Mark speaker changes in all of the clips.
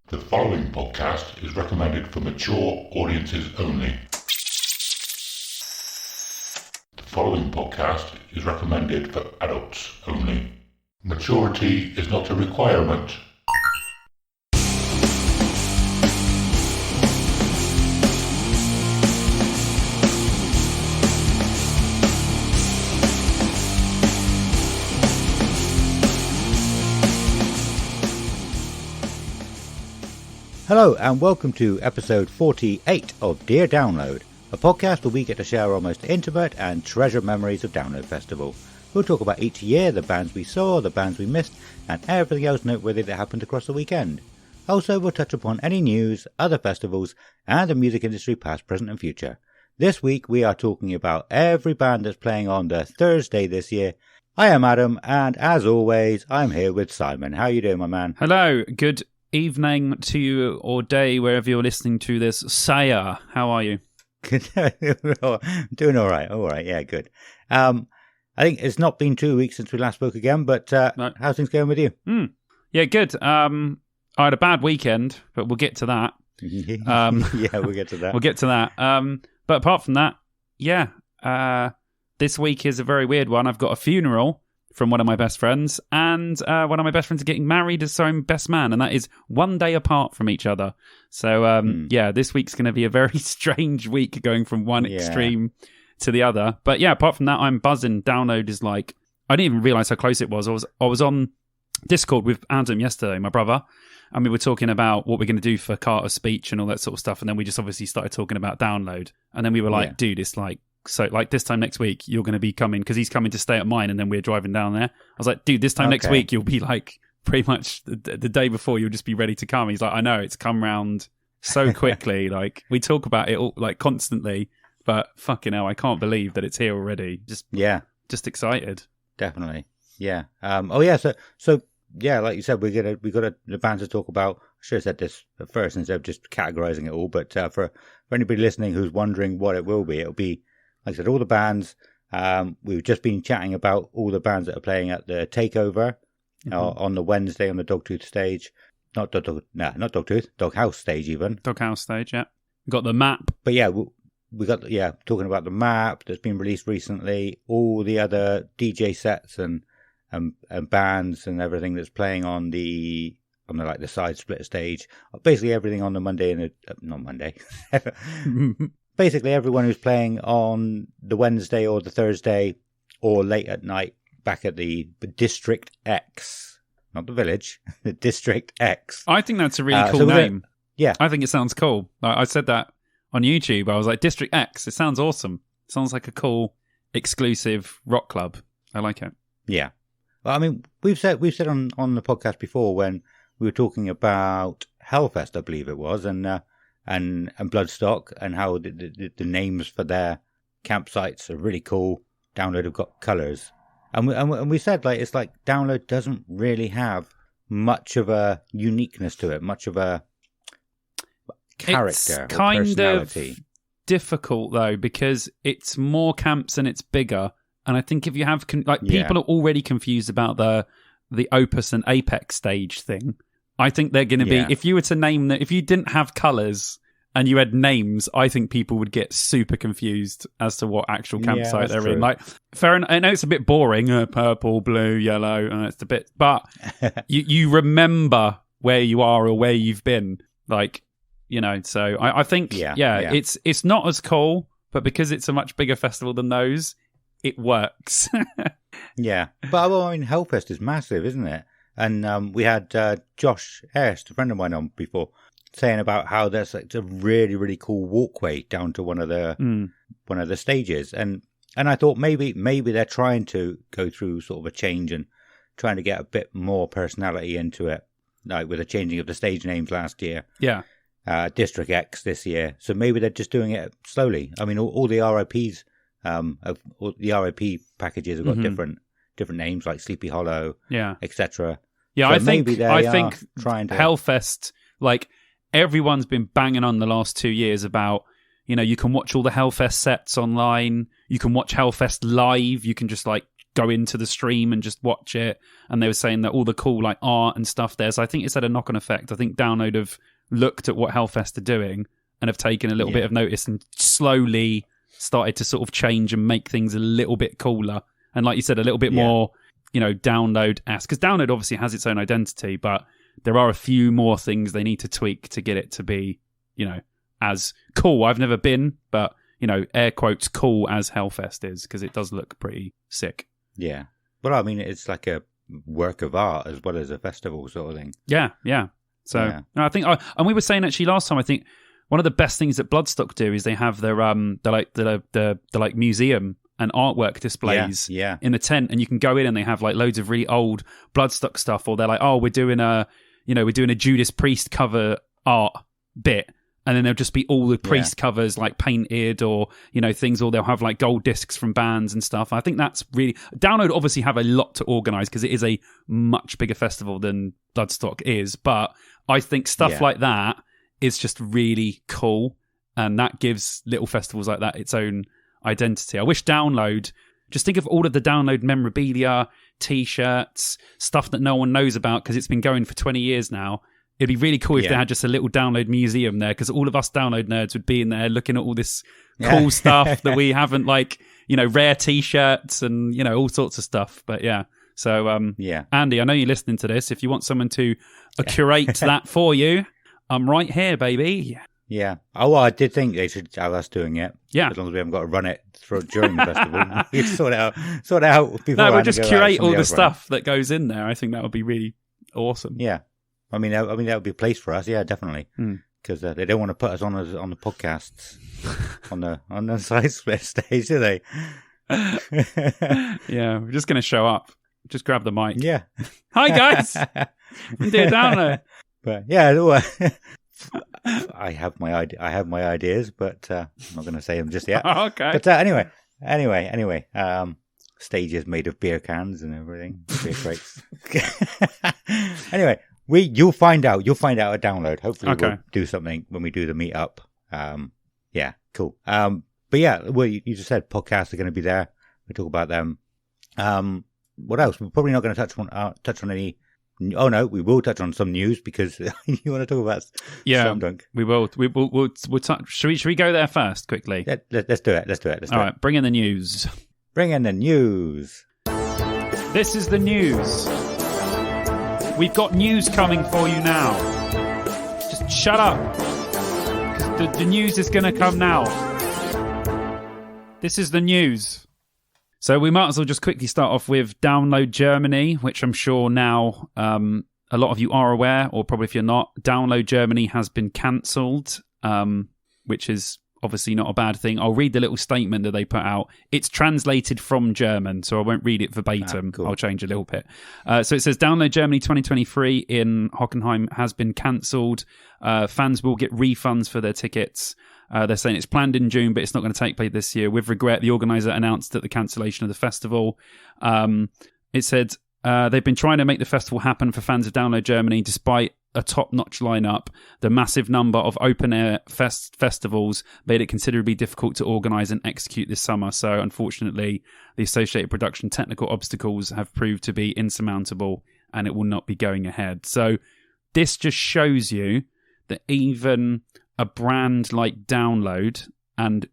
Speaker 1: The following podcast is recommended for mature audiences only. The following podcast is recommended for adults only. Maturity is not a requirement.
Speaker 2: Hello and welcome to episode 48 of Dear Download, a podcast where we get to share our most intimate and treasured memories of Download Festival. We'll talk about each year, the bands we saw, the bands we missed, and everything else noteworthy that happened across the weekend. Also, we'll touch upon any news, other festivals, and the music industry past, present and future. This week we are talking about every band that's playing on the Thursday this year. I am Adam, and as always, I'm here with Simon. How are you doing, my man?
Speaker 3: Hello, good evening to you or day wherever you're listening to this. Saya, how are you?
Speaker 2: Doing all right, yeah, good. I think it's not been 2 weeks since we last spoke again, but
Speaker 3: No.
Speaker 2: how's things going with you?
Speaker 3: Yeah, good. I had a bad weekend, but we'll get to that.
Speaker 2: Yeah, we'll get to that.
Speaker 3: We'll get to that. But apart from that, this week is a very weird one. I've got a funeral from one of my best friends, and one of my best friends are getting married as their own best man, and that is one day apart from each other. So, this week's going to be a very strange week going from one extreme to the other. But yeah, apart from that, I'm buzzing. Download is like, I didn't even realise how close it was. I was on Discord with Adam yesterday, my brother, and we were talking about what we're going to do for Carter's speech and all that sort of stuff, and then we just obviously started talking about Download, and then we were like, dude, it's like, so like this time next week, you're going to be coming, because he's coming to stay at mine, and then we're driving down there. I was like, dude, this time next week, you'll be like, pretty much the day before, you'll just be ready to come. He's like, I know, it's come round so quickly. Like, we talk about it all, like, constantly, but fucking hell, I can't believe that it's here already. Just excited.
Speaker 2: Definitely. Yeah. So like you said, we got a band to talk about. I should have said this at first instead of just categorizing it all, but for anybody listening who's wondering what it will be, it'll be, like I said, all the bands. We've just been chatting about all the bands that are playing at the Takeover on the Wednesday on the Dogtooth stage. Not Dogtooth, Doghouse stage even.
Speaker 3: Doghouse stage, yeah. Got the map.
Speaker 2: But yeah, we got talking about the map that's been released recently, all the other DJ sets and bands and everything that's playing on the side split stage. Basically everything on the Monday and not Monday. Basically, everyone who's playing on the Wednesday or the Thursday or late at night back at the District X, not the Village, the District X.
Speaker 3: I think that's a really cool name.
Speaker 2: Yeah.
Speaker 3: I think it sounds cool. I said that on YouTube. I was like, District X, it sounds awesome. It sounds like a cool, exclusive rock club. I like it.
Speaker 2: Yeah. Well, I mean, we've said on the podcast before when we were talking about Hellfest, I believe it was, and Bloodstock, and how the names for their campsites are really cool. Download have got colours, and we said, like, it's like Download doesn't really have much of a uniqueness to it, much of a character.
Speaker 3: It's kind
Speaker 2: or personality.
Speaker 3: Of difficult though, because it's more camps and it's bigger, and I think if you have people are already confused about the Opus and Apex stage thing. I think they're going to be, if you were to name that, if you didn't have colours and you had names, I think people would get super confused as to what actual campsite they're in. Like, fair enough, I know it's a bit boring, purple, blue, yellow, and it's a bit, but you remember where you are or where you've been. Like, you know, so I think, it's not as cool, but because it's a much bigger festival than those, it works.
Speaker 2: Yeah. But, well, I mean, Hellfest is massive, isn't it? And we had Josh Hurst, a friend of mine, on before, saying about how there's like a really, really cool walkway down to one of the stages, and I thought maybe they're trying to go through sort of a change and trying to get a bit more personality into it, like with the changing of the stage names last year.
Speaker 3: Yeah.
Speaker 2: District X this year, so maybe they're just doing it slowly. I mean, all the RIPs, all the RIP packages have got different names, like Sleepy Hollow, etc.
Speaker 3: Yeah,
Speaker 2: so
Speaker 3: I think
Speaker 2: trying to
Speaker 3: Hellfest, like, everyone's been banging on the last 2 years about, you know, you can watch all the Hellfest sets online, you can watch Hellfest live, you can just like go into the stream and just watch it. And they were saying that all the cool like art and stuff there. So I think it's had a knock-on effect. I think Download have looked at what Hellfest are doing and have taken a little bit of notice and slowly started to sort of change and make things a little bit cooler. And like you said, a little bit more, Download-esque. Because Download obviously has its own identity, but there are a few more things they need to tweak to get it to be, as cool. I've never been, but, air quotes, cool as Hellfest is, because it does look pretty sick.
Speaker 2: Yeah. Well, I mean, it's like a work of art as well as a festival sort of thing.
Speaker 3: Yeah. So I think, and we were saying actually last time, I think one of the best things that Bloodstock do is they have their the museum and artwork displays in the tent, and you can go in and they have like loads of really old Bloodstock stuff, or they're like, oh, we're doing a Judas Priest cover art bit. And then there'll just be all the Priest covers like painted or, things, or they'll have like gold discs from bands and stuff. I think that's really... Download obviously have a lot to organise because it is a much bigger festival than Bloodstock is. But I think stuff like that is just really cool. And that gives little festivals like that its own identity. I wish Download... Just think of all of the Download memorabilia, T-shirts, stuff that no one knows about because it's been going for 20 years now. It'd be really cool if they had just a little Download museum there, because all of us Download nerds would be in there looking at all this cool stuff that we haven't, like, rare T-shirts and, all sorts of stuff. But so Andy, I know you're listening to this. If you want someone to curate that for you, I'm right here, baby.
Speaker 2: Yeah. Oh, well, I did think they should have us doing it.
Speaker 3: Yeah.
Speaker 2: As long as we haven't got to run it during the festival. We sort it out before.
Speaker 3: No, we'll just curate all the stuff that goes in there. I think that would be really awesome.
Speaker 2: Yeah. I mean, that would be a place for us. Yeah, definitely. Because they don't want to put us on the podcasts on the side split stage, do they?
Speaker 3: Yeah, we're just going to show up. Just grab the mic.
Speaker 2: Yeah.
Speaker 3: Hi, guys. I'm Dear Download.
Speaker 2: But yeah, I have my ideas, but I'm not going to say them just yet.
Speaker 3: Okay.
Speaker 2: But anyway. Stages made of beer cans and everything. Beer crates. Anyway. You'll find out at Download. Hopefully we'll do something when we do the meetup. Yeah, cool. But yeah, well, you just said podcasts are going to be there. We talk about them. What else? We're probably not going to touch on any. Oh no, we will touch on some news because you want to talk about Slam Dunk.
Speaker 3: We will. We'll touch. Should we go there first quickly?
Speaker 2: Let's do it.
Speaker 3: All right, bring in the news. This is the news. We've got news coming for you now. Just shut up. The news is going to come now. This is the news. So we might as well just quickly start off with Download Germany, which I'm sure now a lot of you are aware, or probably if you're not, Download Germany has been cancelled, which is obviously not a bad thing. I'll read the little statement that they put out. It's translated from German, so I won't read it verbatim. Cool. I'll change a little bit. So it says, Download Germany 2023 in Hockenheim has been cancelled. Fans will get refunds for their tickets. They're saying it's planned in June, but it's not going to take place this year. With regret, the organiser announced that the cancellation of the festival. It said they've been trying to make the festival happen for fans of Download Germany, despite a top-notch lineup. The massive number of open-air festivals made it considerably difficult to organise and execute this summer. So, unfortunately, the associated production technical obstacles have proved to be insurmountable, and it will not be going ahead. So, this just shows you that even a brand like Download and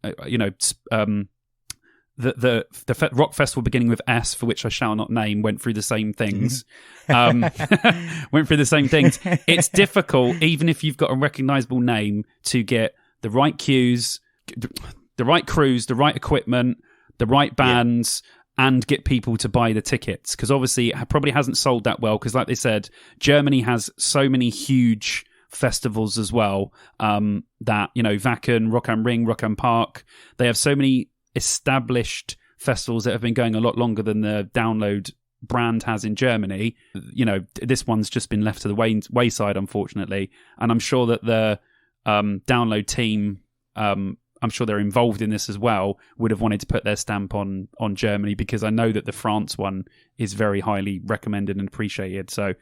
Speaker 3: the rock festival beginning with S, for which I shall not name, went through the same things. It's difficult, even if you've got a recognisable name, to get the right cues, the right crews, the right equipment, the right bands, and get people to buy the tickets. Because obviously it probably hasn't sold that well, because like they said, Germany has so many huge festivals as well, that, Wacken, Rock am Ring, Rock am Park, they have so many established festivals that have been going a lot longer than the Download brand has in Germany. This one's just been left to the wayside, unfortunately. And I'm sure that the Download team, I'm sure they're involved in this as well, would have wanted to put their stamp on Germany, because I know that the France one is very highly recommended and appreciated. So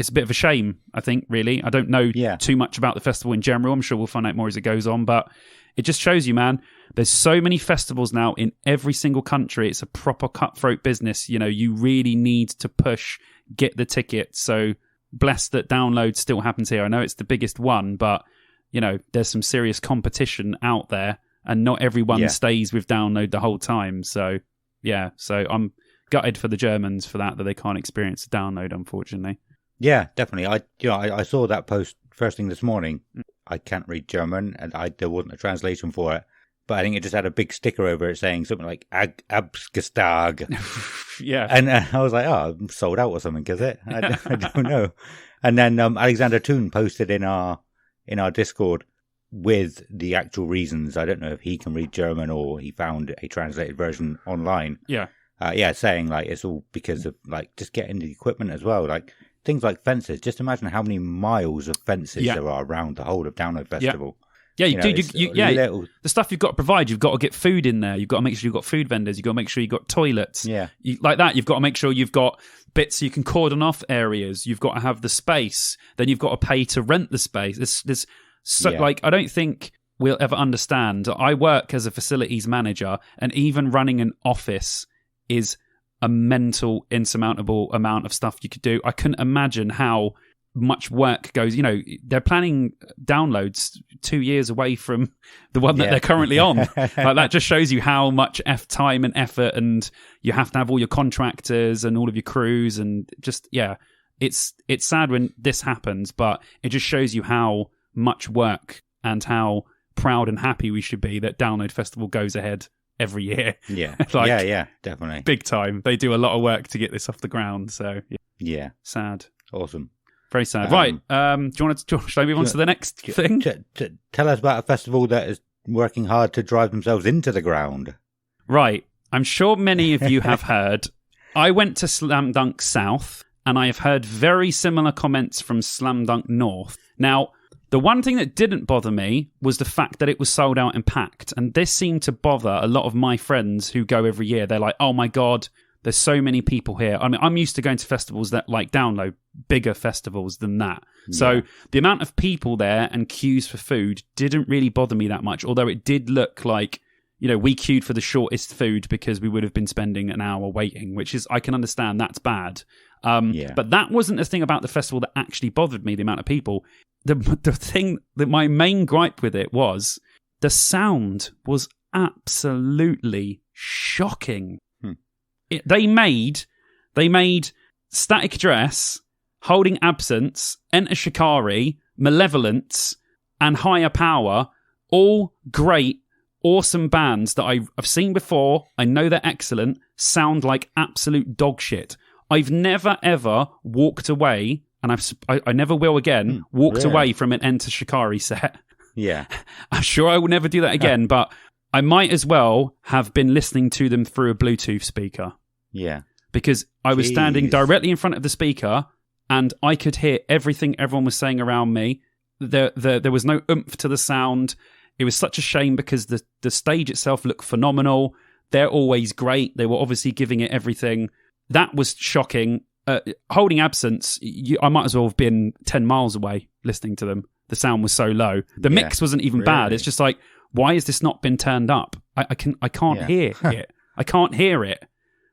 Speaker 3: it's a bit of a shame, I think, really. I don't know too much about the festival in general. I'm sure we'll find out more as it goes on, but it just shows you, man, there's so many festivals now in every single country. It's a proper cutthroat business. You know, you really need to push, get the tickets. So blessed that Download still happens here. I know it's the biggest one, but, you know, there's some serious competition out there, and not everyone stays with Download the whole time. So, yeah, so I'm gutted for the Germans for that they can't experience the Download, unfortunately.
Speaker 2: Yeah, definitely. I saw that post first thing this morning. I can't read German, and there wasn't a translation for it. But I think it just had a big sticker over it saying something like Abgestag.
Speaker 3: Yeah.
Speaker 2: And I was like, oh, I'm sold out or something, is it? I don't know. And then Alexander Toon posted in our Discord with the actual reasons. I don't know if he can read German or he found a translated version online.
Speaker 3: Yeah.
Speaker 2: Saying like it's all because of like just getting the equipment as well. Like things like fences. Just imagine how many miles of fences there are around the whole of Download Festival.
Speaker 3: Yeah, the stuff you've got to provide, you've got to get food in there. You've got to make sure you've got food vendors. You've got to make sure you've got toilets.
Speaker 2: Yeah.
Speaker 3: Like that, you've got to make sure you've got bits you can cordon off areas. You've got to have the space. Then you've got to pay to rent the space. Like, I don't think we'll ever understand. I work as a facilities manager, and even running an office is a mental, insurmountable amount of stuff you could do. I couldn't imagine how much work goes. You know, they're planning Downloads 2 years away from the one that they're currently on. Like, that just shows you how much time and effort, and you have to have all your contractors and all of your crews, and just it's sad when this happens, but it just shows you how much work and how proud and happy we should be that Download Festival goes ahead every year.
Speaker 2: Yeah. Definitely.
Speaker 3: Big time. They do a lot of work to get this off the ground. So
Speaker 2: yeah.
Speaker 3: Sad.
Speaker 2: Awesome.
Speaker 3: Very sad. Right. Do you want to should I move on to the next thing?
Speaker 2: Tell us about a festival that is working hard to drive themselves into the ground.
Speaker 3: Right. I'm sure many of you have heard. I went to Slam Dunk South, and I have heard very similar comments from Slam Dunk North. Now, the one thing that didn't bother me was the fact that it was sold out and packed. And this seemed to bother a lot of my friends who go every year. They're like, oh my God, there's so many people here. I mean, I'm used to going to festivals that like Download, bigger festivals than that. Yeah. So the amount of people there and queues for food didn't really bother me that much. Although it did look like, you know, we queued for the shortest food because we would have been spending an hour waiting, which is, I can understand that's bad. But that wasn't the thing about the festival that actually bothered me, the amount of people. The thing that my main gripe with it was the sound was absolutely shocking. They made Static Dress, Holding Absence, Enter Shikari, Malevolence, and Higher Power, all great, awesome bands that I've seen before. I know they're excellent, sound like absolute dog shit. I've never ever walked away, and I never will again, walked away from an Enter Shikari set.
Speaker 2: Yeah.
Speaker 3: I'm sure I will never do that again, but I might as well have been listening to them through a Bluetooth speaker.
Speaker 2: Yeah.
Speaker 3: Because I was standing directly in front of the speaker, and I could hear everything everyone was saying around me. There was no oomph to the sound. It was such a shame because the stage itself looked phenomenal. They're always great. They were obviously giving it everything. That was shocking. Holding Absence, I might as well have been 10 miles away listening to them. The sound was so low. The mix wasn't even bad. It's just like, why has this not been turned up? I can't hear it. I can't hear it.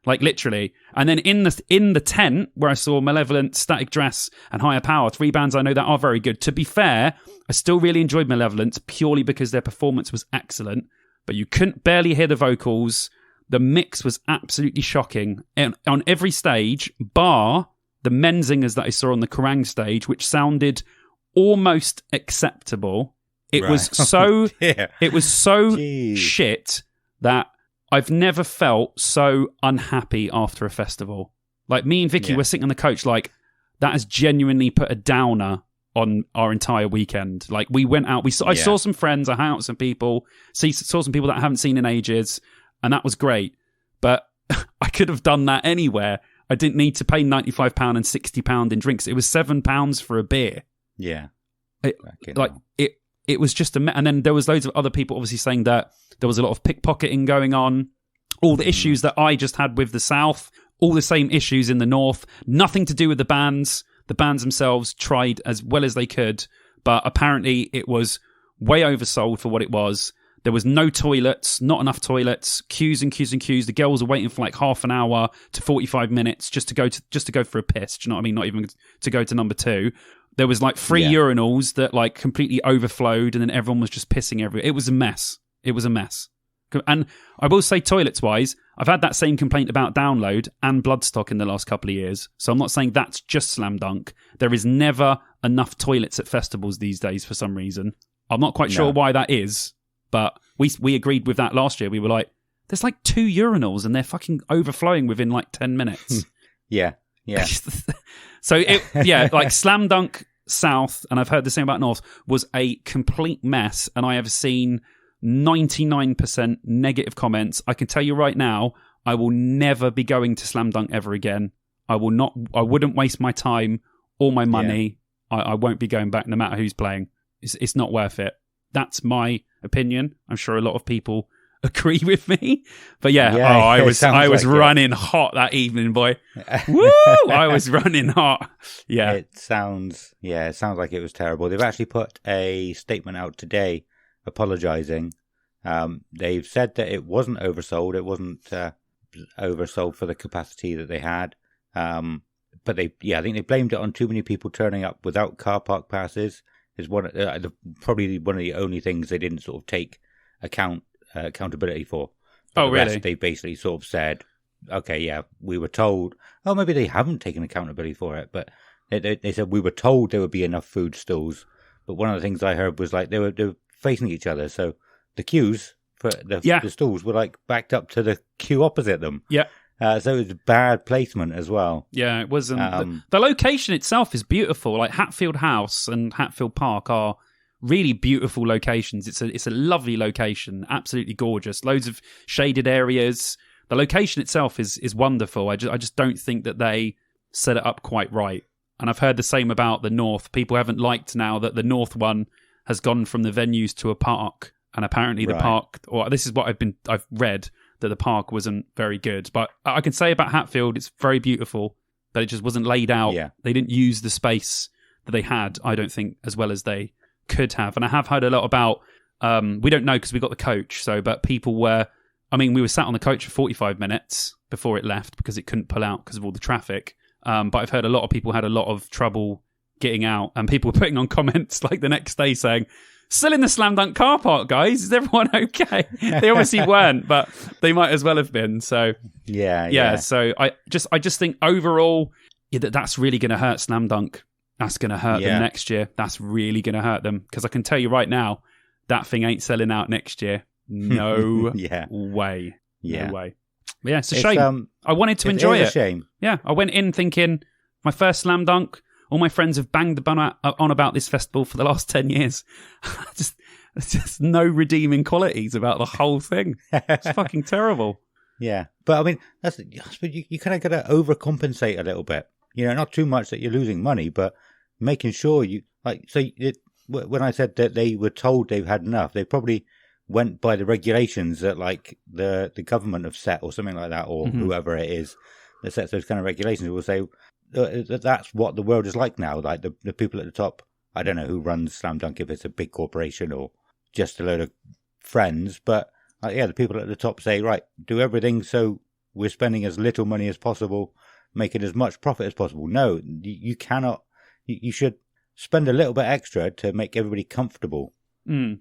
Speaker 3: Like, literally. And then in the tent where I saw Malevolent, Static Dress, and Higher Power, 3 bands I know that are very good. To be fair, I still really enjoyed Malevolent purely because their performance was excellent. But you couldn't barely hear the vocals. The mix was absolutely shocking. And on every stage, bar the menzingers that I saw on the Kerrang stage, which sounded almost acceptable. It was so it was so shit that I've never felt so unhappy after a festival. Like, me and Vicky were sitting on the coach like, that has genuinely put a downer on our entire weekend. Like, we went out, I saw some friends, I hung out with some people, saw some people that I haven't seen in ages, and that was great. But I could have done that anywhere. I didn't need to pay £95 and £60 in drinks. It was £7 for a beer.
Speaker 2: Yeah.
Speaker 3: It was just and then there was loads of other people obviously saying that there was a lot of pickpocketing going on. All the issues that I just had with the South, all the same issues in the North. Nothing to do with the bands. The bands themselves tried as well as they could, but apparently it was way oversold for what it was. There was no toilets, not enough toilets, queues and queues and queues. The girls were waiting for like half an hour to 45 minutes just to go for a piss. Do you know what I mean? Not even to go to number 2. There was like 3 urinals that like completely overflowed, and then everyone was just pissing everywhere. It was a mess. It was a mess. And I will say, toilets-wise, I've had that same complaint about Download and Bloodstock in the last couple of years. So I'm not saying that's just Slam Dunk. There is never enough toilets at festivals these days for some reason. I'm not quite sure why that is, but we agreed with that last year. We were like, there's like 2 urinals and they're fucking overflowing within like 10 minutes.
Speaker 2: Yeah.
Speaker 3: So like Slam Dunk South, and I've heard the same about North, was a complete mess, and I have seen 99% negative comments. I can tell you right now, I will never be going to Slam Dunk ever again. I wouldn't waste my time or my money. Yeah. I won't be going back no matter who's playing. It's not worth it. That's my opinion. I'm sure a lot of people agree with me. But I was running hot that evening, boy. Woo! I was running hot. Yeah.
Speaker 2: It sounds like it was terrible. They've actually put a statement out today apologizing. They've said that it wasn't oversold. It wasn't oversold for the capacity that they had. But I think they blamed it on too many people turning up without car park passes. Is probably one of the only things they didn't sort of take accountability for. But
Speaker 3: really?
Speaker 2: Rest, they basically sort of said, okay, we were told. Oh, maybe they haven't taken accountability for it, but they said we were told there would be enough food stalls. But one of the things I heard was like they were facing each other, so the queues for the stalls were like backed up to the queue opposite them.
Speaker 3: Yeah.
Speaker 2: So it was bad placement as well.
Speaker 3: Yeah, it wasn't. The location itself is beautiful. Like Hatfield House and Hatfield Park are really beautiful locations. It's a lovely location, absolutely gorgeous. Loads of shaded areas. The location itself is wonderful. I just don't think that they set it up quite right. And I've heard the same about the North. People haven't liked now that the North one has gone from the venues to a park, and apparently the park, or this is what I've read, that the park wasn't very good. But I can say about Hatfield, it's very beautiful, but it just wasn't laid out. Yeah. They didn't use the space that they had, I don't think, as well as they could have. And I have heard a lot about, we don't know because we got the coach, but people we were sat on the coach for 45 minutes before it left because it couldn't pull out because of all the traffic. But I've heard a lot of people had a lot of trouble getting out, and people were putting on comments like the next day saying, still in the Slam Dunk car park, guys. Is everyone okay? They obviously weren't, but they might as well have been. So yeah. So I just think overall, that's really going to hurt Slam Dunk. That's going to hurt them next year. That's really going to hurt them, because I can tell you right now, that thing ain't selling out next year. No way. No way. But yeah, it's a shame. I wanted to enjoy it.
Speaker 2: It's a shame.
Speaker 3: Yeah, I went in thinking my first Slam Dunk. All my friends have banged the bun on about this festival for the last 10 years. There's just no redeeming qualities about the whole thing. It's fucking terrible.
Speaker 2: Yeah. But I mean, you kind of got to overcompensate a little bit. Not too much that you're losing money, but making sure when I said that they were told they've had enough, they probably went by the regulations that like the government have set or something like that, or whoever it is that sets those kind of regulations will say, that's what the world is like now. Like the people at the top, I don't know who runs Slam Dunk, if it's a big corporation or just a load of friends, but the people at the top say, right, do everything so we're spending as little money as possible, making as much profit as possible. No, you cannot. You should spend a little bit extra to make everybody comfortable. Because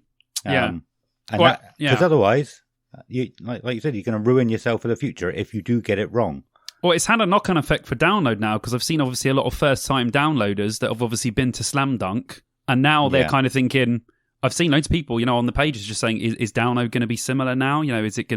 Speaker 2: otherwise, like you said, you're going to ruin yourself for the future if you do get it wrong.
Speaker 3: Well, it's had a knock-on effect for Download now, because I've seen obviously a lot of first-time downloaders that have obviously been to Slam Dunk, and now they're kind of thinking, I've seen loads of people, on the pages just saying, is Download going to be similar now? Is it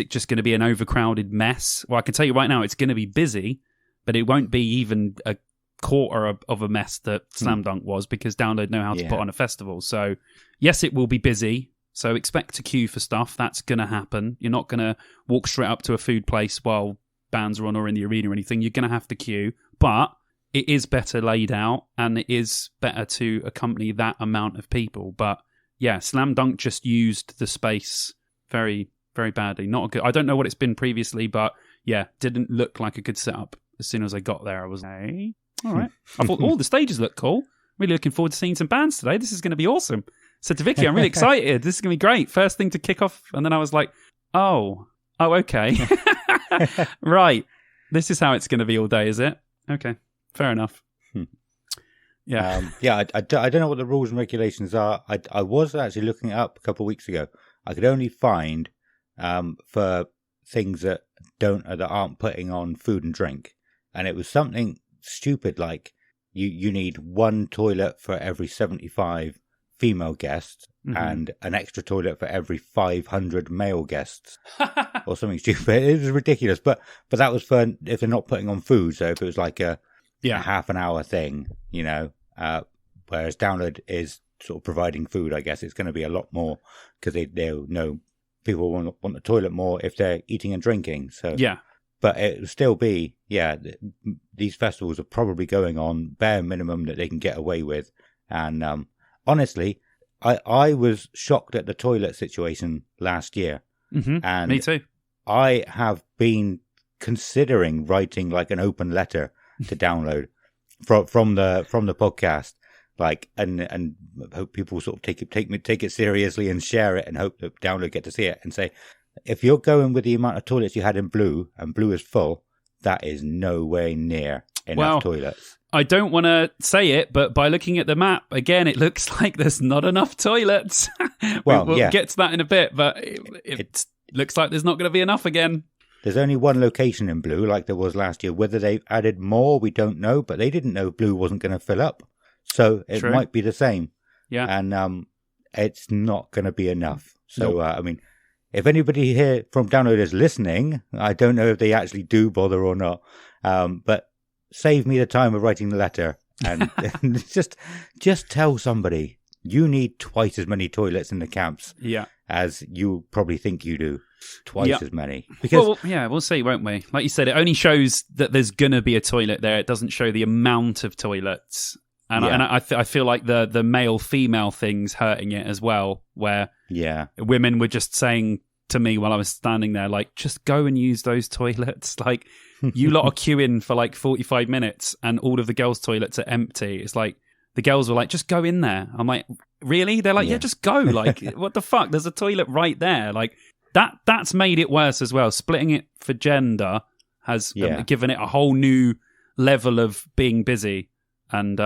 Speaker 3: just going to be an overcrowded mess? Well, I can tell you right now, it's going to be busy, but it won't be even a quarter of a mess that Slam Dunk was, because Download know how to put on a festival. So, yes, it will be busy. So expect to queue for stuff. That's going to happen. You're not going to walk straight up to a food place while bands are on or in the arena or anything. You're going to have to queue, but it is better laid out, and it is better to accompany that amount of people. But yeah, Slam Dunk just used the space very, very badly. Not a good. I don't know what it's been previously, but yeah, didn't look like a good setup. As soon as I got there, I was like, hey. All right. I thought, the stages look cool. Really looking forward to seeing some bands today. This is going to be awesome. Said to Vicky, I'm really excited. This is going to be great. First thing to kick off. And then I was like, oh, okay. Right. This is how it's going to be all day, is it? Okay. Fair enough. Yeah.
Speaker 2: I don't know what the rules and regulations are. I was actually looking it up a couple of weeks ago. I could only find for things that aren't putting on food and drink. And it was something stupid like you need one toilet for every 75 female guests and an extra toilet for every 500 male guests or something stupid. It was ridiculous, but that was for if they're not putting on food. So if it was like a half an hour thing, whereas Download is sort of providing food, I guess it's going to be a lot more because they'll know people want the toilet more if they're eating and drinking. So but it will still be, these festivals are probably going on bare minimum that they can get away with. And honestly, I was shocked at the toilet situation last year. And
Speaker 3: me too.
Speaker 2: I have been considering writing like an open letter to Download from the podcast, like and hope people sort of take it seriously and share it, and hope that Download get to see it and say, if you're going with the amount of toilets you had in Blue, and Blue is full, that is nowhere near enough toilets.
Speaker 3: I don't want to say it, but by looking at the map, again, it looks like there's not enough toilets. We'll get to that in a bit, but it looks like there's not going to be enough again.
Speaker 2: There's only one location in Blue, like there was last year. Whether they've added more, we don't know, but they didn't know Blue wasn't going to fill up. So it might be the same.
Speaker 3: Yeah.
Speaker 2: And it's not going to be enough. So, I mean, if anybody here from Download is listening, I don't know if they actually do bother or not, but save me the time of writing the letter and just tell somebody you need twice as many toilets in the camps as you probably think you do. Twice as many. Because
Speaker 3: we'll see, won't we? Like you said, it only shows that there's going to be a toilet there. It doesn't show the amount of toilets. And I feel like the male-female thing's hurting it as well, where women were just saying to me while I was standing there, like, just go and use those toilets. Like, you lot are queuing for like 45 minutes and all of the girls' toilets are empty. It's like, the girls were like, just go in there. I'm like, really? They're like, yeah just go. Like, what the fuck? There's a toilet right there. Like, that's made it worse as well. Splitting it for gender has given it a whole new level of being busy. And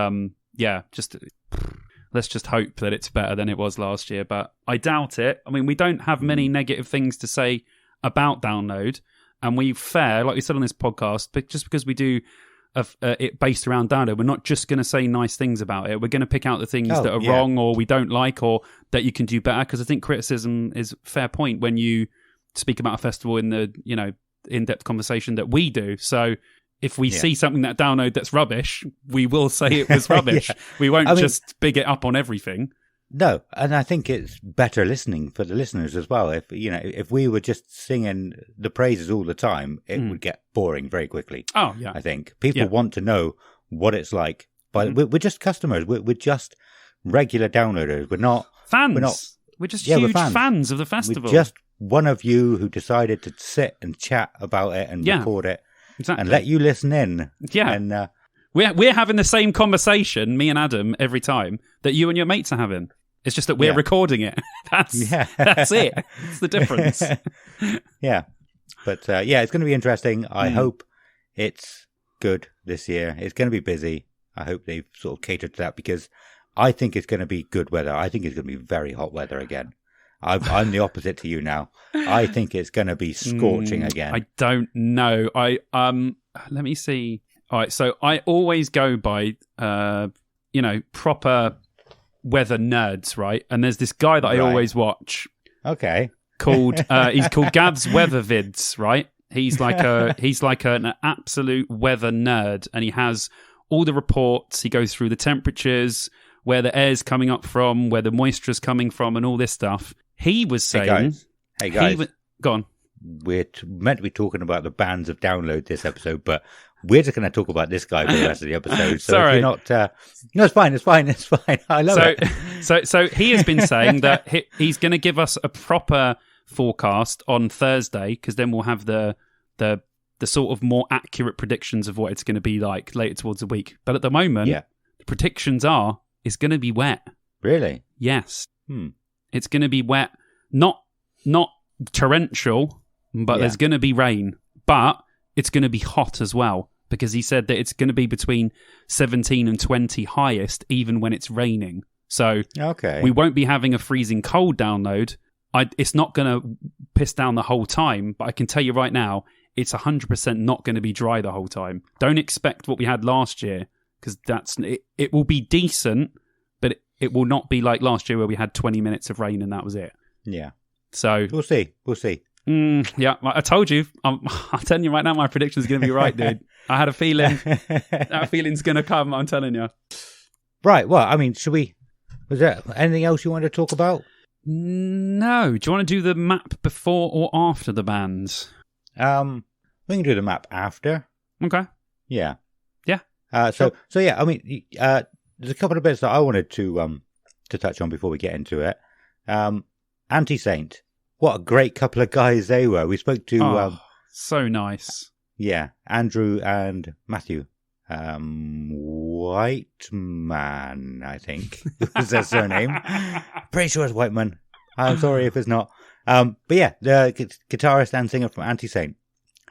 Speaker 3: let's just hope that it's better than it was last year. But I doubt it. I mean, we don't have many negative things to say about Download. And like we said on this podcast, but just because we do it based around Download, we're not just going to say nice things about it. We're going to pick out the things that are wrong or we don't like or that you can do better. Because I think criticism is a fair point when you speak about a festival in the in-depth conversation that we do. So if we see something that Download that's rubbish, we will say it was rubbish. We won't just big it up on everything.
Speaker 2: No, and I think it's better listening for the listeners as well. If we were just singing the praises all the time, it would get boring very quickly.
Speaker 3: Oh, yeah.
Speaker 2: I think people want to know what it's like. But we're just customers. We're just regular downloaders. We're not
Speaker 3: fans. We're just huge fans of the festival.
Speaker 2: We're just one of you who decided to sit and chat about it and record it and let you listen in.
Speaker 3: Yeah.
Speaker 2: And
Speaker 3: we're having the same conversation, me and Adam, every time that you and your mates are having. It's just that we're recording it. That's it. It's the difference.
Speaker 2: Yeah. But it's going to be interesting. I hope it's good this year. It's going to be busy. I hope they've sort of catered to that because I think it's going to be good weather. I think it's going to be very hot weather again. I'm the opposite to you now. I think it's going to be scorching again.
Speaker 3: I don't know. Let me see. All right, so I always go by proper weather nerds, right? And there's this guy that I always watch.
Speaker 2: Okay.
Speaker 3: He's called Gav's Weather Vids, right? He's like an absolute weather nerd, and he has all the reports. He goes through the temperatures, where the air's coming up from, where the moisture's coming from, and all this stuff. He was saying,
Speaker 2: "Hey guys,
Speaker 3: go on."
Speaker 2: We're meant to be talking about the bands of Download this episode, but we're just going to talk about this guy for the rest of the episode. So
Speaker 3: Sorry.
Speaker 2: If you're not, no, it's fine. I love it.
Speaker 3: So he has been saying that he's going to give us a proper forecast on Thursday, because then we'll have the the sort of more accurate predictions of what it's going to be like later towards the week. But at the moment, the predictions are it's going to be wet.
Speaker 2: Really?
Speaker 3: Yes. It's going to be wet. Not torrential, but there's going to be rain. But it's going to be hot as well, because he said that it's going to be between 17 and 20 highest, even when it's raining. So we won't be having a freezing cold download. It's not going to piss down the whole time, but I can tell you right now, it's 100% not going to be dry the whole time. Don't expect what we had last year, because it will be decent, but it will not be like last year where we had 20 minutes of rain and that was it.
Speaker 2: Yeah.
Speaker 3: So
Speaker 2: we'll see.
Speaker 3: Yeah, I told you. I'm telling you right now, my prediction is going to be right, dude. I had a feeling. That feeling's going to come. I'm telling you.
Speaker 2: Right. Well, I mean, was there anything else you wanted to talk about?
Speaker 3: No. Do you want to do the map before or after the bands?
Speaker 2: We can do the map after.
Speaker 3: Okay.
Speaker 2: Yeah.
Speaker 3: Yeah.
Speaker 2: So yeah. I mean, there's a couple of bits that I wanted to touch on before we get into it. Anti-Saint. What a great couple of guys they were. We spoke to...
Speaker 3: so nice.
Speaker 2: Yeah, Andrew and Matthew. Whiteman, I think, was their surname. Pretty sure it's Whiteman. I'm sorry if it's not. But yeah, the guitarist and singer from Anti-Saint.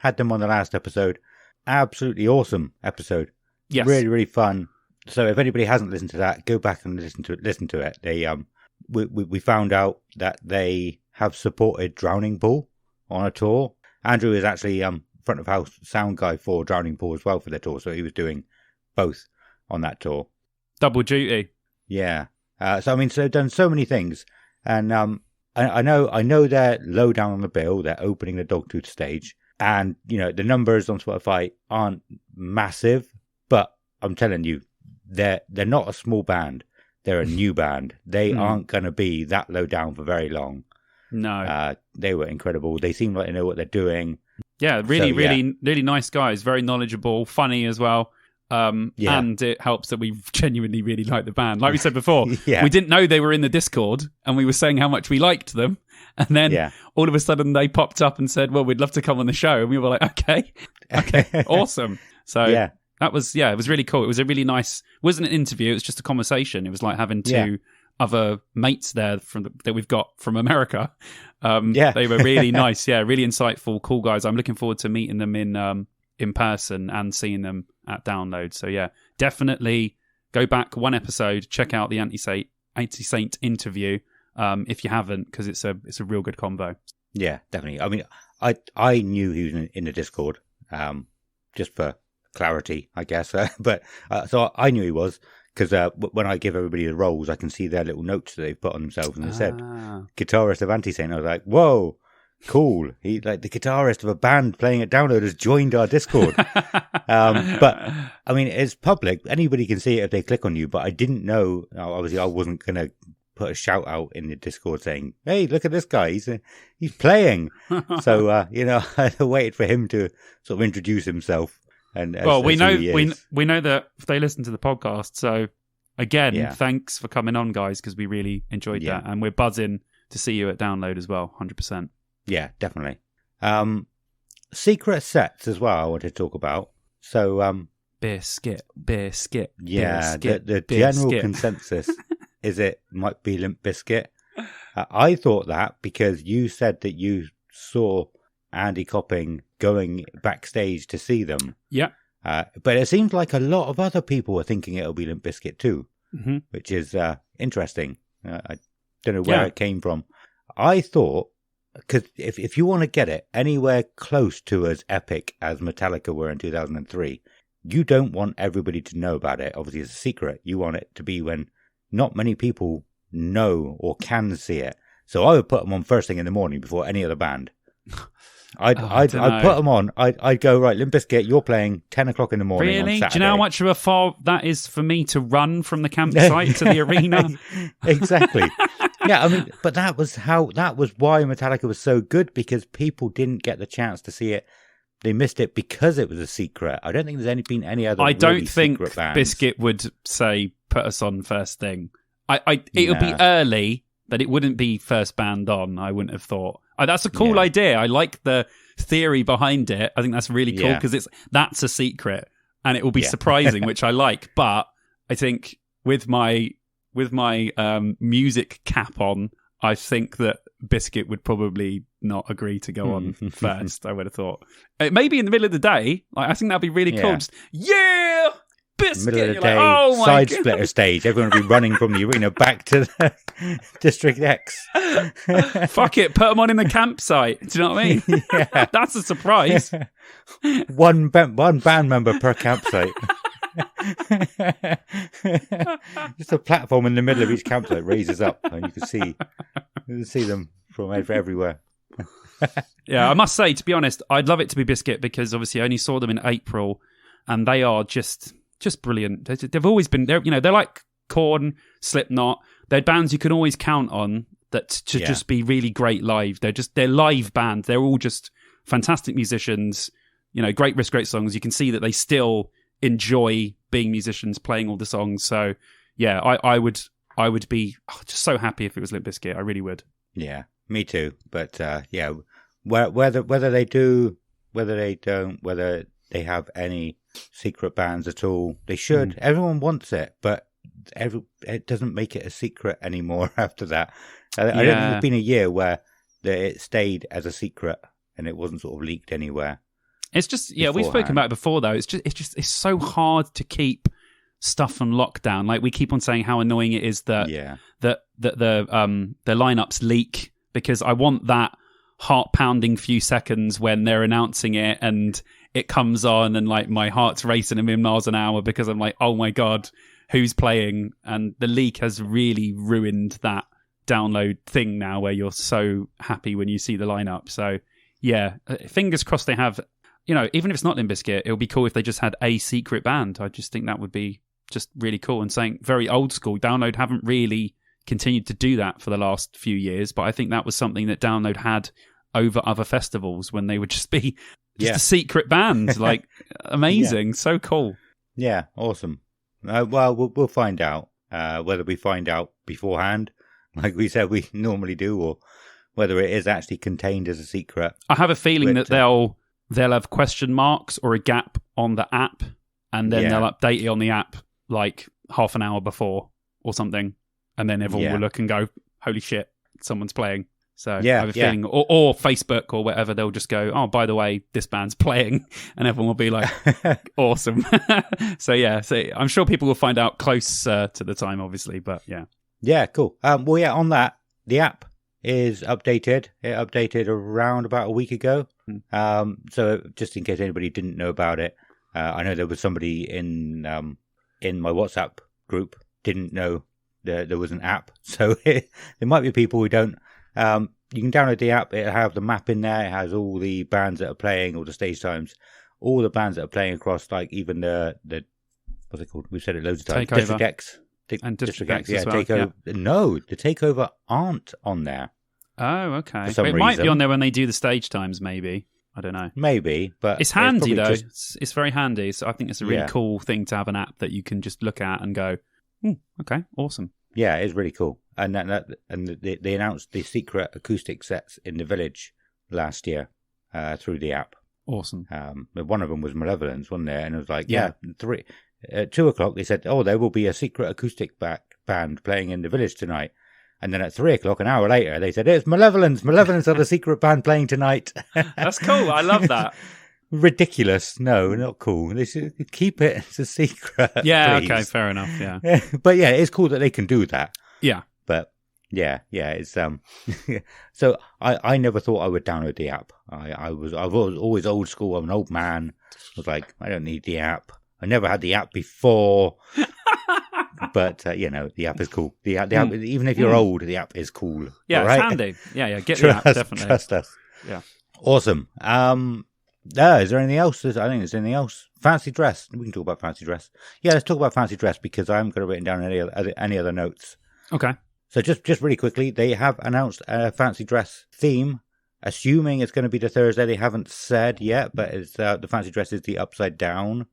Speaker 2: Had them on the last episode. Absolutely awesome episode.
Speaker 3: Yes.
Speaker 2: Really, really fun. So if anybody hasn't listened to that, go back and listen to it. They we found out that they have supported Drowning Pool on a tour. Andrew is actually front of house sound guy for Drowning Pool as well for their tour, so he was doing both on that tour.
Speaker 3: Double duty.
Speaker 2: Yeah. So I mean, so they've done so many things, and I know they're low down on the bill. They're opening the Dogtooth stage, and you know the numbers on Spotify aren't massive, but I'm telling you, they're not a small band. They're a new band. They aren't going to be that low down for very long.
Speaker 3: No.
Speaker 2: They were incredible. They seem like they know what they're doing.
Speaker 3: Yeah, really nice guys. Very knowledgeable, funny as well. And it helps that we genuinely really like the band. Like we said before, we didn't know they were in the Discord, and we were saying how much we liked them. And then all of a sudden they popped up and said, well, we'd love to come on the show. And we were like, okay, awesome. So it was really cool. It was a really nice, it wasn't an interview, it was just a conversation. It was like having two other mates there that we've got from America. They were really nice. Yeah, really insightful, cool guys. I'm looking forward to meeting them in person and seeing them at Download. So yeah, definitely go back one episode, check out the Anti-Saint interview if you haven't, because it's a real good combo. Yeah,
Speaker 2: definitely. I mean, I knew he was in the Discord, just for clarity, I guess. So I knew he was, because when I give everybody the roles, I can see their little notes that they've put on themselves, and they said guitarist of Anti-Saint. I was like, whoa, cool. He, like, the guitarist of a band playing at Download, has joined our Discord. But I mean, it's public. Anybody can see it if they click on you. But I didn't know. Obviously, I wasn't gonna put a shout out in the Discord saying, "Hey, look at this guy. He's playing." So I waited for him to sort of introduce himself. And
Speaker 3: we know that they listen to the podcast. So again, thanks for coming on, guys, because we really enjoyed that, and we're buzzing to see you at Download as well. 100%.
Speaker 2: Yeah, definitely. Secret sets as well, I want to talk about. So
Speaker 3: Biscuit.
Speaker 2: Yeah, the general consensus is it might be Limp Bizkit. I thought that because you said that you saw Andy Copping going backstage to see them.
Speaker 3: Yeah.
Speaker 2: But it seems like a lot of other people are thinking it'll be Limp Bizkit too, which is interesting. I don't know where it came from. I thought, because if you want to get it anywhere close to as epic as Metallica were in 2003, you don't want everybody to know about it. Obviously, it's a secret. You want it to be when not many people know or can see it. So I would put them on first thing in the morning before any other band. I'd put them on. I'd go, right, Limp Bizkit, you're playing 10 o'clock in the morning.
Speaker 3: Really?
Speaker 2: On Saturday.
Speaker 3: Do you know how much of a far that is for me to run from the campsite to the arena?
Speaker 2: Exactly. Yeah, I mean, but that was why Metallica was so good, because people didn't get the chance to see it. They missed it because it was a secret. I don't think there's been any other.
Speaker 3: I don't
Speaker 2: really
Speaker 3: think
Speaker 2: secret bands.
Speaker 3: Bizkit would say put us on first thing. It'll be early, that it wouldn't be first band on. I wouldn't have thought. That's a cool idea. I like the theory behind it. I think that's really cool because that's a secret and it will be surprising, which I like. But I think with my music cap on, I think that Biscuit would probably not agree to go on first. I would have thought maybe in the middle of the day. Like, I think that'd be really cool. Just, Biscuit.
Speaker 2: Middle of the day,
Speaker 3: like, oh
Speaker 2: side splitter stage. Everyone will be running from the arena back to the District X.
Speaker 3: Fuck it, put them on in the campsite. Do you know what I mean?
Speaker 2: Yeah.
Speaker 3: That's a surprise.
Speaker 2: One band member per campsite. Just a platform in the middle of each campsite raises up, and you can see them from everywhere.
Speaker 3: Yeah, I must say, to be honest, I'd love it to be Biscuit because obviously I only saw them in April, and they are just brilliant. They've always been there. You know, they're like Korn, Slipknot. They're bands you can always count on that to just be really great live. They're live band. They're all just fantastic musicians. You know, great riffs, great songs. You can see that they still enjoy being musicians, playing all the songs. So yeah, I would be just so happy if it was Limp Bizkit. I really would.
Speaker 2: Yeah, me too. But whether they do, whether they don't, whether they have any secret bands at all, they should. Everyone wants it, but it doesn't make it a secret anymore after that. I don't think there's been a year where it stayed as a secret and it wasn't sort of leaked anywhere. It's just we've spoken about it before though. It's so hard to keep stuff on lockdown. Like we keep on saying how annoying it is that the lineups leak, because I want that heart pounding few seconds when they're announcing it and it comes on and like my heart's racing a million miles an hour because I'm like, oh my God, who's playing? And the leak has really ruined that download thing now where you're so happy when you see the lineup. So yeah, fingers crossed they have, you know, even if it's not Limp Bizkit, it would be cool if they just had a secret band. I just think that would be just really cool and saying very old school. Download haven't really continued to do that for the last few years, but I think that was something that Download had over other festivals when they would just be a secret band. Like, amazing. So cool. Yeah, awesome. Well, we'll find out whether we find out beforehand, like we said we normally do, or whether it is actually contained as a secret. I have a feeling that they'll have question marks or a gap on the app, and then they'll update it on the app like half an hour before or something, and then everyone will look and go, holy shit, someone's playing. So I have a feeling, or Facebook or whatever, they'll just go, oh, by the way, this band's playing, and everyone will be like, awesome. So I'm sure people will find out close to the time, obviously, but yeah, cool. On that, the app is updated. It updated around about a week ago. So just in case anybody didn't know about it, I know there was somebody in my WhatsApp group didn't know there was an app. So there might be people who don't. You can download the app. It'll have the map in there. It has all the bands that are playing, all the stage times, all the bands that are playing across, like even the what's it called? We've said it loads of times.
Speaker 3: Takeover.
Speaker 2: District X.
Speaker 3: And District X as well.
Speaker 2: Takeover. Yeah. No, the Takeover aren't on there. Oh, okay. It might be on there when they do the stage times, maybe. I don't know. Maybe, but it's handy though. It's very handy. So I think it's a really cool thing to have an app that you can just look at and go, okay, awesome. Yeah, it's really cool. And they announced the secret acoustic sets in the Village last year through the app. Awesome. One of them was Malevolence, wasn't there? And it was like, 2 o'clock they said, there will be a secret acoustic band playing in the Village tonight. And then at 3 o'clock, an hour later, they said, it's Malevolence. Malevolence are the secret band playing tonight. That's cool. I love that. Ridiculous. No, not cool. They should keep it as a secret. Yeah, please. Okay, fair enough. Yeah. But yeah, it's cool that they can do that. Yeah. But yeah, it's so I never thought I would download the app. I was always old school. I'm an old man. I was like, I don't need the app. I never had the app before. But the app is cool. The app, even if you're old, the app is cool. Yeah, right? It's handy. Yeah, get the app, definitely. Trust us. Yeah. Awesome. Is there anything else? I think there's anything else. Fancy dress. We can talk about fancy dress. Yeah, let's talk about fancy dress because I haven't got it written down any other notes. Okay. So just really quickly, they have announced a fancy dress theme, assuming it's going to be the Thursday. They haven't said yet, but it's the fancy dress is the Upside Down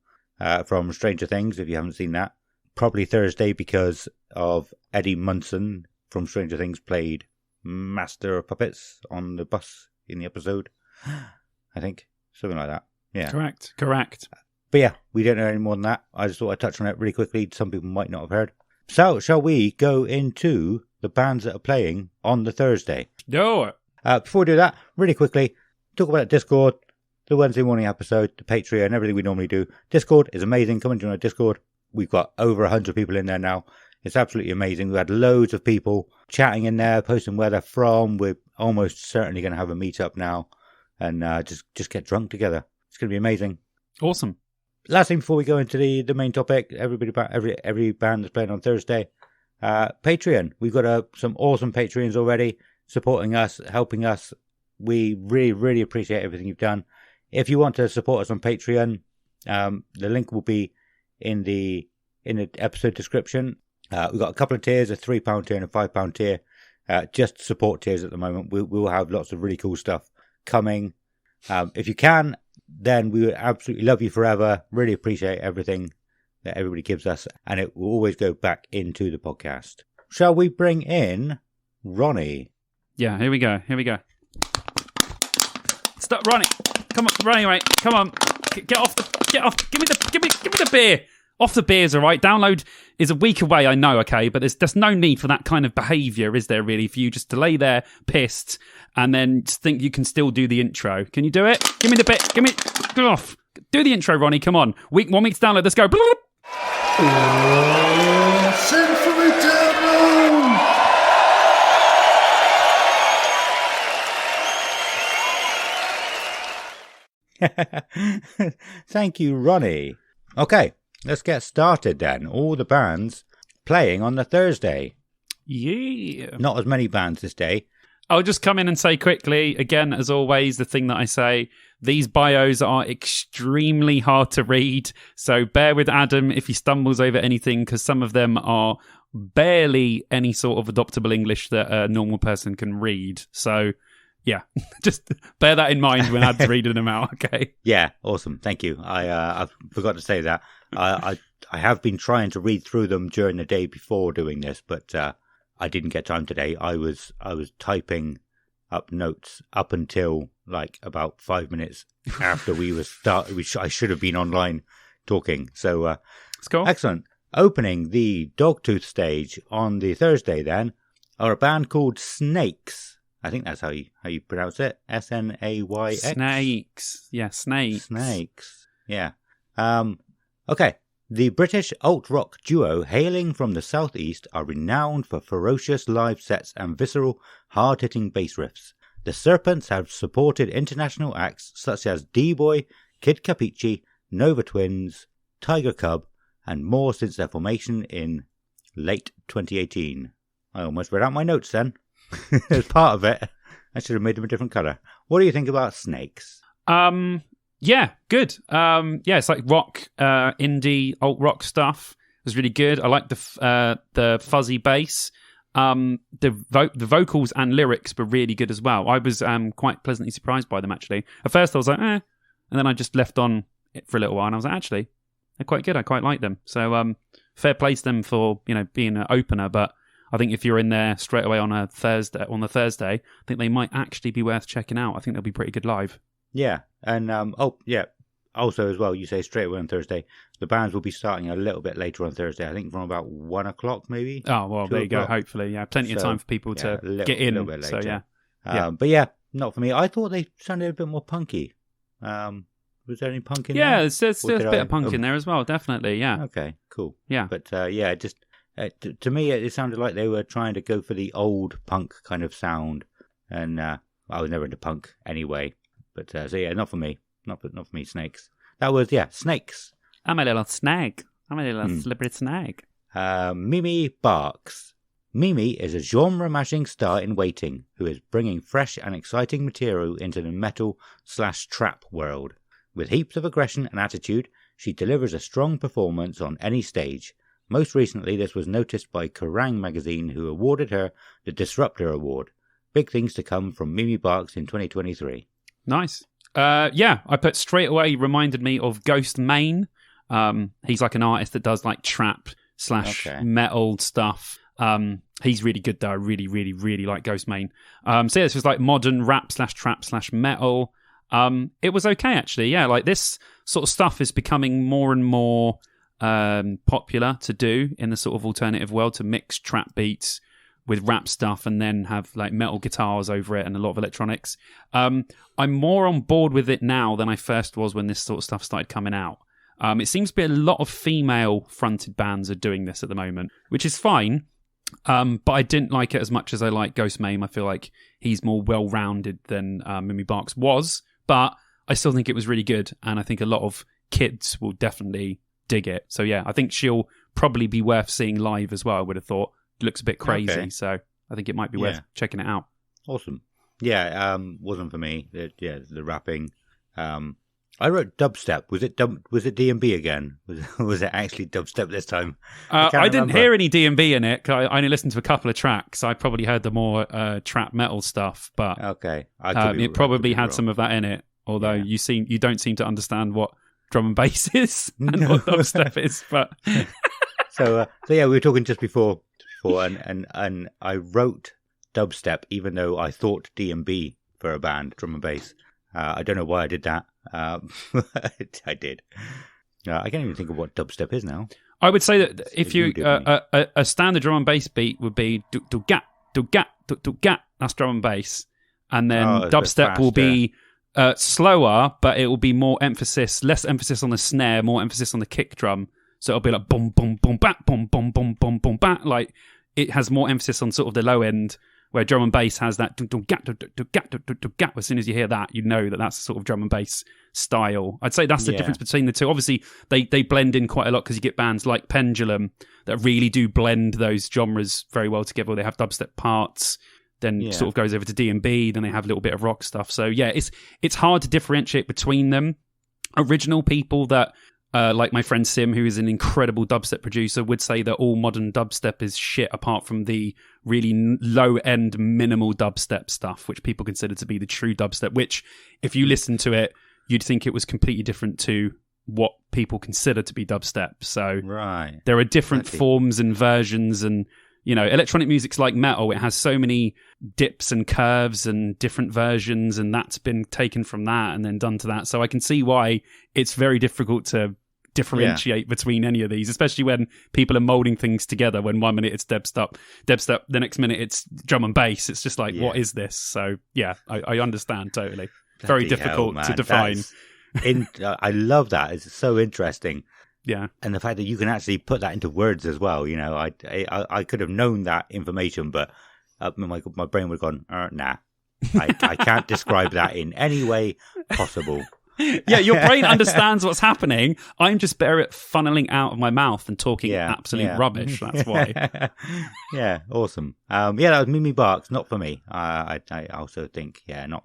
Speaker 2: from Stranger Things, if you haven't seen that. Probably Thursday because of Eddie Munson from Stranger Things played Master of Puppets on the bus in the episode. I think. Something like that. Yeah.
Speaker 3: Correct.
Speaker 2: But yeah, we don't know any more than that. I just thought I'd touch on it really quickly. Some people might not have heard. So, shall we go into the bands that are playing on the Thursday?
Speaker 3: Do it.
Speaker 2: Before we do that, really quickly, talk about Discord, the Wednesday morning episode, the Patreon, everything we normally do. Discord is amazing. Come and join our Discord. We've got over 100 people in there now. It's absolutely amazing. We've had loads of people chatting in there, posting where they're from. We're almost certainly going to have a meetup now and just get drunk together. It's going to be amazing.
Speaker 3: Awesome.
Speaker 2: Last thing before we go into the main topic, every band that's playing on Thursday, Patreon. We've got some awesome Patreons already supporting us, helping us. We really, really appreciate everything you've done. If you want to support us on Patreon, the link will be in the episode description. We've got a couple of tiers, a £3 tier and a £5 tier. Just support tiers at the moment. We will have lots of really cool stuff coming. If you can, then we would absolutely love you forever. Really appreciate everything that everybody gives us, and it will always go back into the podcast. Shall we bring in Ronnie?
Speaker 3: Yeah, here we go. Stop, Ronnie. Come on, Ronnie, mate. Come on. Get off. Give me the beer. Off the beers, all right? Download is a week away, I know, okay? But there's no need for that kind of behaviour, is there, really? For you just to lay there pissed and then think you can still do the intro. Can you do it? Give me the bit. Get off. Do the intro, Ronnie. Come on. 1 week's download. Let's go.
Speaker 4: Symphony download!
Speaker 2: Thank you, Ronnie. Okay. Let's get started then. All the bands playing on the Thursday.
Speaker 3: Yeah.
Speaker 2: Not as many bands this day.
Speaker 3: I'll just come in and say quickly, again, as always, the thing that I say, these bios are extremely hard to read. So bear with Adam if he stumbles over anything, because some of them are barely any sort of adoptable English that a normal person can read. So yeah, just bear that in mind when Adam's reading them out, okay?
Speaker 2: Yeah, awesome. Thank you. I forgot to say that. I have been trying to read through them during the day before doing this, but I didn't get time today. I was typing up notes up until like about 5 minutes after we were I should have been online talking. So
Speaker 3: it's cool.
Speaker 2: Excellent. Opening the Dogtooth stage on the Thursday then are a band called Snakes. I think that's how you pronounce it. Snayx.
Speaker 3: Snakes. Yeah, snakes.
Speaker 2: Snakes. Yeah. Okay. The British alt-rock duo hailing from the southeast are renowned for ferocious live sets and visceral, hard-hitting bass riffs. The Serpents have supported international acts such as D-Boy, Kid Capici, Nova Twins, Tiger Cub, and more since their formation in late 2018. I almost read out my notes then. As part of it, I should have made them a different colour. What do you think about Snakes?
Speaker 3: Yeah, good. Yeah, it's like rock, indie, alt rock stuff. It was really good. I like the fuzzy bass. The vocals and lyrics were really good as well. I was quite pleasantly surprised by them actually. At first I was like, and then I just left on it for a little while, and I was like, actually, they're quite good. I quite like them. So fair play to them for being an opener, but I think if you're in there straight away on the Thursday, I think they might actually be worth checking out. I think they'll be pretty good live.
Speaker 2: Yeah, and also as well, you say straight away on Thursday. The bands will be starting a little bit later on Thursday. I think from about 1 o'clock maybe.
Speaker 3: Oh well, there you go. Hopefully, yeah, plenty of time for people to get in. A little bit later. So yeah,
Speaker 2: but yeah, not for me. I thought they sounded a bit more punky. Was there any punk in there?
Speaker 3: Yeah, there's a bit of punk in there as well. Definitely, yeah.
Speaker 2: Okay, cool.
Speaker 3: Yeah,
Speaker 2: but just. To me, it sounded like they were trying to go for the old punk kind of sound, and I was never into punk anyway. But so yeah, not for me, not for me. Snakes. That was Snakes.
Speaker 3: I'm a little snag. I'm a little slippery snag.
Speaker 2: Mimi Barks. Mimi is a genre-mashing star in waiting who is bringing fresh and exciting material into the metal/trap world. With heaps of aggression and attitude, she delivers a strong performance on any stage. Most recently, this was noticed by Kerrang! Magazine, who awarded her the Disruptor Award. Big things to come from Mimi Barks in 2023.
Speaker 3: Nice. I put straight away, reminded me of Ghost Main. He's like an artist that does like trap / metal stuff. He's really good though. I really, really, really like Ghostmane. So yeah, this was like modern rap/trap/metal. It was okay actually. Yeah, like this sort of stuff is becoming more and more popular to do in the sort of alternative world, to mix trap beats with rap stuff and then have like metal guitars over it and a lot of electronics. I'm more on board with it now than I first was when this sort of stuff started coming out. It seems to be a lot of female-fronted bands are doing this at the moment, which is fine. But I didn't like it as much as I like Ghostmane. I feel like he's more well-rounded than Mimi Barks was, but I still think it was really good, and I think a lot of kids will definitely dig it. So yeah, I think she'll probably be worth seeing live as well, I would have thought. It looks a bit crazy, so I think it might be worth checking it out.
Speaker 2: Awesome. Yeah, wasn't for me. The rapping. I wrote dubstep. Was it D&B again? Was it actually dubstep this time?
Speaker 3: I didn't hear any D&B in it. I only listened to a couple of tracks. I probably heard the more trap metal stuff, but
Speaker 2: okay,
Speaker 3: it probably had some of that in it. Although you don't seem to understand what drum and bass is and what dubstep is. But
Speaker 2: so yeah, we were talking just before, and I wrote dubstep even though I thought D&B for a band, drum and bass. I don't know why I did that. I did. I can't even think of what dubstep is now.
Speaker 3: I would say that if you a standard drum and bass beat would be do gat do gat do gat. That's drum and bass, and then dubstep will be slower, but it will be less emphasis on the snare, more emphasis on the kick drum. So it'll be like boom boom boom bat boom boom boom boom boom bat. Like it has more emphasis on sort of the low end. Where drum and bass has that gap. As soon as you hear that, you know that that's the sort of drum and bass style. I'd say that's the difference between the two. Obviously, they blend in quite a lot because you get bands like Pendulum that really do blend those genres very well together. They have dubstep parts, then sort of goes over to D&B, then they have a little bit of rock stuff. So yeah, it's hard to differentiate between them. Original people that like my friend Sim, who is an incredible dubstep producer, would say that all modern dubstep is shit apart from the really low-end minimal dubstep stuff, which people consider to be the true dubstep, which, if you listen to it, you'd think it was completely different to what people consider to be dubstep. So there are different forms and versions, and, you know, electronic music's like metal. It has so many dips and curves and different versions, and that's been taken from that and then done to that. So I can see why it's very difficult to differentiate between any of these, especially when people are molding things together. When 1 minute it's dubstep, the next minute it's drum and bass. It's just like, what is this? So yeah, I understand totally. Very difficult to define.
Speaker 2: I love that. It's so interesting.
Speaker 3: Yeah,
Speaker 2: and the fact that you can actually put that into words as well. You know, I could have known that information, but my brain would have gone, nah. I can't describe that in any way possible.
Speaker 3: Yeah, your brain understands what's happening. I'm just better at funneling out of my mouth and talking absolute rubbish. That's why.
Speaker 2: Yeah, awesome. That was Mimi Barks, not for me. I also think, not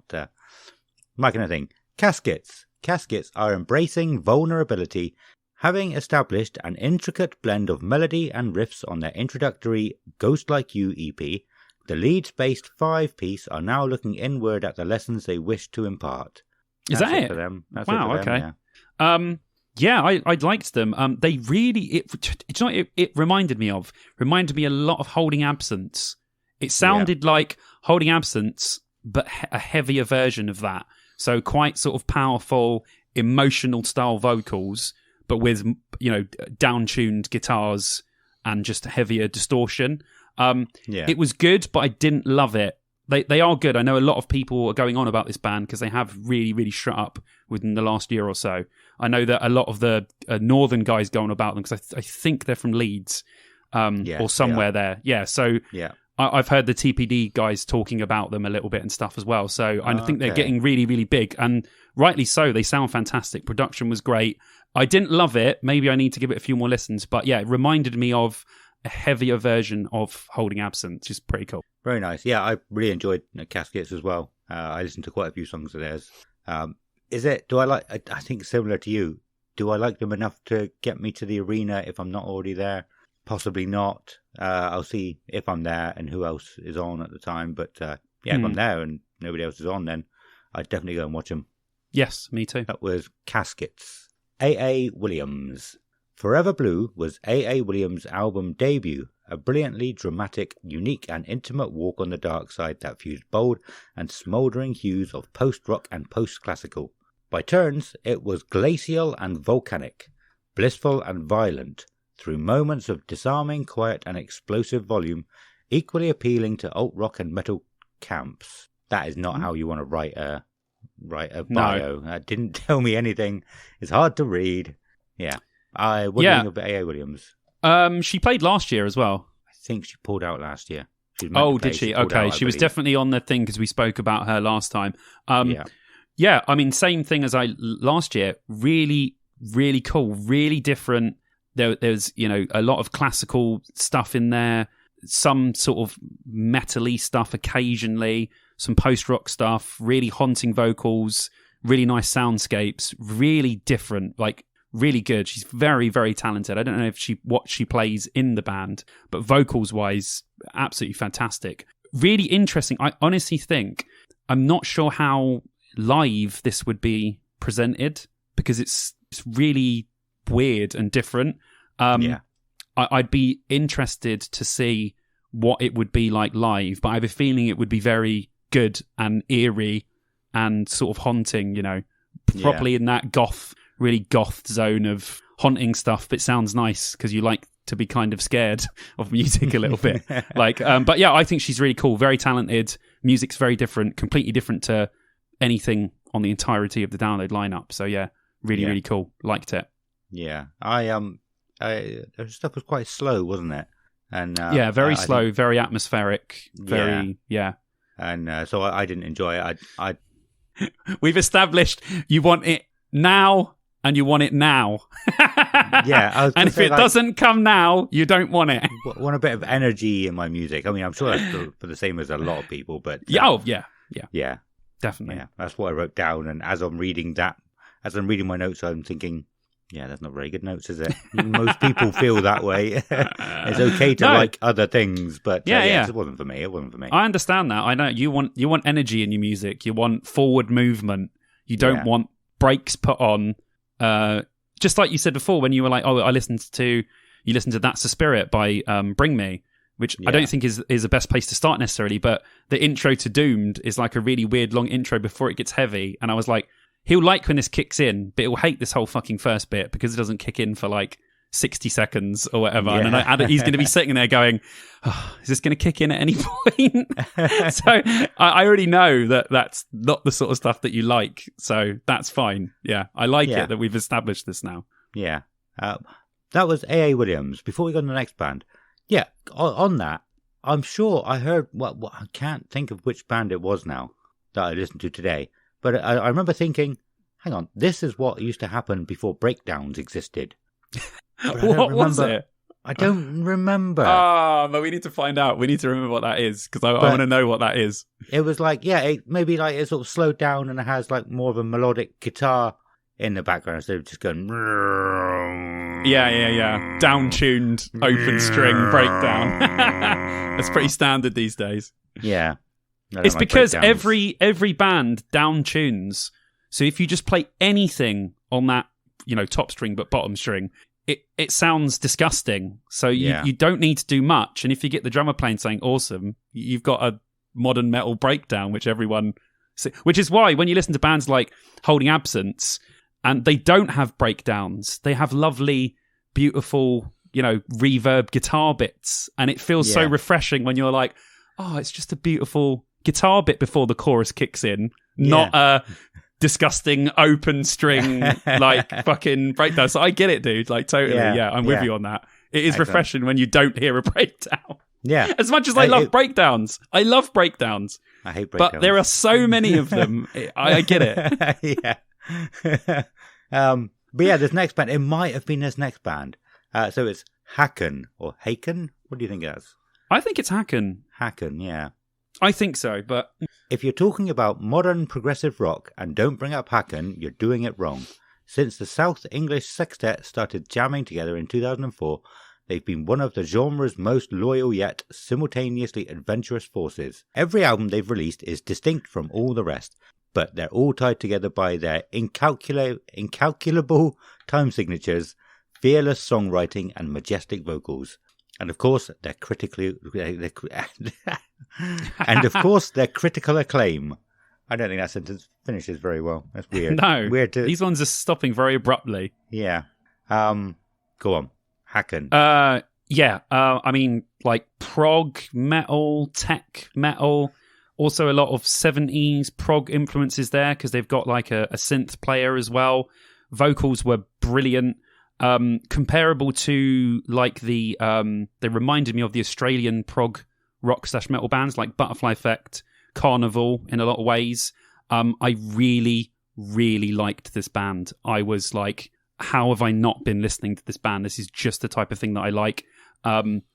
Speaker 2: my kind of thing. Caskets. Caskets are embracing vulnerability, having established an intricate blend of melody and riffs on their introductory Ghost Like You EP. The Leeds-based 5-piece are now looking inward at the lessons they wish to impart.
Speaker 3: Is that it?
Speaker 2: For them. That's
Speaker 3: wow.
Speaker 2: it for
Speaker 3: Okay.
Speaker 2: Them,
Speaker 3: I liked them. They really it reminded me a lot of Holding Absence. It sounded like Holding Absence, but a heavier version of that. So quite sort of powerful, emotional style vocals, but with, you know, down-tuned guitars and just heavier distortion. It was good, but I didn't love it. They are good. I know a lot of people are going on about this band because they have really, really shut up within the last year or so. I know that a lot of the northern guys go on about them because I think they're from Leeds or somewhere there. Yeah, so I've heard the TPD guys talking about them a little bit and stuff as well. So I think they're getting really, really big, and rightly so. They sound fantastic. Production was great. I didn't love it. Maybe I need to give it a few more listens. But yeah, it reminded me of a heavier version of Holding Absence, which is pretty cool.
Speaker 2: Very nice. Yeah, I really enjoyed Caskets as well. I listened to quite a few songs of theirs. I think similar to you, do I like them enough to get me to the arena if I'm not already there? Possibly not. I'll see if I'm there and who else is on at the time. But if I'm there and nobody else is on, then I'd definitely go and watch them.
Speaker 3: Yes, me too.
Speaker 2: That was Caskets. A.A. Williams. Forever Blue was A.A. Williams' album debut, a brilliantly dramatic, unique and intimate walk on the dark side that fused bold and smouldering hues of post-rock and post-classical. By turns, it was glacial and volcanic, blissful and violent, through moments of disarming, quiet and explosive volume, equally appealing to alt-rock and metal camps. That is not how you want to write a bio. That didn't tell me anything. It's hard to read. Yeah. What do you think of A.A. Williams?
Speaker 3: She played last year as well.
Speaker 2: I think she pulled out last year.
Speaker 3: Did she? Okay, she was definitely on the thing because we spoke about her last time. Yeah, I mean, same thing as last year. Really, really cool. Really different. There's a lot of classical stuff in there. Some sort of metal-y stuff occasionally. Some post-rock stuff. Really haunting vocals. Really nice soundscapes. Really different. Like, really good. She's very, very talented. I don't know what she plays in the band, but vocals-wise, absolutely fantastic. Really interesting. I honestly think, I'm not sure how live this would be presented because it's really weird and different. I'd be interested to see what it would be like live, but I have a feeling it would be very good and eerie and sort of haunting, properly in that really goth zone of haunting stuff, but it sounds nice because you like to be kind of scared of music a little bit. But yeah, I think she's really cool, very talented. Music's very different, completely different to anything on the entirety of the Download lineup. So yeah, really cool. Liked it.
Speaker 2: Yeah, her stuff was quite slow, wasn't it? And
Speaker 3: very slow, very atmospheric,
Speaker 2: And so I didn't enjoy it.
Speaker 3: We've established you want it now. And you want it now.
Speaker 2: Yeah.
Speaker 3: And if it doesn't come now, you don't want it.
Speaker 2: I want a bit of energy in my music. I mean, I'm sure that's for the same as a lot of people, but...
Speaker 3: Yeah, definitely.
Speaker 2: Yeah, that's what I wrote down. And as I'm reading my notes, I'm thinking, yeah, that's not very good notes, is it? Most people feel that way. It's okay to like other things, but it wasn't for me. I
Speaker 3: understand that. I know you want energy in your music. You want forward movement. You don't want breaks put on. Just like you said before when you were like, you listened to That's the Spirit by Bring Me, which I don't think is the best place to start necessarily, but the intro to Doomed is like a really weird long intro before it gets heavy, and I was like, he'll like when this kicks in, but he'll hate this whole fucking first bit because it doesn't kick in for like 60 seconds or whatever. And then he's going to be sitting there going, is this going to kick in at any point? So I already know that's not the sort of stuff that you like. So that's fine. Yeah, I like it that we've established this now.
Speaker 2: Yeah. That was A.A. Williams. Before we go to the next band. Yeah, on that, I'm sure I heard, I can't think of which band it was now that I listened to today. But I remember thinking, hang on, this is what used to happen before breakdowns existed.
Speaker 3: What was it?
Speaker 2: I don't remember.
Speaker 3: But we need to find out. We need to remember what that is because I want to know what that is.
Speaker 2: It was like, maybe like it sort of slowed down and it has like more of a melodic guitar in the background instead of just going.
Speaker 3: Yeah. Down-tuned open string breakdown. That's pretty standard these days.
Speaker 2: Yeah.
Speaker 3: It's because every band down tunes. So if you just play anything on that, top string but bottom string, it sounds disgusting. So you don't need to do much. And if you get the drummer playing something awesome, you've got a modern metal breakdown, which is why when you listen to bands like Holding Absence, and they don't have breakdowns, they have lovely, beautiful, reverb guitar bits, and it feels so refreshing when you're like, oh, it's just a beautiful guitar bit before the chorus kicks in, not a disgusting open string like fucking breakdown. So I get it, dude. Like totally, I'm with you on that. It is refreshing when you don't hear a breakdown.
Speaker 2: Yeah.
Speaker 3: As much as I love breakdowns, I love breakdowns.
Speaker 2: I hate breakdowns,
Speaker 3: but there are so many of them. I get it.
Speaker 2: But yeah, this next band, it might have been this next band. So it's Haken or Haken. What do you think it is?
Speaker 3: I think it's Haken.
Speaker 2: Haken, yeah.
Speaker 3: I think so, but...
Speaker 2: If you're talking about modern progressive rock and don't bring up Haken, you're doing it wrong. Since the South English Sextet started jamming together in 2004, they've been one of the genre's most loyal yet simultaneously adventurous forces. Every album they've released is distinct from all the rest, but they're all tied together by their incalculable time signatures, fearless songwriting and majestic vocals. And of course, their and of course, their critical acclaim. I don't think that sentence finishes very well. That's weird.
Speaker 3: No,
Speaker 2: weird.
Speaker 3: These ones are stopping very abruptly.
Speaker 2: Yeah. Go on, Hacken.
Speaker 3: Yeah. I mean, like prog metal, tech metal. Also, a lot of 70s prog influences there because they've got like a synth player as well. Vocals were brilliant. Comparable to like they reminded me of the Australian prog rock / metal bands like Butterfly Effect, Carnival in a lot of ways. I really, really liked this band. I was like, how have I not been listening to this band? This is just the type of thing that I like.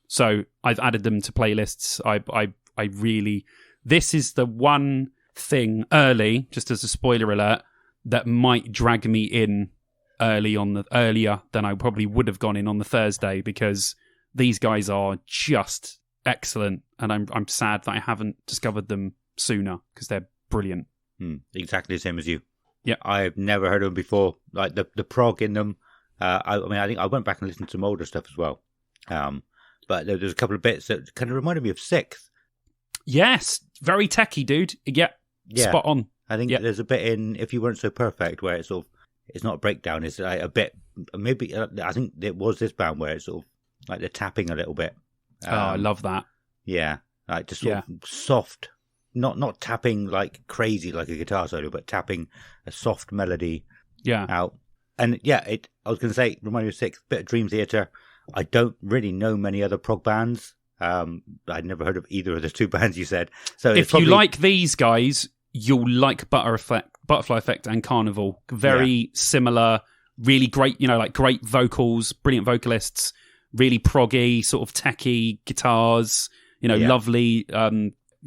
Speaker 3: So I've added them to playlists. I really, this is the one thing early, just as a spoiler alert, that might drag me in earlier than I probably would have gone in on the Thursday, because these guys are just excellent, and I'm sad that I haven't discovered them sooner because they're brilliant.
Speaker 2: Exactly the same as you.
Speaker 3: Yeah,
Speaker 2: I've never heard of them before. Like the prog in them. I think I went back and listened to some older stuff as well. But there's a couple of bits that kind of reminded me of Sixth.
Speaker 3: Yes, very techie, dude. Yeah, spot on.
Speaker 2: I think there's a bit in If You Weren't So Perfect where it's sort of, it's not a breakdown, it's like a bit, maybe, I think it was this band where it's sort of like they're tapping a little bit.
Speaker 3: I love that.
Speaker 2: Yeah, like just sort of soft, not tapping like crazy like a guitar solo, but tapping a soft melody out. And I was going to say, remind me of Sixth, bit of Dream Theater. I don't really know many other prog bands. I'd never heard of either of the two bands you said. So
Speaker 3: if you like these guys, you'll like Butterfly Effect and Carnival. Very similar, really great, like great vocals, brilliant vocalists, really proggy, sort of techie guitars, lovely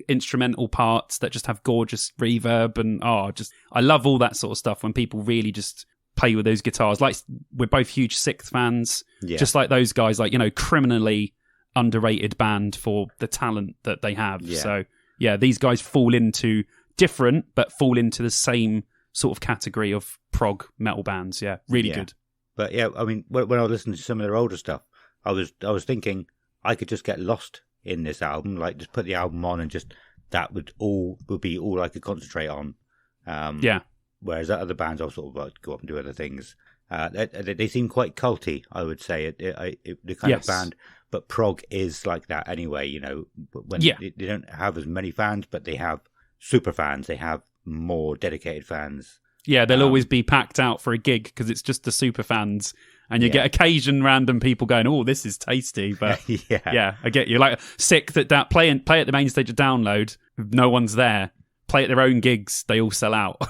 Speaker 3: instrumental parts that just have gorgeous reverb, and I love all that sort of stuff when people really just play with those guitars. Like, we're both huge Sixth fans, just like those guys, like, criminally underrated band for the talent that they have. So these guys fall into different but fall into the same sort of category of prog metal bands. Really good.
Speaker 2: But I mean, when I was listening to some of their older stuff, I was thinking I could just get lost in this album, like just put the album on and just that would be all I could concentrate on. Whereas other bands I'll sort of like go up and do other things. They seem quite culty, I would say. The kind of band, but prog is like that anyway. When they don't have as many fans, but they have super fans. They have more dedicated fans. Yeah,
Speaker 3: they'll always be packed out for a gig because it's just the super fans, and you get occasion random people going, "Oh, this is tasty." But I get you. Like Sick that play at the main stage of Download, no one's there. Play at their own gigs, they all sell out.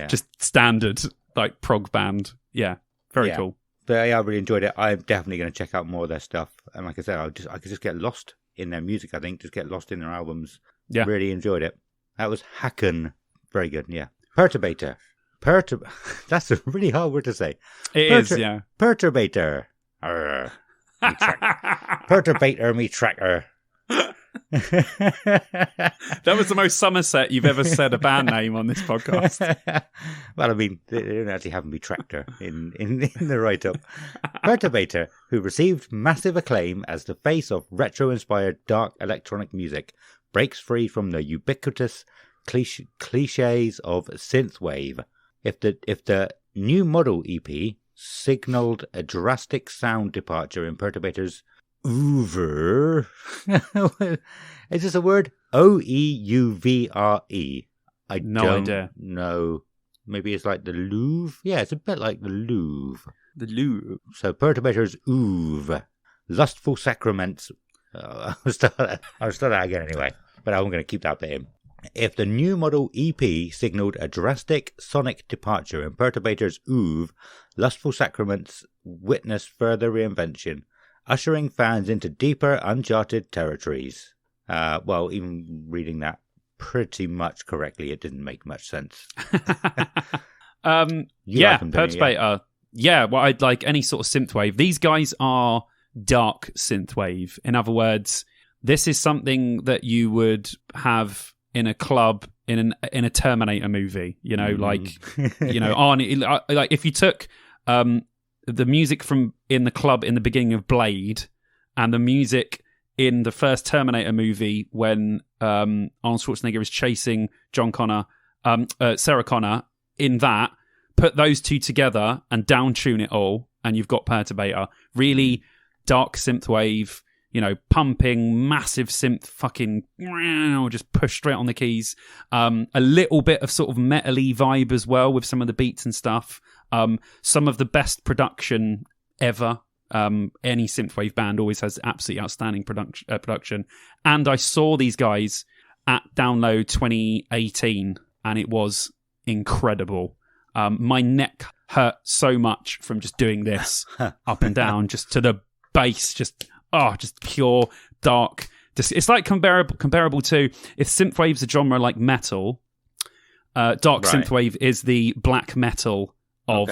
Speaker 3: Just standard like prog band. Very cool.
Speaker 2: But I really enjoyed it. I'm definitely going to check out more of their stuff. And like I said, I could just get lost in their music. I think just get lost in their albums. Really enjoyed it. That was Hacken. Very good. Perturbator. That's a really hard word to say.
Speaker 3: It is.
Speaker 2: Perturbator. Perturbator, me tracker.
Speaker 3: That was the most Somerset you've ever said a band name on this podcast.
Speaker 2: Well, I mean, they don't actually have me tractor in the write-up. Perturbator, who received massive acclaim as the face of retro-inspired dark electronic music, breaks free from the ubiquitous cliches of synthwave. If the new model EP signaled a drastic sound departure in Perturbator's oeuvre. Is this a word? Oeuvre. I don't know. Maybe it's like the Louvre. Yeah, it's a bit like the Louvre.
Speaker 3: The Louvre.
Speaker 2: So Perturbator's oeuvre. Lustful sacraments. I'll start that again anyway. But I'm going to keep that bit in. If the new model EP signaled a drastic sonic departure in Perturbator's oeuvre, Lustful Sacraments witnessed further reinvention, ushering fans into deeper, uncharted territories. Even reading that pretty much correctly, it didn't make much sense.
Speaker 3: Perturbator. I'd like any sort of synthwave. These guys are dark synthwave. In other words, this is something that you would have in a club in a Terminator movie. Arnie. Like if you took the music from in the club in the beginning of Blade and the music in the first Terminator movie when Arnold Schwarzenegger is chasing Sarah Connor in that, put those two together and down tune it all, and you've got Perturbator. Really dark synthwave, pumping, massive synth, fucking just push straight on the keys. A little bit of sort of metal-y vibe as well with some of the beats and stuff. Some of the best production ever. Any synthwave band always has absolutely outstanding production. And I saw these guys at Download 2018, and it was incredible. My neck hurt so much from just doing this up and down, just to the bass, just pure dark. It's like comparable to, if synthwave's a genre like metal, dark synthwave is the black metal of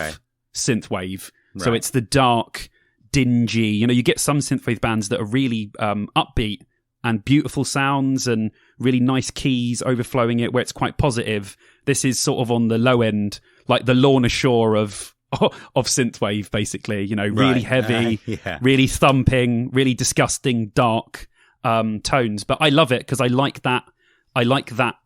Speaker 3: synthwave. Right. So it's the dark, dingy. You get some synthwave bands that are really upbeat and beautiful sounds and really nice keys overflowing it, where it's quite positive. This is sort of on the low end, like the Lorna Shore of synthwave, basically. Really heavy, really thumping, really disgusting, dark tones. But I love it because I like that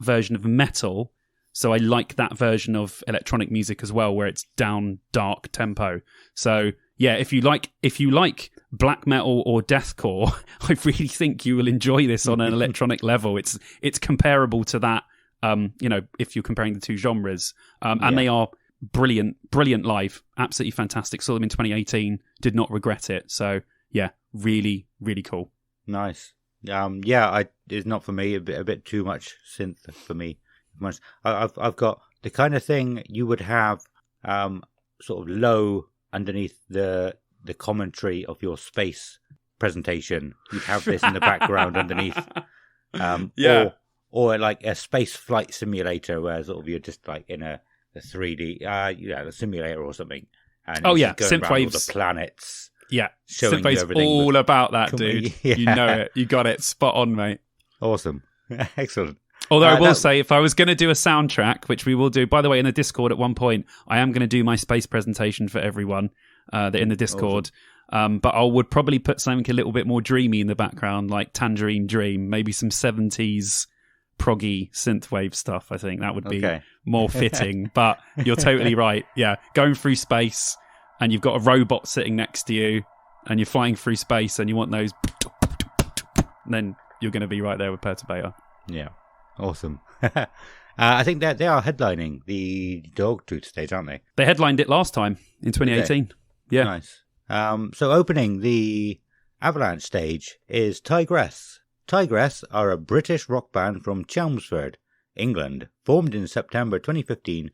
Speaker 3: version of metal. So I like that version of electronic music as well, where it's down, dark tempo. So yeah, if you like black metal or deathcore, I really think you will enjoy this on an electronic level. It's comparable to that, if you're comparing the two genres. And they are brilliant live, absolutely fantastic. Saw them in 2018, did not regret it. So yeah, really, really cool.
Speaker 2: Nice. It's not for me. A bit too much synth for me. I've got the kind of thing you would have sort of low underneath the commentary of your space presentation. You'd have this in the background underneath. Or like a space flight simulator where sort of you're just like in a 3D a simulator or something. And
Speaker 3: Synthwaves,
Speaker 2: all the planets.
Speaker 3: Yeah,
Speaker 2: showing
Speaker 3: Synthwaves
Speaker 2: you everything.
Speaker 3: All about that, dude. Yeah. You know it. You got it spot on, mate.
Speaker 2: Awesome. Excellent.
Speaker 3: Although I will say, if I was going to do a soundtrack, which we will do, by the way, in the Discord at one point, I am going to do my space presentation for everyone in the Discord. Awesome. But I would probably put something a little bit more dreamy in the background, like Tangerine Dream, maybe some 70s proggy synthwave stuff. I think that would be more fitting. But you're totally right. Yeah, going through space, and you've got a robot sitting next to you, and you're flying through space, and you want those, then you're going to be right there with Perturbator.
Speaker 2: Yeah. Awesome. I think that they are headlining the Dogtooth stage, aren't they?
Speaker 3: They headlined it last time in 2018. Yeah.
Speaker 2: Nice. So opening the Avalanche stage is Tigress. Tigress are a British rock band from Chelmsford, England. Formed in September 2015,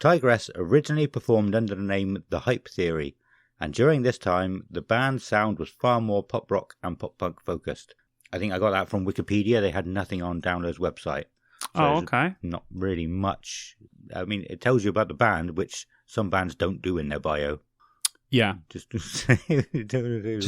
Speaker 2: Tigress originally performed under the name The Hype Theory, and during this time, the band's sound was far more pop rock and pop punk focused. I think I got that from Wikipedia. They had nothing on Download's website. So
Speaker 3: okay.
Speaker 2: Not really much. I mean, it tells you about the band, which some bands don't do in their bio.
Speaker 3: Yeah.
Speaker 2: Just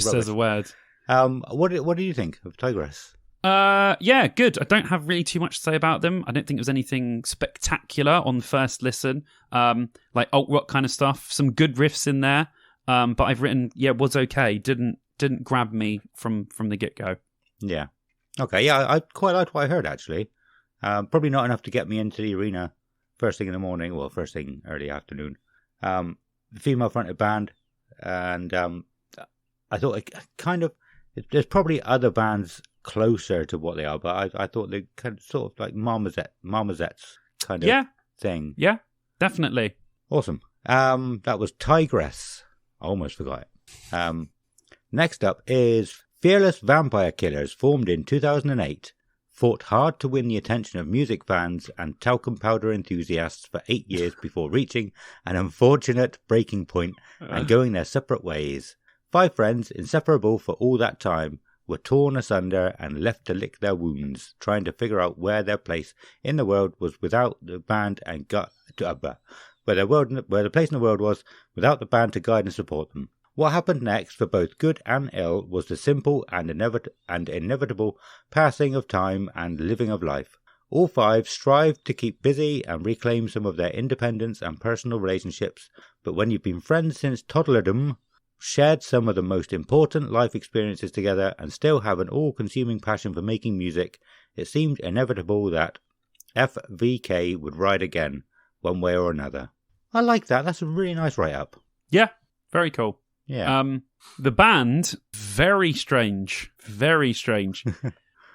Speaker 3: says a word.
Speaker 2: What do you think of Tigress?
Speaker 3: Yeah, good. I don't have really too much to say about them. I don't think it was anything spectacular on first listen. Like alt rock kind of stuff. Some good riffs in there. But I've written, was okay. Didn't grab me from the get go. Yeah.
Speaker 2: Okay. Yeah, I quite liked what I heard actually. Probably not enough to get me into the arena first thing in the morning. Well, first thing early afternoon. The female fronted band, and I thought it kind of. There's probably other bands closer to what they are, but I thought they kind of sort of like Marmosette's kind of thing.
Speaker 3: Yeah, definitely.
Speaker 2: Awesome. That was Tigress. I almost forgot it. Next up is Fearless Vampire Killers, formed in 2008, fought hard to win the attention of music fans and talcum powder enthusiasts for 8 years before reaching an unfortunate breaking point and going their separate ways. 5 friends, inseparable for all that time, were torn asunder and left to lick their wounds, trying to figure out where their place in the world was without the band and where the place in the world was without the band to guide and support them. What happened next, for both good and ill, was the simple and inevitable passing of time and living of life. All 5 strived to keep busy and reclaim some of their independence and personal relationships, but when you've been friends since toddlerdom, shared some of the most important life experiences together, and still have an all-consuming passion for making music, it seemed inevitable that FVK would ride again, one way or another. I like that. That's a really nice write-up.
Speaker 3: Yeah, very cool.
Speaker 2: Yeah.
Speaker 3: The band, very strange. Very strange.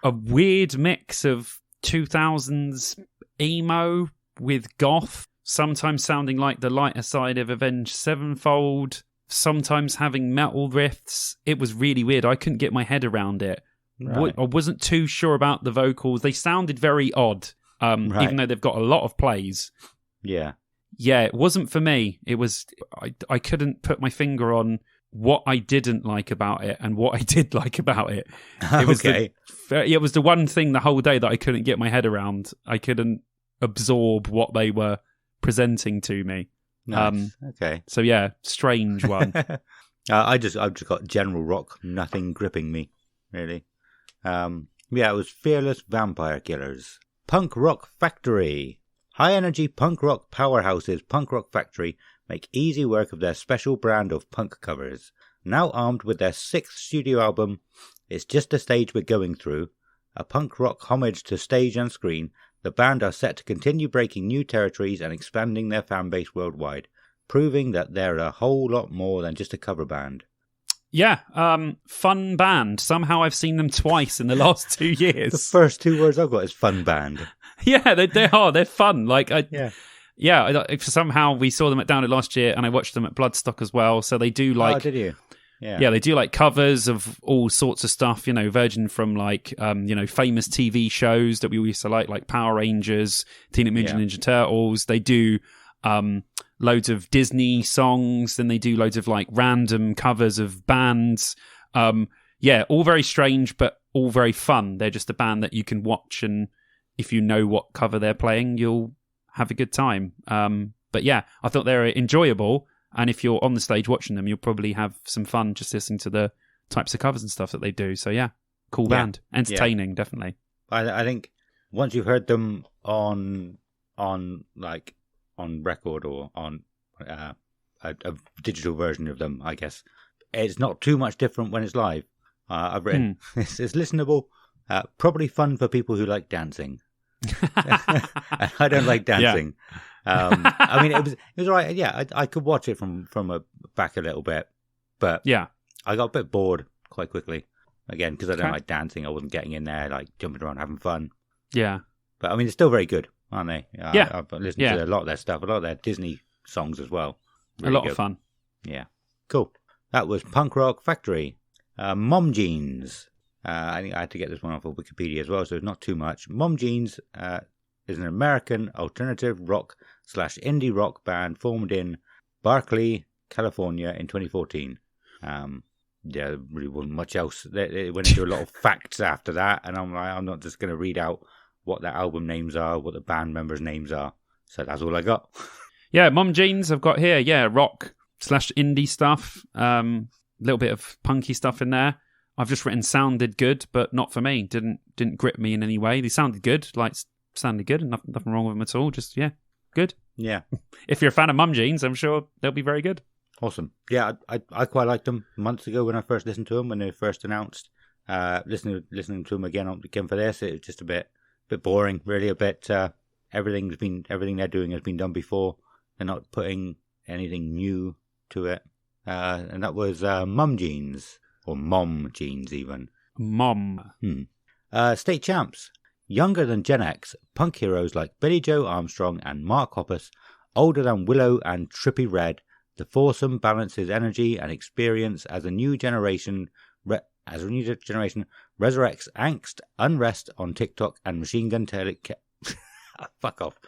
Speaker 3: A weird mix of 2000s emo with goth, sometimes sounding like the lighter side of Avenged Sevenfold, sometimes having metal riffs. It was really weird. I couldn't get my head around it.
Speaker 2: Right.
Speaker 3: I wasn't too sure about the vocals. They sounded very odd, even though they've got a lot of plays.
Speaker 2: Yeah.
Speaker 3: Yeah, it wasn't for me. It was I couldn't put my finger on what I didn't like about it and what I did like about it. It was it was the one thing the whole day that I couldn't get my head around. I couldn't absorb what they were presenting to me.
Speaker 2: Nice. Okay.
Speaker 3: So yeah, strange one.
Speaker 2: I've just got general rock, nothing gripping me, really. It was Fearless Vampire Killers. Punk Rock Factory. High-energy punk rock powerhouses Punk Rock Factory make easy work of their special brand of punk covers. Now armed with their 6th studio album, It's Just a Stage We're Going Through, a punk rock homage to stage and screen, the band are set to continue breaking new territories and expanding their fan base worldwide, proving that they're a whole lot more than just a cover band.
Speaker 3: Yeah, fun band. Somehow I've seen them twice in the last 2 years.
Speaker 2: The first 2 words I've got is fun band.
Speaker 3: Yeah, they are. They're fun. Somehow we saw them at Download last year, and I watched them at Bloodstock as well. So they do
Speaker 2: Oh, did you?
Speaker 3: Yeah, they do like covers of all sorts of stuff. Virgin from famous TV shows that we used to like Power Rangers, Teenage Mutant Ninja Turtles. They do loads of Disney songs. Then they do loads of like random covers of bands. All very strange, but all very fun. They're just a band that you can watch, and if you know what cover they're playing, you'll have a good time. But yeah, I thought they were enjoyable. And if you're on the stage watching them, you'll probably have some fun just listening to the types of covers and stuff that they do. So yeah, cool band. Entertaining, definitely.
Speaker 2: I think once you've heard them on record or on a digital version of them, I guess, it's not too much different when it's live. I've written, it's listenable, probably fun for people who like dancing. I don't like dancing. It was all right. Yeah, I could watch it from back a little bit, but yeah, I got a bit bored quite quickly again because I don't like dancing. I wasn't getting in there like jumping around having fun. Yeah, but they're still very good, aren't they? I've listened to a lot of their stuff, a lot of their Disney songs as well. Really
Speaker 3: a lot of fun.
Speaker 2: Yeah, cool. That was Punk Rock Factory. Mom Jeans. I think I had to get this one off of Wikipedia as well, so it's not too much. Mom Jeans is an American alternative rock / indie rock band formed in Berkeley, California in 2014. There really wasn't much else. They went into a lot of facts after that, and I'm not just going to read out what their album names are, what the band members' names are. So that's all I got.
Speaker 3: Yeah, Mom Jeans I've got here. Yeah, rock / indie stuff. Little bit of punky stuff in there. I've just written sounded good, but not for me. Didn't grip me in any way. They sounded good, sounded good, and nothing wrong with them at all. Just good. Yeah. If you're a fan of Mum Jeans, I'm sure they'll be very good.
Speaker 2: Awesome. Yeah, I quite liked them months ago when I first listened to them when they were first announced. Listening to them again for this, it was just a bit boring, really. A bit everything they're doing has been done before. They're not putting anything new to it. And that was Mum Jeans. Or Mom Jeans, even.
Speaker 3: Mom.
Speaker 2: State champs. Younger than Gen X, punk heroes like Billy Joe Armstrong and Mark Hoppus, older than Willow and Trippie Redd, the foursome balances energy and experience as a new generation resurrects angst, unrest on TikTok and Machine Gun Kelly. Fuck off.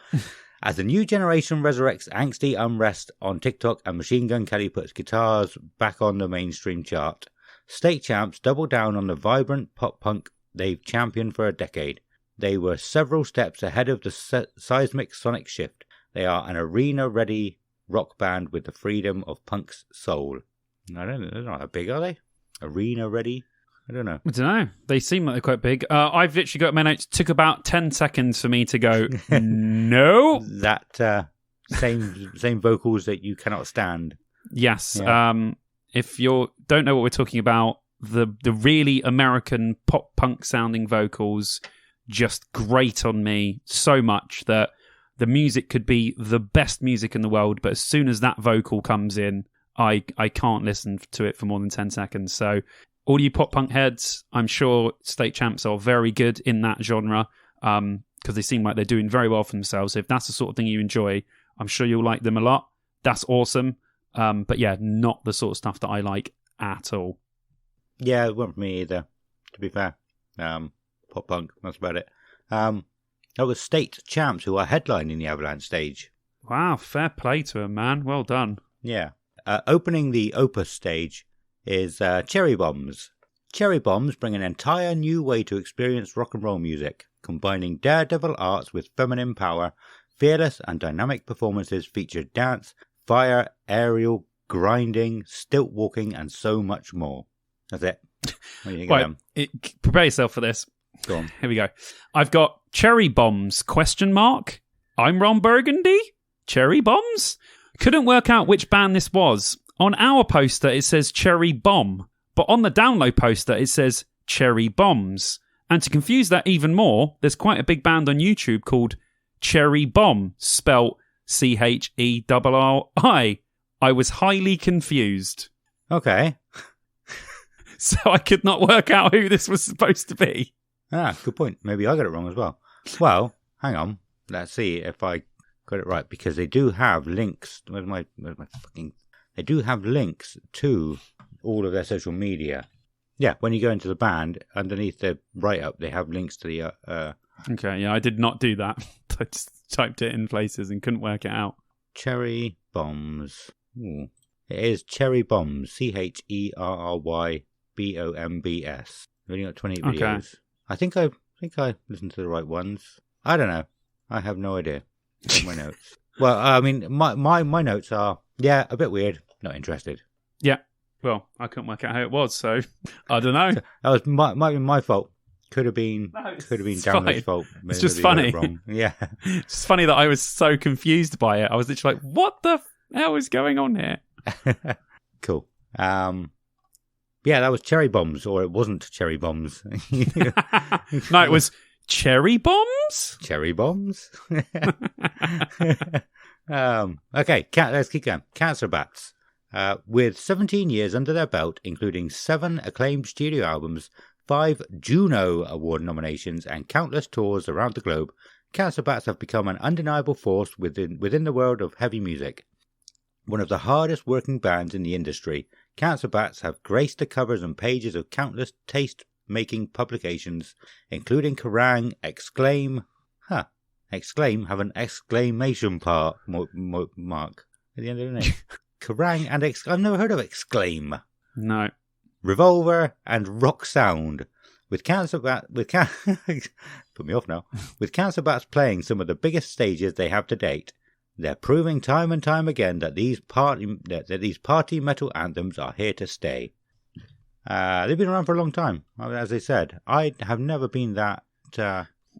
Speaker 2: As the new generation resurrects angsty unrest on TikTok and Machine Gun Kelly puts guitars back on the mainstream chart, State champs double down on the vibrant pop-punk they've championed for a decade. They were several steps ahead of the seismic sonic shift. They are an arena-ready rock band with the freedom of punk's soul. I don't know, they're not that big, are they? Arena-ready? I don't know.
Speaker 3: They seem like they're quite big. I've literally got my notes. It took about 10 seconds for me to go, no.
Speaker 2: That same vocals that you cannot stand.
Speaker 3: Yes. Yeah. if you don't know what we're talking about, the really American pop punk sounding vocals just grate on me so much that the music could be the best music in the world, but as soon as that vocal comes in, I can't listen to it for more than 10 seconds. So all you pop punk heads, I'm sure State Champs are very good in that genre, because they seem like they're doing very well for themselves. So if that's the sort of thing you enjoy, I'm sure you'll like them a lot. That's awesome. But yeah, not the sort of stuff that I like at all.
Speaker 2: Yeah, it wasn't for me either, to be fair. Pop punk, that's about it. That was State Champs, who are headlining the Avalanche stage.
Speaker 3: Wow, fair play to him, man. Well done.
Speaker 2: Yeah. Opening the Opus stage is Cherry Bombs. Cherry Bombs bring an entire new way to experience rock and roll music, combining daredevil arts with feminine power. Fearless and dynamic performances feature dance, fire, aerial, grinding, stilt walking, and so much more. That's it. What do you think of them?
Speaker 3: Prepare yourself for this.
Speaker 2: Go on.
Speaker 3: Here we go. I've got Cherry Bombs, ? I'm Ron Burgundy? Cherry Bombs? Couldn't work out which band this was. On our poster, it says Cherry Bomb, but on the download poster, it says Cherry Bombs. And to confuse that even more, there's quite a big band on YouTube called Cherry Bomb, spelt Cherri. I was highly confused.
Speaker 2: Okay.
Speaker 3: So I could not work out who this was supposed to be.
Speaker 2: Ah, good point. Maybe I got it wrong as well. Well, hang on. Let's see if I got it right, because they do have links. Where's my fucking... They do have links to all of their social media. Yeah, when you go into the band, underneath the write-up, they have links to the...
Speaker 3: Okay, yeah, I did not do that. I just typed it in places and couldn't work it out.
Speaker 2: Cherry Bombs. Ooh. It is Cherry Bombs. Cherrybombs. We've only got 28 videos.
Speaker 3: Okay.
Speaker 2: I think I listened to the right ones. I don't know. I have no idea. My notes. Well, I mean, my notes are, yeah, a bit weird. Not interested.
Speaker 3: Yeah. Well, I couldn't work out how it was, so I don't know.
Speaker 2: That might be my fault. Could have been Download's fault.
Speaker 3: It's just funny.
Speaker 2: Wrong. Yeah.
Speaker 3: It's just funny that I was so confused by it. I was literally like, what the hell is going on here?
Speaker 2: Cool. Yeah, that was Cherry Bombs, or it wasn't Cherry Bombs.
Speaker 3: No, it was Cherry Bombs?
Speaker 2: Cherry Bombs? Okay, let's keep going. Cancer Bats. With 17 years under their belt, including 7 acclaimed studio albums, 5 Juno Award nominations, and countless tours around the globe, Cancer Bats have become an undeniable force within the world of heavy music. One of the hardest working bands in the industry, Cancer Bats have graced the covers and pages of countless taste-making publications, including Kerrang, Exclaim have an exclamation mark at the end of the name. Kerrang and I've never heard of Exclaim.
Speaker 3: No.
Speaker 2: Revolver and Rock Sound. With Cancer Bats, put me off now. With Cancer Bats playing some of the biggest stages they have to date, they're proving time and time again that these party metal anthems are here to stay. They've been around for a long time, as I said. I have never been that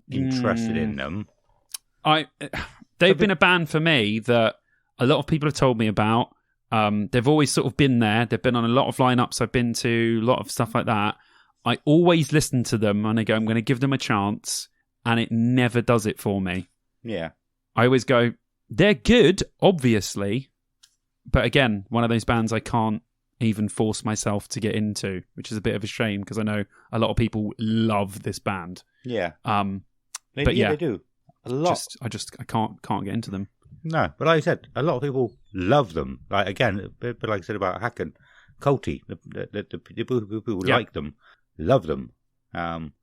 Speaker 2: interested in them.
Speaker 3: They've been a band for me that a lot of people have told me about. They've always sort of been there. They've been on a lot of lineups I've been to, a lot of stuff like that. I always listen to them and I go, I'm going to give them a chance, and it never does it for me.
Speaker 2: Yeah.
Speaker 3: I always go, they're good, obviously, but again, one of those bands I can't even force myself to get into, which is a bit of a shame because I know a lot of people love this band.
Speaker 2: Yeah.
Speaker 3: They
Speaker 2: do. A lot.
Speaker 3: I can't get into them.
Speaker 2: No, but like I said, a lot of people love them. Like again, a bit like I said about Hacken, Culty, the people who like them, love them.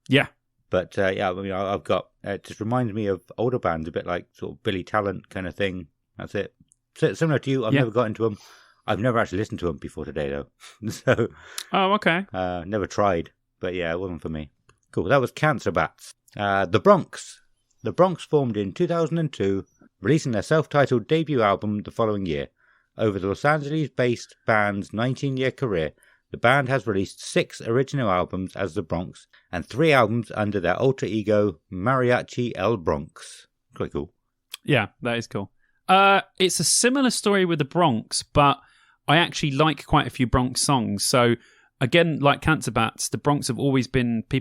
Speaker 3: Yeah.
Speaker 2: But yeah, I mean, I've got it just reminds me of older bands, a bit like sort of Billy Talent kind of thing. That's it. So, similar to you, I've never got into them. I've never actually listened to them before today, though. So,
Speaker 3: okay.
Speaker 2: Never tried. But yeah, it wasn't for me. Cool. That was Cancer Bats. The Bronx. The Bronx formed in 2002, releasing their self-titled debut album the following year. Over the Los Angeles-based band's 19-year career, the band has released 6 original albums as the Bronx and 3 albums under their alter ego, Mariachi El Bronx. Quite cool.
Speaker 3: Yeah, that is cool. It's a similar story with the Bronx, but I actually like quite a few Bronx songs. So again, like Cancer Bats, the Bronx people have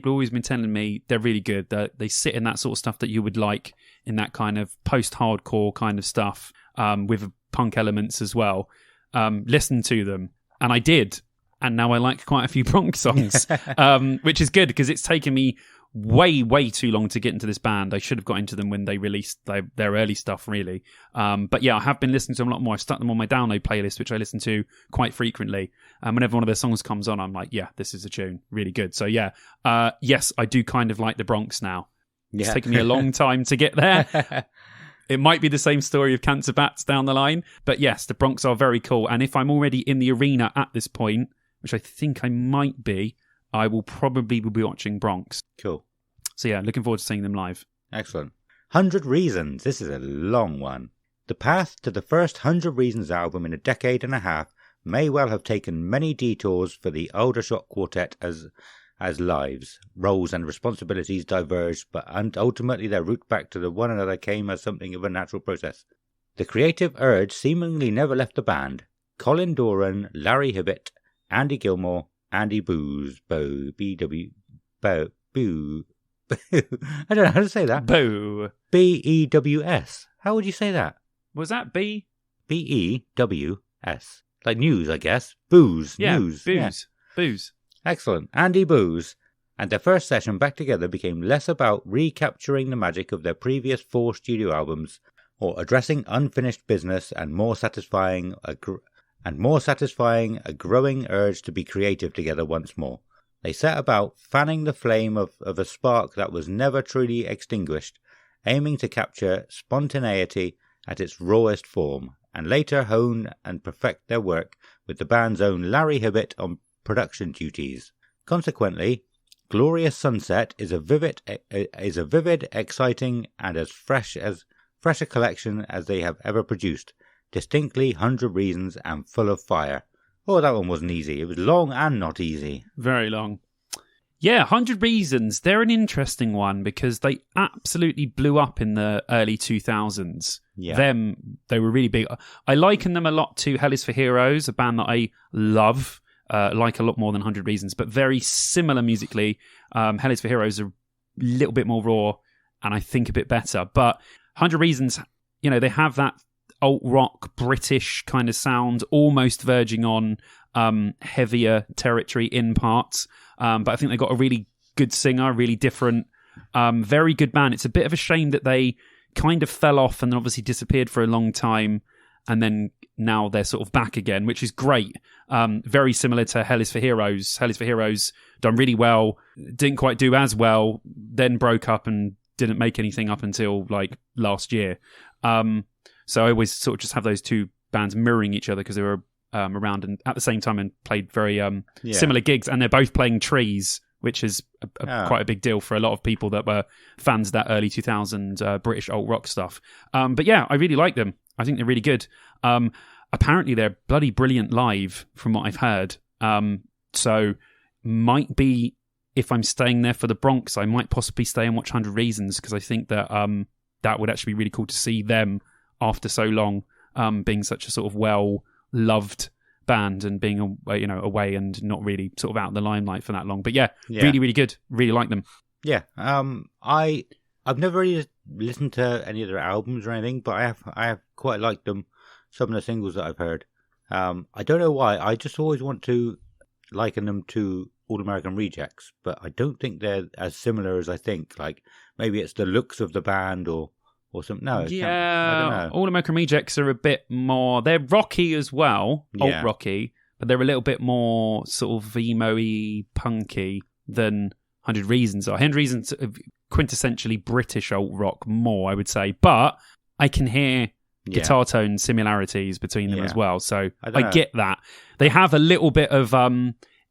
Speaker 3: always been telling me they're really good. They sit in that sort of stuff that you would like in that kind of post-hardcore kind of stuff, with punk elements as well. Listen to them. And I did. And now I like quite a few Bronx songs, which is good because it's taken me way too long to get into this band. I should have got into them when they released their early stuff, really. But yeah, I have been listening to them a lot more. I've stuck them on my download playlist, which I listen to quite frequently. And whenever one of their songs comes on, I'm like, yeah, this is a tune. Really good. So yeah, yes, I do kind of like the Bronx now. Yeah. It's taken me a long time to get there. It might be the same story of Cancer Bats down the line. But yes, the Bronx are very cool. And if I'm already in the arena at this point, which I think I might be, I will probably be watching Bronx.
Speaker 2: Cool.
Speaker 3: So yeah, looking forward to seeing them live.
Speaker 2: Excellent. 100 Reasons. This is a long one. The path to the first 100 Reasons album in a decade and a half may well have taken many detours for the Aldershot Quartet as lives, roles and responsibilities diverged, but ultimately their route back to one another came as something of a natural process. The creative urge seemingly never left the band. Colin Doran, Larry Hibbitt, Andy Gilmore, Andy Boo. I don't know how to say that.
Speaker 3: Boo.
Speaker 2: Bews. How would you say that?
Speaker 3: Was that B?
Speaker 2: Bews. Like news, I guess. Booze.
Speaker 3: Yeah,
Speaker 2: news.
Speaker 3: booze.
Speaker 2: Yeah.
Speaker 3: Booze.
Speaker 2: Excellent. Andy Booze. And their first session back together became less about recapturing the magic of their previous 4 studio albums or addressing unfinished business and more satisfying a growing urge to be creative together once more. They set about fanning the flame of a spark that was never truly extinguished, aiming to capture spontaneity at its rawest form, and later hone and perfect their work with the band's own Larry Hibbitt on production duties. Consequently, Glorious Sunset is a vivid, exciting, and as fresh a collection as they have ever produced. Distinctly 100 Reasons and full of fire. Oh, that one wasn't easy. It was long and not easy.
Speaker 3: Very long. Yeah, 100 Reasons. They're an interesting one because they absolutely blew up in the early 2000s.
Speaker 2: Yeah.
Speaker 3: They were really big. I liken them a lot to Hell is for Heroes, a band that I love, like a lot more than 100 Reasons, but very similar musically. Hell is for Heroes are a little bit more raw and I think a bit better. But 100 Reasons, they have that alt-rock British kind of sound, almost verging on heavier territory in parts. But I think they got a really good singer, really different, very good band. It's a bit of a shame that they kind of fell off and then obviously disappeared for a long time. And then now they're sort of back again, which is great. Very similar to Hell is for Heroes. Hell is for Heroes done really well, didn't quite do as well, then broke up and didn't make anything up until like last year. So I always sort of just have those two bands mirroring each other because they were around and at the same time and played very similar gigs. And they're both playing Trees, which is quite a big deal for a lot of people that were fans of that early 2000 British alt-rock stuff. But yeah, I really like them. I think they're really good. Apparently they're bloody brilliant live from what I've heard. So might be, if I'm staying there for the Bronx, I might possibly stay and watch 100 Reasons because I think that that would actually be really cool to see them after so long, being such a sort of well-loved band and being away and not really sort of out in the limelight for that long. But yeah, really, really good. Really like them.
Speaker 2: Yeah. I've never really listened to any of their albums or anything, but I have quite liked them. Some of the singles that I've heard. I don't know why. I just always want to liken them to All American Rejects, but I don't think they're as similar as I think. Like maybe it's the looks of the band or something. No, I don't know.
Speaker 3: All American Rejects are a bit more. They're rocky as well, alt rocky, but they're a little bit more sort of emo-y, punky than 100 Reasons are. 100 Reasons are quintessentially British alt rock more, I would say, but I can hear guitar tone similarities between them as well. So I get that. They have a little bit of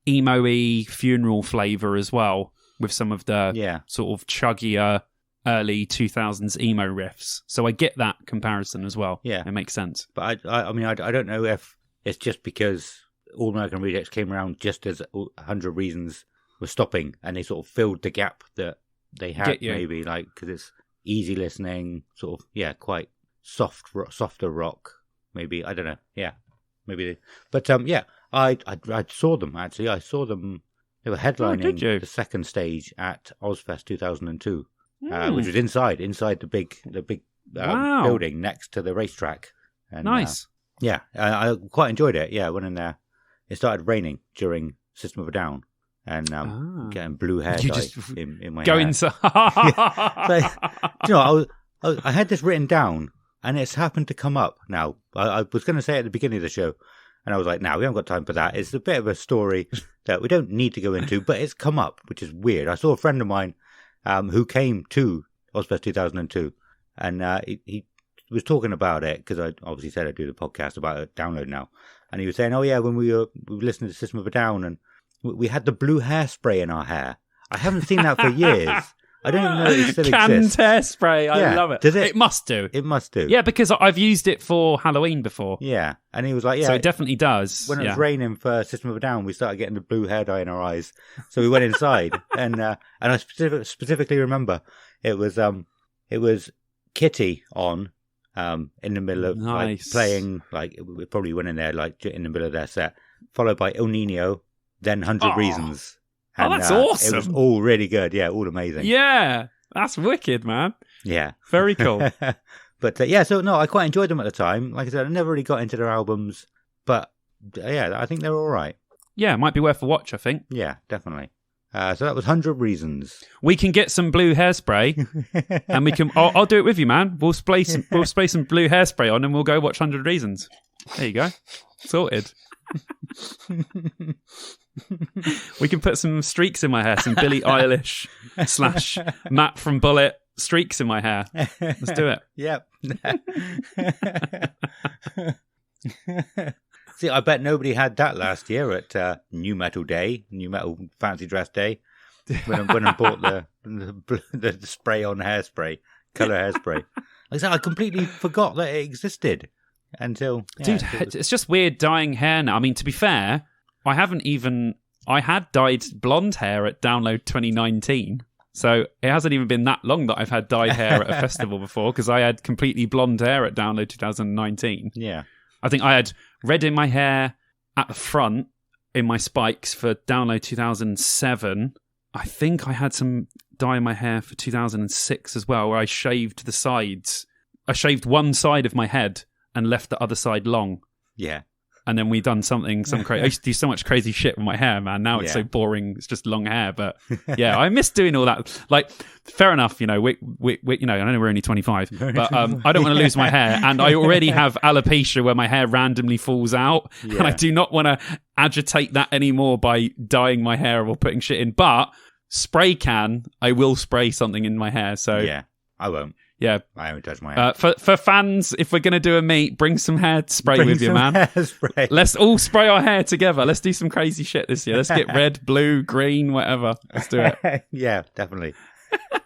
Speaker 3: emo-y funeral flavour as well with some of the sort of chuggier early 2000s emo riffs. So I get that comparison as well. Yeah. It makes sense.
Speaker 2: But I mean, I don't know if it's just because All American Rejects came around just as 100 Reasons were stopping and they sort of filled the gap that they had, maybe, like, because it's easy listening, sort of, quite softer rock, maybe. I don't know. Yeah. maybe. But yeah, I saw them actually. I saw them. They were headlining the second stage at Ozfest 2002, which was inside the big building next to the racetrack. And,
Speaker 3: nice.
Speaker 2: Yeah, I quite enjoyed it. Yeah, I went in there. It started raining during System of a Down, and getting blue hair in my hair.
Speaker 3: Inside.
Speaker 2: I had this written down, and it's happened to come up now. I was going to say it at the beginning of the show, and I was like, no, we haven't got time for that. It's a bit of a story that we don't need to go into, but it's come up, which is weird. I saw a friend of mine who came to Ozfest 2002, and he was talking about it, because I obviously said I'd do the podcast about it, download now. And he was saying, oh yeah, when we were listening to System of a Down, and we had the blue hairspray in our hair. I haven't seen that for years. I don't even know if it still exists.
Speaker 3: Canned hairspray, I love it.
Speaker 2: Does it?
Speaker 3: It must do.
Speaker 2: It must do.
Speaker 3: Yeah, because I've used it for Halloween before.
Speaker 2: Yeah, and he was like, yeah.
Speaker 3: So it definitely does.
Speaker 2: When it was raining for System of a Down, we started getting the blue hair dye in our eyes. So we went inside, and I specifically remember it was Kitty on in the middle of like playing, like we probably went in there like in the middle of their set, followed by El Nino, then 100 Reasons. And,
Speaker 3: that's awesome.
Speaker 2: It was all really good. Yeah, all amazing.
Speaker 3: Yeah, that's wicked, man.
Speaker 2: Yeah.
Speaker 3: Very cool.
Speaker 2: But yeah, so no, I quite enjoyed them at the time. Like I said, I never really got into their albums, but yeah, I think they're all right.
Speaker 3: Yeah, it might be worth a watch, I think.
Speaker 2: Yeah, definitely. So that was 100 Reasons.
Speaker 3: We can get some blue hairspray, and we can. I'll do it with you, man. We'll spray some blue hairspray on, and we'll go watch 100 Reasons. There you go, sorted. We can put some streaks in my hair, some Billie Eilish / Matt from Bullet streaks in my hair. Let's do it.
Speaker 2: Yep. See, I bet nobody had that last year at New Metal Fancy Dress Day, when I bought the spray on hairspray, colour hairspray. Like I said, I completely forgot that it existed until...
Speaker 3: Dude, it's just weird dyeing hair now. I mean, to be fair, I had dyed blonde hair at Download 2019. So it hasn't even been that long that I've had dyed hair at a festival before, because I had completely blonde hair at Download 2019.
Speaker 2: Yeah.
Speaker 3: I think I had red in my hair at the front in my spikes for Download 2007. I think I had some dye in my hair for 2006 as well, where I shaved the sides. I shaved one side of my head and left the other side long.
Speaker 2: Yeah.
Speaker 3: And then we done some crazy. I used to do so much crazy shit with my hair, man. Now it's so boring. It's just long hair. But yeah, I miss doing all that. Like, fair enough. You know, we I know we're only 25, but I don't want to lose my hair, and I already have alopecia where my hair randomly falls out, and I do not want to agitate that anymore by dyeing my hair or putting shit in. But I will spray something in my hair. So
Speaker 2: yeah, I won't.
Speaker 3: Yeah,
Speaker 2: I haven't touched my hair.
Speaker 3: For fans, if we're going to do a meet, bring some hair spray with you, man.
Speaker 2: Hairspray.
Speaker 3: Let's all spray our hair together. Let's do some crazy shit this year. Let's get red, blue, green, whatever. Let's do it.
Speaker 2: Yeah, definitely.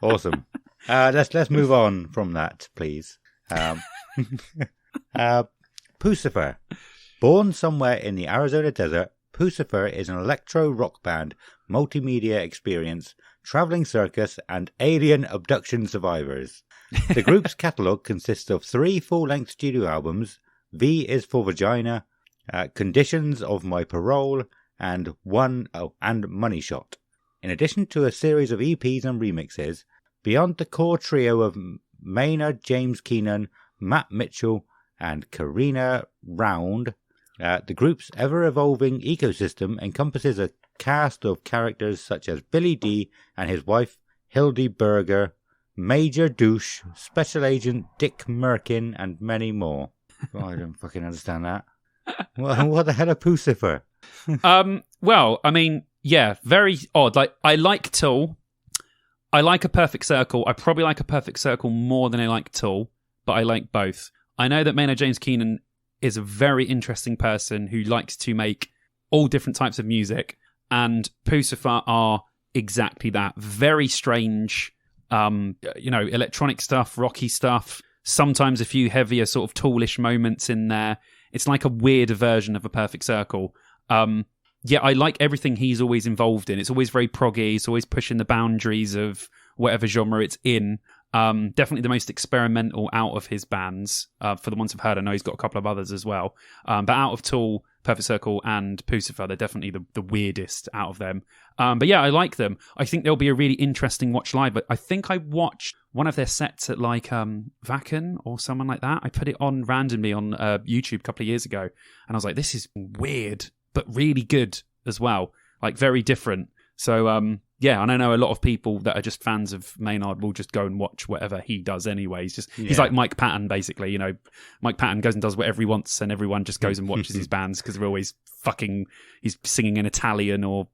Speaker 2: Awesome. Let's move on from that, please. Pucifer. Born somewhere in the Arizona desert, Pucifer is an electro rock band, multimedia experience, traveling circus, and alien abduction survivors. The group's catalogue consists of 3 full-length studio albums, V is for Vagina, Conditions of My Parole, and Money Shot. In addition to a series of EPs and remixes, beyond the core trio of Maynard James Keenan, Matt Mitchell, and Karina Round, the group's ever-evolving ecosystem encompasses a cast of characters such as Billy D and his wife Hildy Berger, Major Douche, Special Agent Dick Merkin, and many more. Oh, I don't fucking understand that. What the hell are Pucifer?
Speaker 3: Well, I mean, yeah, very odd. Like, I like Tool. I like A Perfect Circle. I probably like A Perfect Circle more than I like Tool, but I like both. I know that Maynard James Keenan is a very interesting person who likes to make all different types of music, and Pucifer are exactly that. Very strange, electronic stuff, rocky stuff, sometimes a few heavier sort of toolish moments in there. It's like a weirder version of A Perfect Circle. Yeah, I like everything he's always involved in. It's always very proggy. It's always pushing the boundaries of whatever genre it's in. Definitely the most experimental out of his bands. For the ones I've heard, I know he's got a couple of others as well. But out of Tool, Perfect Circle, and Pucifer, they're definitely the weirdest out of them. But yeah, I like them. I think they'll be a really interesting watch live. But I think I watched one of their sets at like Vaken or someone like that. I put it on randomly on YouTube a couple of years ago, and I was like, this is weird, but really good as well. Like very different. So yeah, and I know a lot of people that are just fans of Maynard will just go and watch whatever he does anyway. He's like Mike Patton, basically. You know, Mike Patton goes and does whatever he wants, and everyone just goes and watches his bands because they're always he's singing in Italian or,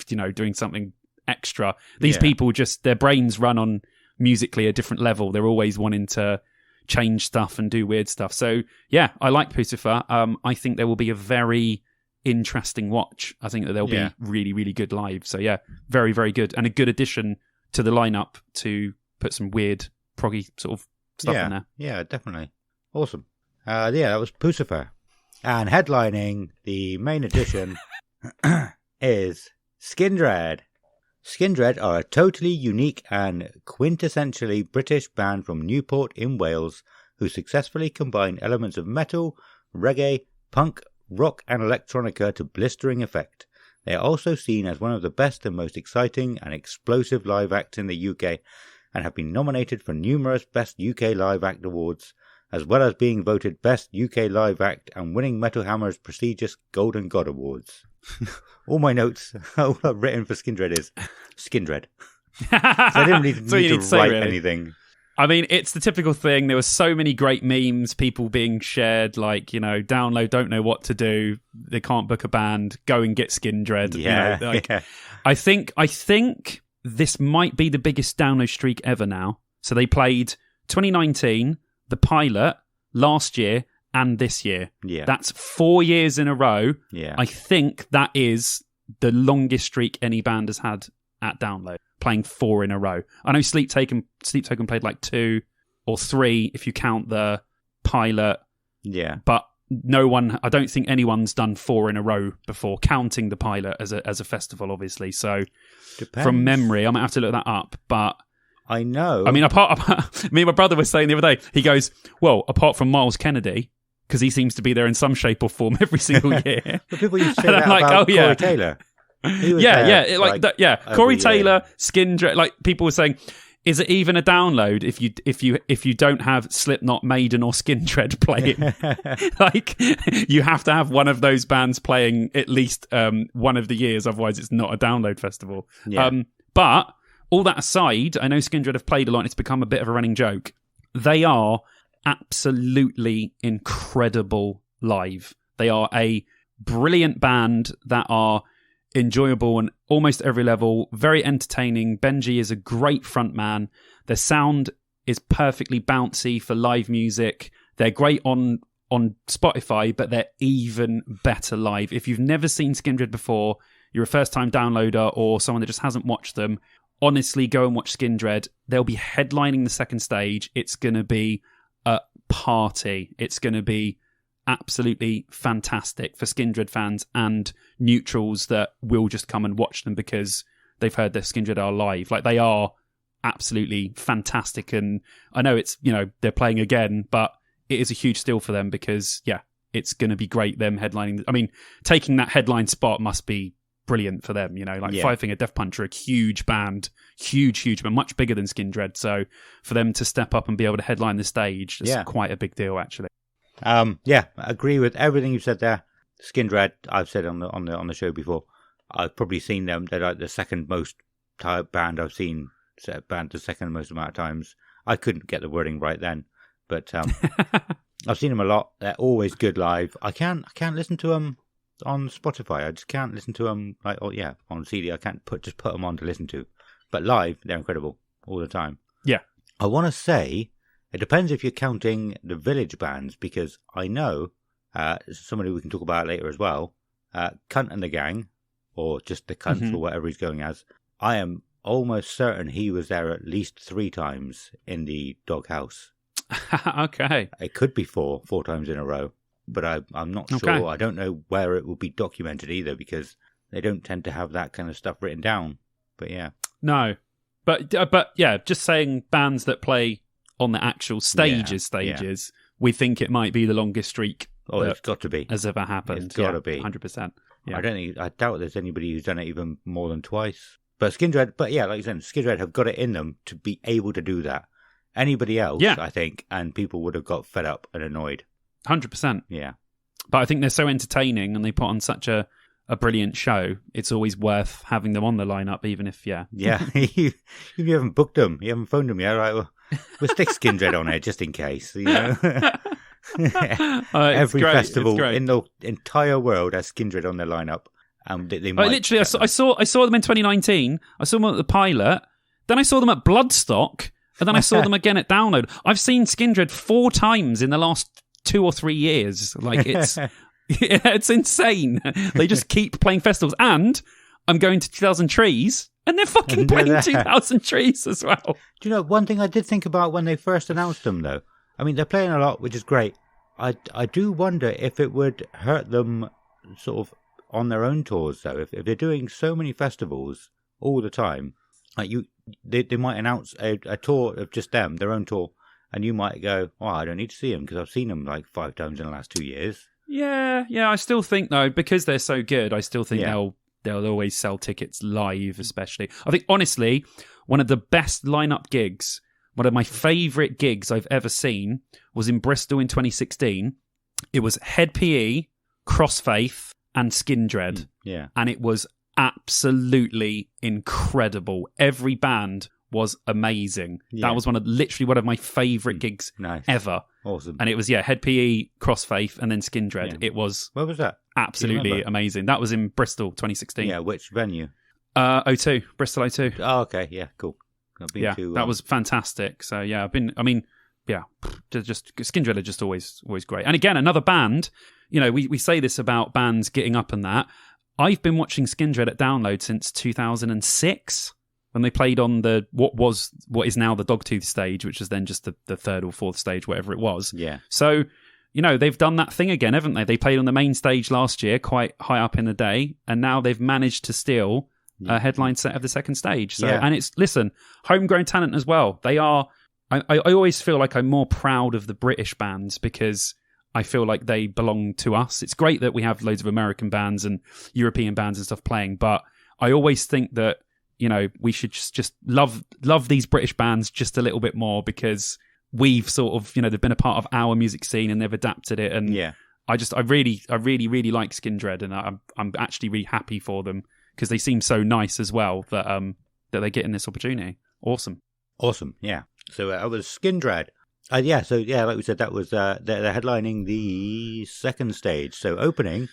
Speaker 3: you know, doing something extra. These people just, their brains run on musically a different level. They're always wanting to change stuff and do weird stuff. So yeah, I like Pucifer. I think there will be a very interesting watch. I think that they'll be really, really good live. So yeah, very, very good, and a good addition to the lineup to put some weird proggy sort of stuff in there. Yeah,
Speaker 2: definitely. Awesome. That was Pucifer. And headlining the main edition is Skindred. Skindred are a totally unique and quintessentially British band from Newport in Wales who successfully combine elements of metal, reggae, punk, rock and electronica to blistering effect. They are also seen as one of the best and most exciting and explosive live acts in the UK and have been nominated for numerous Best UK Live Act awards, as well as being voted Best UK Live Act and winning Metal Hammer's prestigious Golden God Awards. All my notes, all I've written for Skindred is Skindred. So I didn't really need to write anything.
Speaker 3: I mean, it's the typical thing. There were so many great memes, people being shared, like, you know, download, don't know what to do, they can't book a band, go and get Skindred.
Speaker 2: Yeah,
Speaker 3: you know, like, I think this might be the biggest download streak ever now. So they played 2019, the pilot, last year, and this year.
Speaker 2: Yeah.
Speaker 3: That's 4 years in a row.
Speaker 2: Yeah.
Speaker 3: I think that is the longest streak any band has had at download, playing 4 in a row. I know Sleep Token played like 2 or 3 if you count the pilot.
Speaker 2: Yeah.
Speaker 3: But I don't think anyone's done 4 in a row before, counting the pilot as a festival, obviously. So
Speaker 2: Depends.
Speaker 3: From memory, I might have to look that up, but
Speaker 2: I know.
Speaker 3: I mean, apart me and my brother were saying the other day, he goes, well, apart from Miles Kennedy, because he seems to be there in some shape or form every single year.
Speaker 2: But people used to say that about Corey Taylor.
Speaker 3: Corey Taylor, Skindred, like people were saying, is it even a download if you don't have Slipknot, Maiden, or Skindred playing? Like, you have to have one of those bands playing at least one of the years, otherwise it's not a download festival.
Speaker 2: Yeah.
Speaker 3: But all that aside, I know Skindred have played a lot and it's become a bit of a running joke. They are absolutely incredible live. They are a brilliant band that are enjoyable on almost every level, very entertaining. Benji is a great frontman. Their sound is perfectly bouncy for live music. They're great on Spotify, but they're even better live. If you've never seen Skindred before, you're a first-time downloader or someone that just hasn't watched them, honestly, go and watch Skindred. They'll be headlining the second stage. It's going to be a party. It's going to be absolutely fantastic for Skindred fans and neutrals that will just come and watch them because they've heard that Skindred are live. Like, they are absolutely fantastic. And I know it's, you know, they're playing again, but it is a huge steal for them because, yeah, it's going to be great, them headlining. I mean, taking that headline spot must be brilliant for them, you know, like Five Finger Death Punch are a huge band, but much bigger than Skindred. So for them to step up and be able to headline the stage is quite a big deal, actually.
Speaker 2: I agree with everything you said there. Skindred, I've said on the show before, I've probably seen them. They're like the second most band I've seen, band the second most amount of times. I couldn't get the wording right then, but I've seen them a lot. They're always good live. I can't listen to them on Spotify. I just can't listen to them on CD. I can't put them on to listen to. But live, they're incredible all the time.
Speaker 3: Yeah.
Speaker 2: I want to say it depends if you're counting the village bands, because I know somebody we can talk about later as well, Cunt and the Gang, or just the Cunt or whatever he's going as. I am almost certain he was there at least 3 times in the Doghouse.
Speaker 3: Okay.
Speaker 2: It could be 4 times in a row, but I'm not sure. I don't know where it will be documented either, because they don't tend to have that kind of stuff written down. But yeah.
Speaker 3: No. But yeah, just saying bands that play on the actual stages, we think it might be the longest streak.
Speaker 2: Oh, it's got to be.
Speaker 3: Has ever happened.
Speaker 2: It's got to be.
Speaker 3: 100%. Yeah.
Speaker 2: I doubt there's anybody who's done it even more than twice. But Skindred, like you said, Skindred have got it in them to be able to do that. Anybody else, I think, and people would have got fed up and annoyed.
Speaker 3: 100%.
Speaker 2: Yeah.
Speaker 3: But I think they're so entertaining and they put on such a brilliant show. It's always worth having them on the lineup, even if, Yeah,
Speaker 2: if you haven't booked them, you haven't phoned them yet, right? Well, we'll stick Skindred on it just in case, you know. Every festival in the entire world has Skindred on their lineup. They might
Speaker 3: literally, I saw them in 2019. I saw them at the Pilot. Then I saw them at Bloodstock. And then I saw them again at Download. I've seen Skindred 4 times in the last 2 or 3 years. Like, it's insane. They just keep playing festivals. And I'm going to 2000 Trees, and they're fucking playing 2000 Trees as well.
Speaker 2: Do you know, one thing I did think about when they first announced them, though? I mean, they're playing a lot, which is great. I do wonder if it would hurt them sort of on their own tours, though. If they're doing so many festivals all the time, like they might announce a tour of just them, their own tour, and you might go, "Oh, I don't need to see them because I've seen them like 5 times in the last 2 years."
Speaker 3: Yeah. I still think though, because they're so good, I still think they'll always sell tickets live. Especially, I think honestly, one of the best lineup gigs, one of my favourite gigs I've ever seen, was in Bristol in 2016. It was Head PE, Crossfaith, and Skindred.
Speaker 2: Yeah,
Speaker 3: and it was absolutely incredible. Every band was amazing. That was literally one of my favourite gigs ever.
Speaker 2: Awesome.
Speaker 3: And it was Head PE, Crossfaith, and then Skindred.
Speaker 2: Yeah.
Speaker 3: It was
Speaker 2: where was that?
Speaker 3: Absolutely amazing. That was in Bristol 2016.
Speaker 2: Yeah, which venue?
Speaker 3: O2, Bristol O2.
Speaker 2: Oh, okay, yeah, cool.
Speaker 3: That was fantastic. So just Skindred are just always great. And again, another band, you know, we say this about bands getting up and that. I've been watching Skindred at Download since 2006 when they played on what is now the Dogtooth stage, which is then just the 3rd or 4th stage, whatever it was.
Speaker 2: Yeah.
Speaker 3: So, you know, they've done that thing again, haven't they? They played on the main stage last year, quite high up in the day, and now they've managed to steal a headline set of the second stage. So, and it's, listen, homegrown talent as well. They are, I always feel like I'm more proud of the British bands because I feel like they belong to us. It's great that we have loads of American bands and European bands and stuff playing, but I always think that, you know, we should just love these British bands just a little bit more because we've sort of, you know, they've been a part of our music scene and they've adapted it. And I really like Skindred, and I'm actually really happy for them because they seem so nice as well that they're getting this opportunity. Awesome, yeah. So
Speaker 2: it was Skindred. Like we said, that was they're headlining the second stage. So opening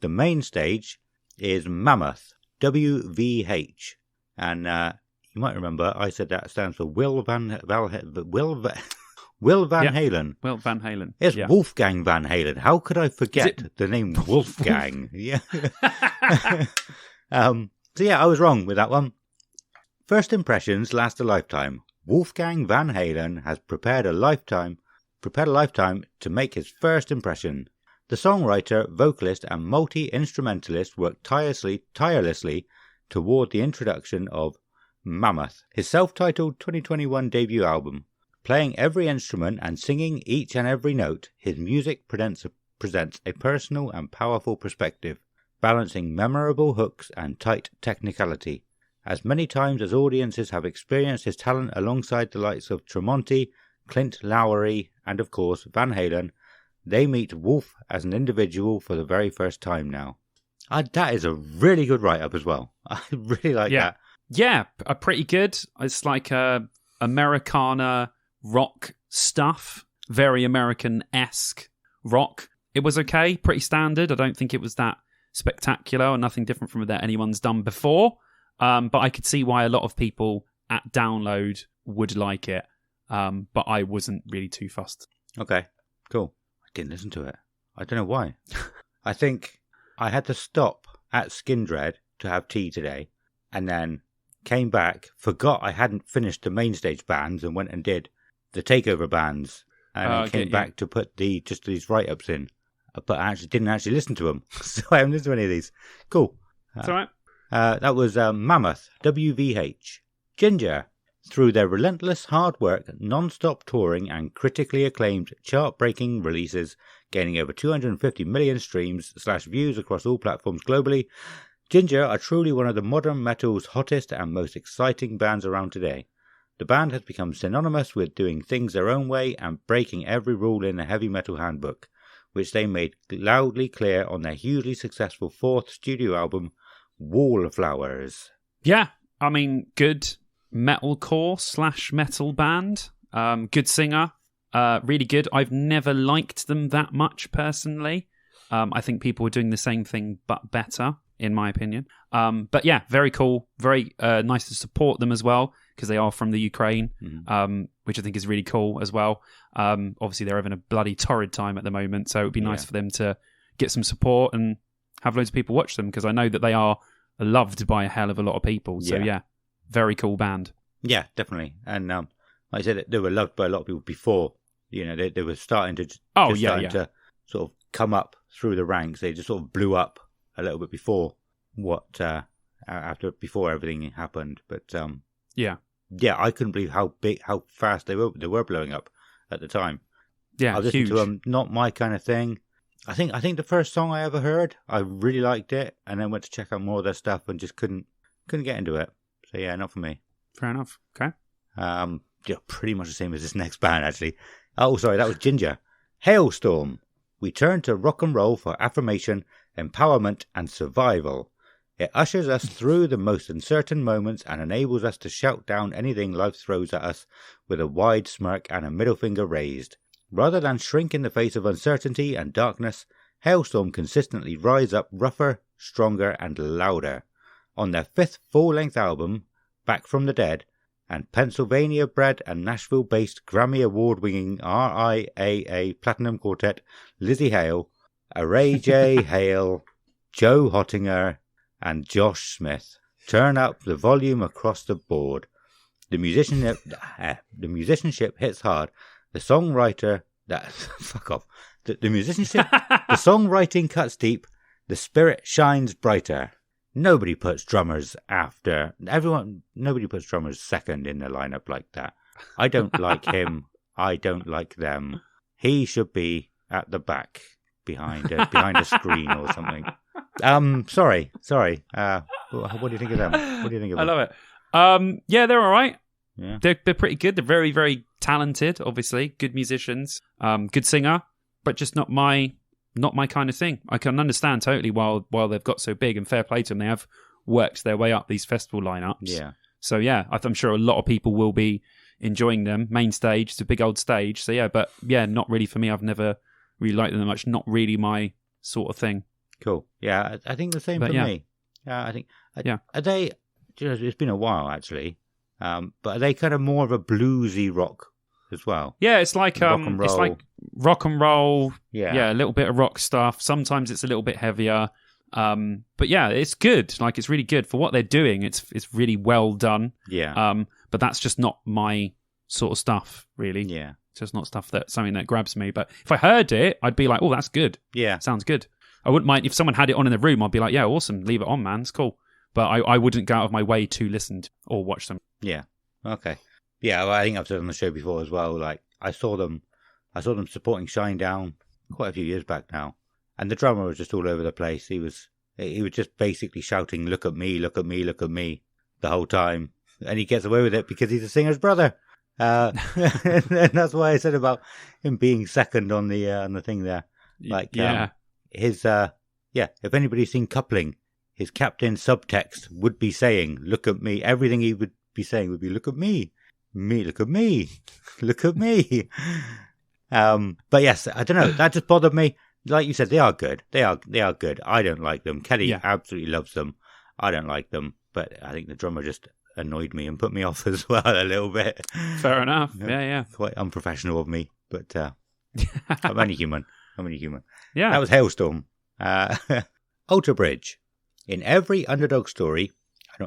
Speaker 2: the main stage is Mammoth, WVH, and you might remember I said that stands for Will Van Halen. Will Van Halen. It's Wolfgang Van Halen. How could I forget the name Wolfgang? Yeah. I was wrong with that one. First impressions last a lifetime. Wolfgang Van Halen has prepared a lifetime to make his first impression. The songwriter, vocalist, and multi-instrumentalist worked tirelessly toward the introduction of Mammoth, his self-titled 2021 debut album. Playing every instrument and singing each and every note, his music presents a personal and powerful perspective, balancing memorable hooks and tight technicality. As many times as audiences have experienced his talent alongside the likes of Tremonti, Clint Lowery, and of course Van Halen, they meet Wolf as an individual for the very first time now. That is a really good write-up as well. I really like that.
Speaker 3: Yeah, pretty good. It's like Americana rock stuff, very American-esque rock. It was okay, pretty standard. I don't think it was that spectacular or nothing different from that anyone's done before. But I could see why a lot of people at Download would like it. But I wasn't really too fussed.
Speaker 2: Okay, cool. I didn't listen to it. I don't know why. I think I had to stop at Skindred to have tea today, and then came back, forgot I hadn't finished the main stage bands, and went and did the takeover bands, and then came back to put just these write-ups in. But I didn't actually listen to them, so I haven't listened to any of these. Cool.
Speaker 3: That's all right.
Speaker 2: That was Mammoth, WVH. Ginger, Through their relentless hard work, non-stop touring and critically acclaimed chart-breaking releases, gaining over 250 million streams/views across all platforms globally, Ginger are truly one of the modern metal's hottest and most exciting bands around today. The band has become synonymous with doing things their own way and breaking every rule in the heavy metal handbook, which they made loudly clear on their hugely successful fourth studio album, Wallflowers.
Speaker 3: Yeah, I mean, good metalcore/metal band. Good singer. Really good. I've never liked them that much personally. I think people were doing the same thing but better, in my opinion. But yeah, very cool. Very nice to support them as well, because they are from the Ukraine, which I think is really cool as well. Obviously, they're having a bloody torrid time at the moment, so it would be nice for them to get some support and have loads of people watch them, because I know that they are loved by a hell of a lot of people. So yeah, very cool band.
Speaker 2: Yeah, definitely. And like I said, they were loved by a lot of people before. You know, they were starting to to sort of come up through the ranks. They just sort of blew up a little bit before before everything happened. But I couldn't believe how fast they were blowing up at the time.
Speaker 3: Yeah,
Speaker 2: I listened to them. Not my kind of thing. I think the first song I ever heard, I really liked it, and then went to check out more of their stuff and just couldn't get into it. So yeah, not for me.
Speaker 3: Fair enough. Okay.
Speaker 2: Pretty much the same as this next band, actually. Oh, sorry, that was Ginger. Hailstorm. We turn to rock and roll for affirmation, empowerment, and survival. It ushers us through the most uncertain moments and enables us to shout down anything life throws at us with a wide smirk and a middle finger raised. Rather than shrink in the face of uncertainty and darkness, Hailstorm consistently rise up rougher, stronger, and louder. On their fifth full-length album, Back from the Dead, and Pennsylvania-bred and Nashville-based Grammy Award-winning RIAA Platinum Quartet Lizzie Hale, Ray J. Hale, Joe Hottinger, and Josh Smith turn up the volume across the board. The musicianship hits hard. The songwriter... fuck off. The musicianship... the songwriting cuts deep. The spirit shines brighter. Nobody puts drummers second in the lineup like that. I don't like him. I don't like them. He should be at the back behind a screen or something. Sorry. What do you think of them? What do you think of them?
Speaker 3: I love it. Yeah, they're all right.
Speaker 2: Yeah.
Speaker 3: They're pretty good. They're very, very talented, obviously. Good musicians. Good singer, but just not my kind of thing. I can understand totally while they've got so big, and fair play to them. They have worked their way up these festival lineups.
Speaker 2: Yeah.
Speaker 3: So yeah, I'm sure a lot of people will be enjoying them. Main stage, it's a big old stage. So yeah, but yeah, not really for me. I've never really liked them that much. Not really my sort of thing.
Speaker 2: Cool. Yeah, I think the same for me. I think. Are they? It's been a while actually. But are they kind of more of a bluesy rock as well?
Speaker 3: Yeah, it's like
Speaker 2: rock and roll.
Speaker 3: It's like rock and roll.
Speaker 2: Yeah,
Speaker 3: a little bit of rock stuff. Sometimes it's a little bit heavier. But yeah, it's good. Like, it's really good for what they're doing. It's really well done.
Speaker 2: Yeah.
Speaker 3: But that's just not my sort of stuff, really.
Speaker 2: Yeah.
Speaker 3: It's just not something that grabs me. But if I heard it, I'd be like, oh, that's good.
Speaker 2: Yeah.
Speaker 3: Sounds good. I wouldn't mind if someone had it on in the room. I'd be like, yeah, awesome. Leave it on, man. It's cool. But I wouldn't go out of my way to listen to or watch them.
Speaker 2: Yeah. Okay. Yeah, well, I think I've said on the show before as well. Like, I saw them supporting Shinedown quite a few years back now, and the drummer was just all over the place. He was just basically shouting, "Look at me, look at me, look at me," the whole time, and he gets away with it because he's a singer's brother. And that's why I said about him being second on the thing there. Like, if anybody's seen Coupling, his captain subtext would be saying, "Look at me." Everything he would be saying would be, "Look at me, me, look at me, look at me." But yes, I don't know. That just bothered me. Like you said, they are good. They are good. I don't like them. Kelly absolutely loves them. I don't like them. But I think the drummer just annoyed me and put me off as well a little bit.
Speaker 3: Fair enough. Yeah.
Speaker 2: Quite unprofessional of me, but I'm only human.
Speaker 3: Yeah.
Speaker 2: That was Hailstorm. Alter Bridge. In every underdog story,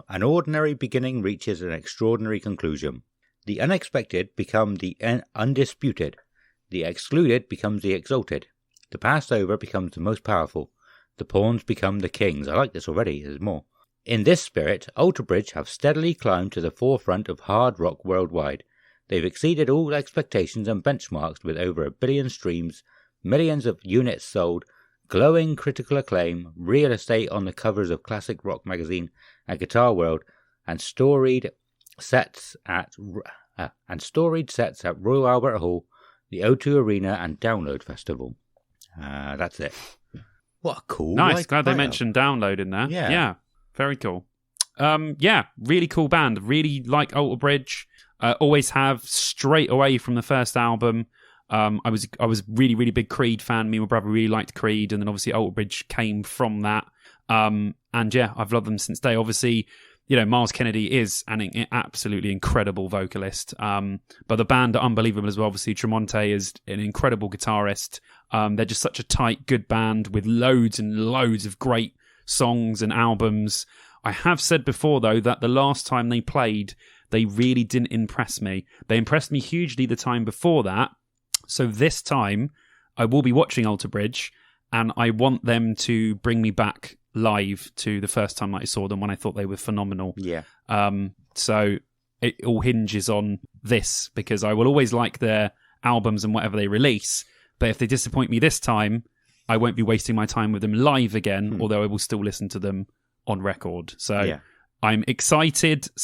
Speaker 2: an ordinary beginning reaches an extraordinary conclusion. The unexpected become the undisputed. The excluded becomes the exalted. The passed over becomes the most powerful. The pawns become the kings. I like this already. There's more. In this spirit, Alter Bridge have steadily climbed to the forefront of hard rock worldwide. They've exceeded all expectations and benchmarks with over 1 billion streams, millions of units sold, glowing critical acclaim, real estate on the covers of Classic Rock Magazine and Guitar World, and storied sets at Royal Albert Hall, the O2 Arena, and Download Festival. That's it. What a cool.
Speaker 3: Nice. Glad they mentioned Download in there. Yeah. Very cool. Really cool band. Really like Alter Bridge. Always have, straight away from the first album. I was really, really big Creed fan. Me and my brother really liked Creed, and then obviously Alter Bridge came from that. And yeah, I've loved them since day. Obviously, Miles Kennedy is an absolutely incredible vocalist. But the band are unbelievable as well. Obviously, Tremonti is an incredible guitarist. They're just such a tight, good band with loads and loads of great songs and albums. I have said before, though, that the last time they played, they really didn't impress me. They impressed me hugely the time before that. So this time, I will be watching Alter Bridge, and I want them to bring me back live to the first time that I saw them, when I thought they were phenomenal.
Speaker 2: Yeah.
Speaker 3: So it all hinges on this, because I will always like their albums and whatever they release. But if they disappoint me this time, I won't be wasting my time with them live again, although I will still listen to them on record. So I'm excited /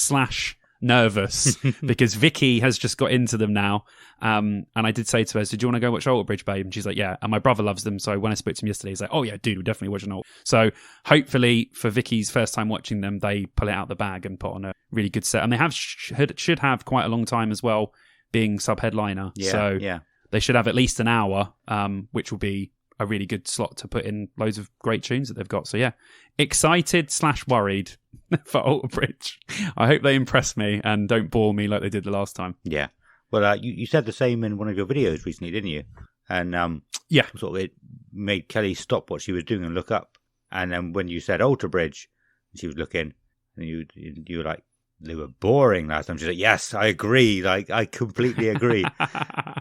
Speaker 3: nervous because Vicky has just got into them now. And I did say to her, so do you want to go watch Alter Bridge, babe? And she's like, yeah. And my brother loves them. So when I spoke to him yesterday, he's like, oh yeah, dude, we're definitely watching Alter. So hopefully for Vicky's first time watching them, they pull it out the bag and put on a really good set. And they should have quite a long time as well, being sub-headliner. So they should have at least an hour, which will be a really good slot to put in loads of great tunes that they've got. So yeah, excited / worried for Alter Bridge. I hope they impress me and don't bore me like they did the last time.
Speaker 2: Yeah. Well, you said the same in one of your videos recently, didn't you? And sort of it made Kelly stop what she was doing and look up. And then when you said Alter Bridge, she was looking, and you were like, they were boring last time. She's like, yes, I agree. Like, I completely agree.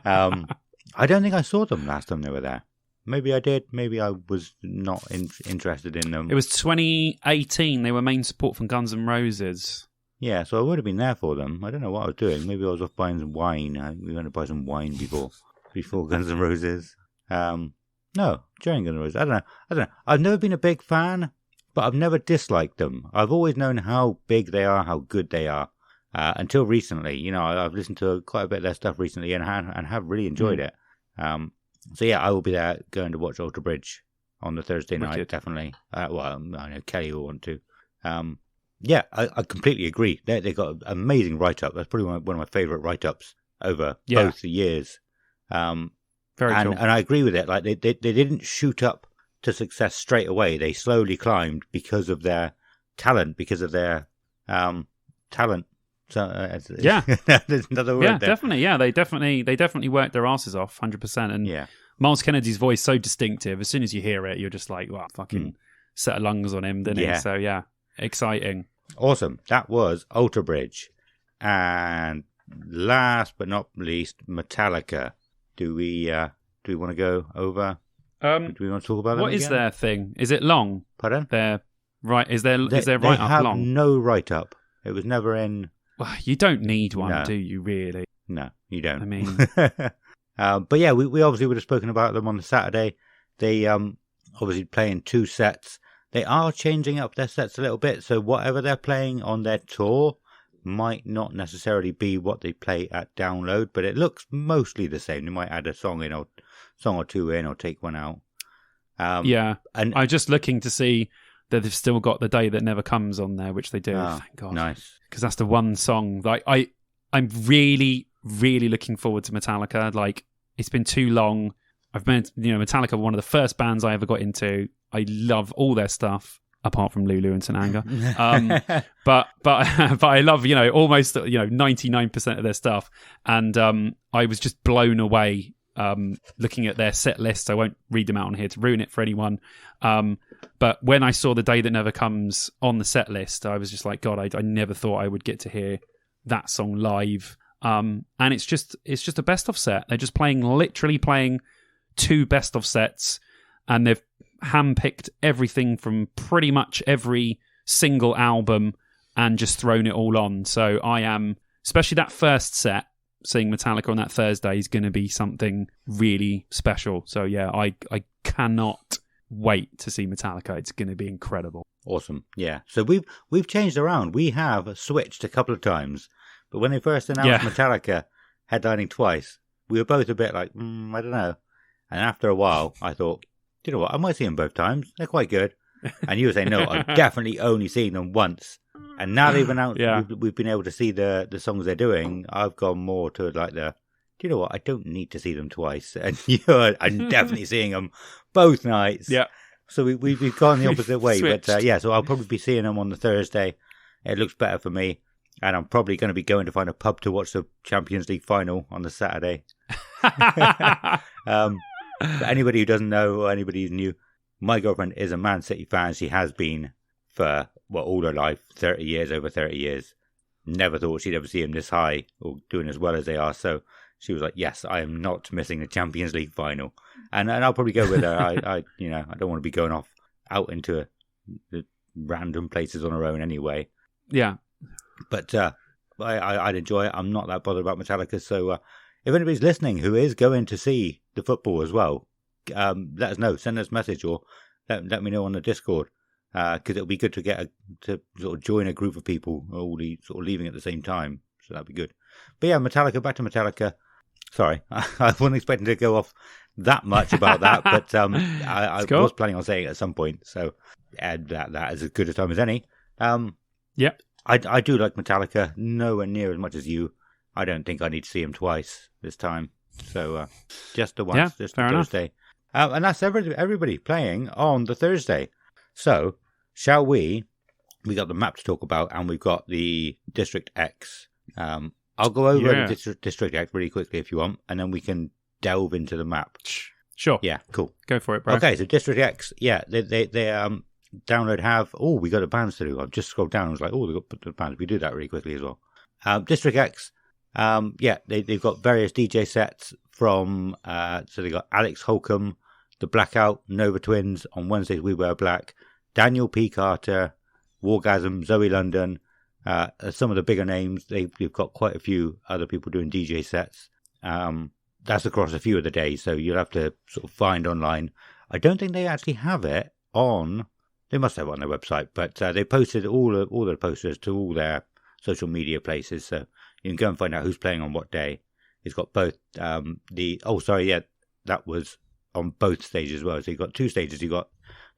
Speaker 2: I don't think I saw them last time they were there. Maybe I did. Maybe I was not interested in them.
Speaker 3: It was 2018. They were main support from Guns N' Roses.
Speaker 2: Yeah, so I would have been there for them. I don't know what I was doing. Maybe I was off buying some wine. We went to buy some wine before Guns N' Roses. No, during Guns N' Roses. I don't know. I've never been a big fan, but I've never disliked them. I've always known how big they are, how good they are. Until recently, I've listened to quite a bit of their stuff recently and have really enjoyed it. So yeah, I will be there going to watch Alter Bridge on the Thursday night, definitely. Well, I know Kelly will want to. Yeah, I completely agree. They got an amazing write-up. That's probably one of my favourite write-ups over both the years.
Speaker 3: Very cool.
Speaker 2: And I agree with it. Like they didn't shoot up to success straight away. They slowly climbed because of their talent, because of their talent. So there's another word there.
Speaker 3: Definitely. Yeah, they definitely worked their asses off, 100%. And Miles Kennedy's voice so distinctive. As soon as you hear it, you're just like, wow, fucking set of lungs on him, didn't he? So yeah, exciting,
Speaker 2: awesome. That was Alter Bridge, and last but not least, Metallica. Do we want to go over? Do we want to talk about them?
Speaker 3: What is their thing? Is it long?
Speaker 2: Pardon?
Speaker 3: Is their write up long?
Speaker 2: No write up. It was never in.
Speaker 3: Well, you don't need one, do you, really?
Speaker 2: No, you don't.
Speaker 3: I mean...
Speaker 2: but yeah, we obviously would have spoken about them on the Saturday. They obviously playing 2 sets. They are changing up their sets a little bit, so whatever they're playing on their tour might not necessarily be what they play at Download, but it looks mostly the same. They might add a song or two in, or take one out.
Speaker 3: And I'm just looking to see that they've still got The Day That Never Comes on there, which they do. Thank God.
Speaker 2: Nice.
Speaker 3: Because that's the one song. Like I'm really, really looking forward to Metallica. Like, it's been too long. I've been, Metallica were one of the first bands I ever got into. I love all their stuff, apart from Lulu and St. Anger. But I love, almost, 99% of their stuff. And I was just blown away looking at their set list. I won't read them out on here to ruin it for anyone. But when I saw The Day That Never Comes on the set list, I was just like, God, I never thought I would get to hear that song live. And it's just a best of set. They're just literally playing 2 best of sets, and they've handpicked everything from pretty much every single album and just thrown it all on. So I am, especially that first set, seeing Metallica on that Thursday is going to be something really special. So yeah, I cannot wait to see Metallica. It's going to be incredible.
Speaker 2: Awesome. Yeah. So we've changed around. We have switched a couple of times, but when they first announced Metallica headlining twice, we were both a bit like, I don't know. And after a while, I thought, you know what, I might see them both times. They're quite good. And you were saying, no, I've definitely only seen them once. And now they've announced, we've been able to see the songs they're doing. I've gone more to like do you know what, I don't need to see them twice. And I'm definitely seeing them both nights.
Speaker 3: Yeah.
Speaker 2: So we've gone the opposite way.
Speaker 3: Switched.
Speaker 2: But so I'll probably be seeing them on the Thursday. It looks better for me. And I'm probably going to be going to find a pub to watch the Champions League final on the Saturday. For anybody who doesn't know or anybody who's new, my girlfriend is a Man City fan. She has been for all her life, over 30 years. Never thought she'd ever see him this high or doing as well as they are. So she was like, yes, I am not missing the Champions League final. And I'll probably go with her. I don't want to be going out into the random places on her own anyway.
Speaker 3: Yeah.
Speaker 2: But I'd enjoy it. I'm not that bothered about Metallica. So if anybody's listening who is going to see the football as well, let us know. Send us a message or let me know on the Discord. Because it'll be good to to sort of join a group of people all sort of leaving at the same time. So that'd be good. But yeah, Metallica, back to Metallica. Sorry, I wasn't expecting to go off that much about that, but I was planning on saying it at some point. So that is as good a time as any.
Speaker 3: Yep.
Speaker 2: I do like Metallica, nowhere near as much as you. I don't think I need to see him twice this time. So just the once, just the Thursday. And that's everybody playing on the Thursday. So, shall we got the map to talk about, and we've got the District X. I'll go over the District X really quickly if you want, and then we can delve into the map.
Speaker 3: Sure.
Speaker 2: Yeah, cool.
Speaker 3: Go for it, bro.
Speaker 2: Okay, so District X, they download have, we got the bands to do. I've just scrolled down and was like, they got the bands. We do that really quickly as well. District X, they've got various DJ sets from, so they got Alex Holcomb, The Blackout, Nova Twins, On Wednesdays We Wear Black, Daniel P. Carter, Wargasm, Zoe London, some of the bigger names. They've got quite a few other people doing DJ sets. That's across a few of the days, so you'll have to sort of find online. I don't think they actually have it on, they must have it on their website, but they posted all the posters to all their social media places, so you can go and find out who's playing on what day. It's got both that was on both stages as well. So you've got two stages. You've got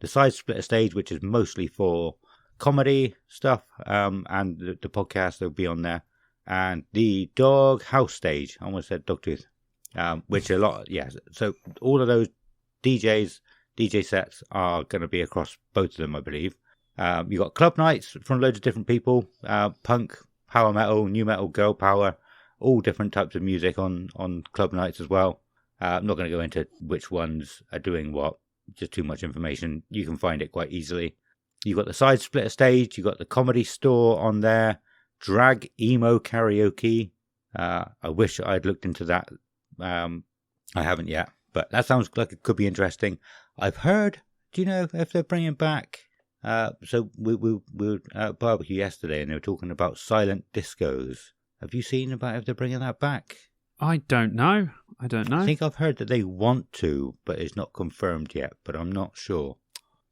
Speaker 2: the side splitter stage, which is mostly for comedy stuff, and the podcast will be on there. And the dog house stage, I almost said Dogtooth, which a lot, So all of those DJ sets are going to be across both of them, I believe. You've got club nights from loads of different people, punk, power metal, new metal, girl power, all different types of music on club nights as well. I'm not going to go into which ones are doing what, just too much information. You can find it quite easily. You've got the side splitter stage, you've got the comedy store on there, drag emo karaoke. I wish I'd looked into that. I haven't yet, but that sounds like it could be interesting. I've heard, do you know if they're bringing back, so we were at a barbecue yesterday and they were talking about silent discos. Have you seen about if they're bringing that back?
Speaker 3: I don't know. I
Speaker 2: think I've heard that they want to, but it's not confirmed yet, but I'm not sure.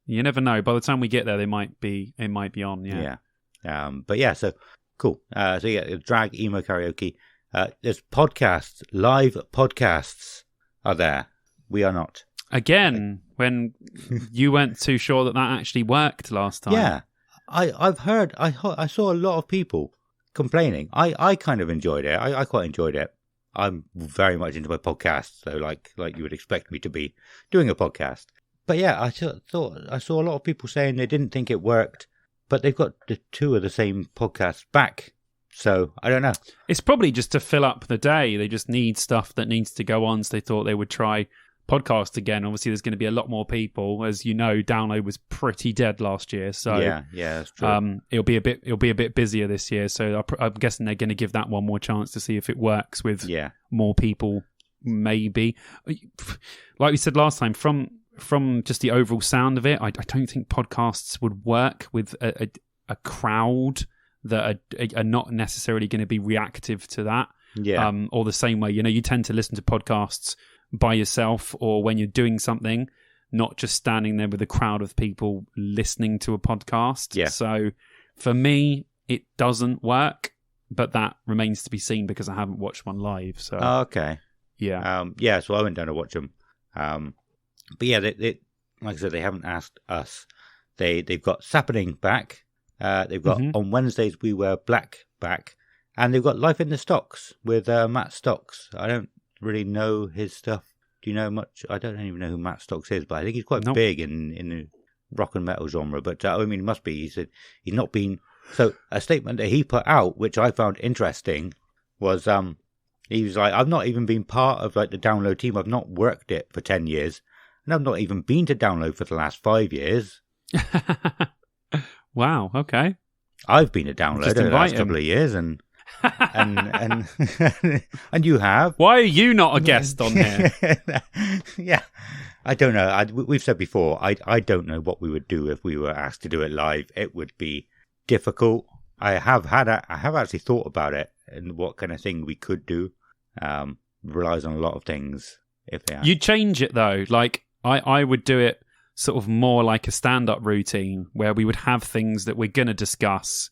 Speaker 3: You never know. By the time we get there, it might be on, yeah.
Speaker 2: But yeah, so cool. Drag emo karaoke. There's podcasts, live podcasts are there. We are not.
Speaker 3: Again, when you weren't too sure that actually worked last time.
Speaker 2: Yeah, I've heard, I saw a lot of people complaining. I kind of enjoyed it. I quite enjoyed it. I'm very much into my podcast, so like you would expect me to be doing a podcast. But yeah, I thought I saw a lot of people saying they didn't think it worked, but they've got the two of the same podcasts back. So I don't know. It's
Speaker 3: probably just to fill up the day. They just need stuff that needs to go on, so they thought they would try podcast again. Obviously, there's going to be a lot more people, as you know. Download was pretty dead last year, so
Speaker 2: yeah, that's true.
Speaker 3: It'll be a bit busier this year. So I'm guessing they're going to give that one more chance to see if it works with more people. Maybe, like we said last time, from just the overall sound of it, I don't think podcasts would work with a crowd that are not necessarily going to be reactive to that.
Speaker 2: Yeah.
Speaker 3: Or the same way, you tend to listen to podcasts by yourself or when you're doing something, not just standing there with a crowd of people listening to a podcast.
Speaker 2: Yeah.
Speaker 3: So for me, it doesn't work, but that remains to be seen because I haven't watched one live. So
Speaker 2: Okay.
Speaker 3: yeah.
Speaker 2: So I went down to watch them. But yeah, they like I said, they haven't asked us. They've got Sappening back. They've got on Wednesdays we wear black back, and they've got Life in the Stocks with Matt Stocks. I don't really know his stuff. Do you know much? I don't even know who Matt Stocks is, but I think he's quite big in the rock and metal genre. But I mean, he must be. He said he's not been. So a statement that he put out, which I found interesting, was he was like, I've not even been part of like the Download team. I've not worked it for 10 years, and I've not even been to Download for the last 5 years.
Speaker 3: Wow. Okay.
Speaker 2: I've been a Download in the last couple of years, and you have.
Speaker 3: Why are you not a guest on here?
Speaker 2: Yeah, I don't know. We've said before, I don't know what we would do if we were asked to do it live. It would be difficult. I have actually thought about it and what kind of thing we could do. Relies on a lot of things. If they
Speaker 3: You change it though. Like I would do it sort of more like a stand-up routine where we would have things that we're going to discuss,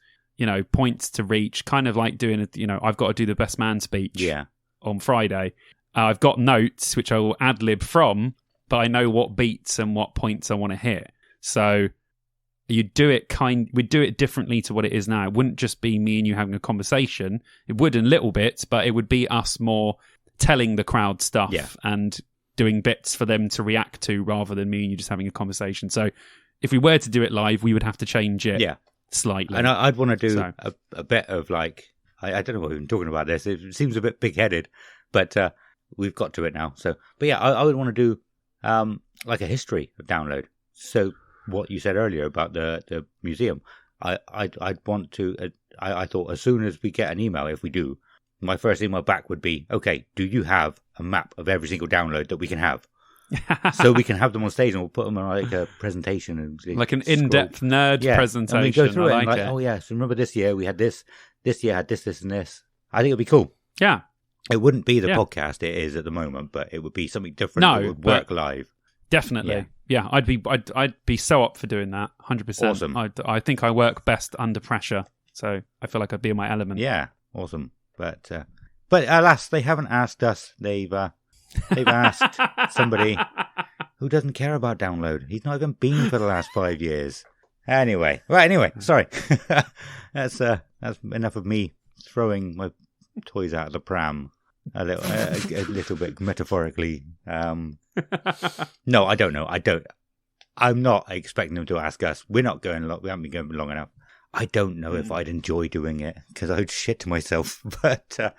Speaker 3: points to reach, kind of like doing I've got to do the best man speech on Friday. I've got notes which I will ad-lib from, but I know what beats and what points I want to hit. So we'd do it differently to what it is now. It wouldn't just be me and you having a conversation. It would in little bits, but it would be us more telling the crowd stuff and doing bits for them to react to rather than me and you just having a conversation. So if we were to do it live, we would have to change it slightly.
Speaker 2: And I'd want to do a bit of like, I don't know what we've been talking about this. It seems a bit big-headed, but we've got to it now. So, but yeah, I would want to do like a history of Download. So what you said earlier about the museum, I'd want to, I thought as soon as we get an email, if we do, my first email back would be, okay, do you have a map of every single Download that we can have? So we can have them on stage and we'll put them on like a presentation. And
Speaker 3: like an in-depth nerd presentation.
Speaker 2: And we go through
Speaker 3: it.
Speaker 2: Oh yeah, so remember this year we had this year had this and this. I think it'd be cool.
Speaker 3: Yeah.
Speaker 2: It wouldn't be the podcast it is at the moment, but it would be something different that would work live.
Speaker 3: Definitely. Yeah, I'd be so up for doing that, 100%.
Speaker 2: Awesome.
Speaker 3: I think I work best under pressure, so I feel like I'd be in my element.
Speaker 2: Yeah, awesome. But alas, they haven't asked us. They've asked somebody who doesn't care about Download. He's not even been for the last 5 years. Anyway, sorry. That's enough of me throwing my toys out of the pram a little bit metaphorically. No, I don't know. I'm not expecting them to ask us. We're not going long. We haven't been going long enough. I don't know if I'd enjoy doing it because I would shit to myself. But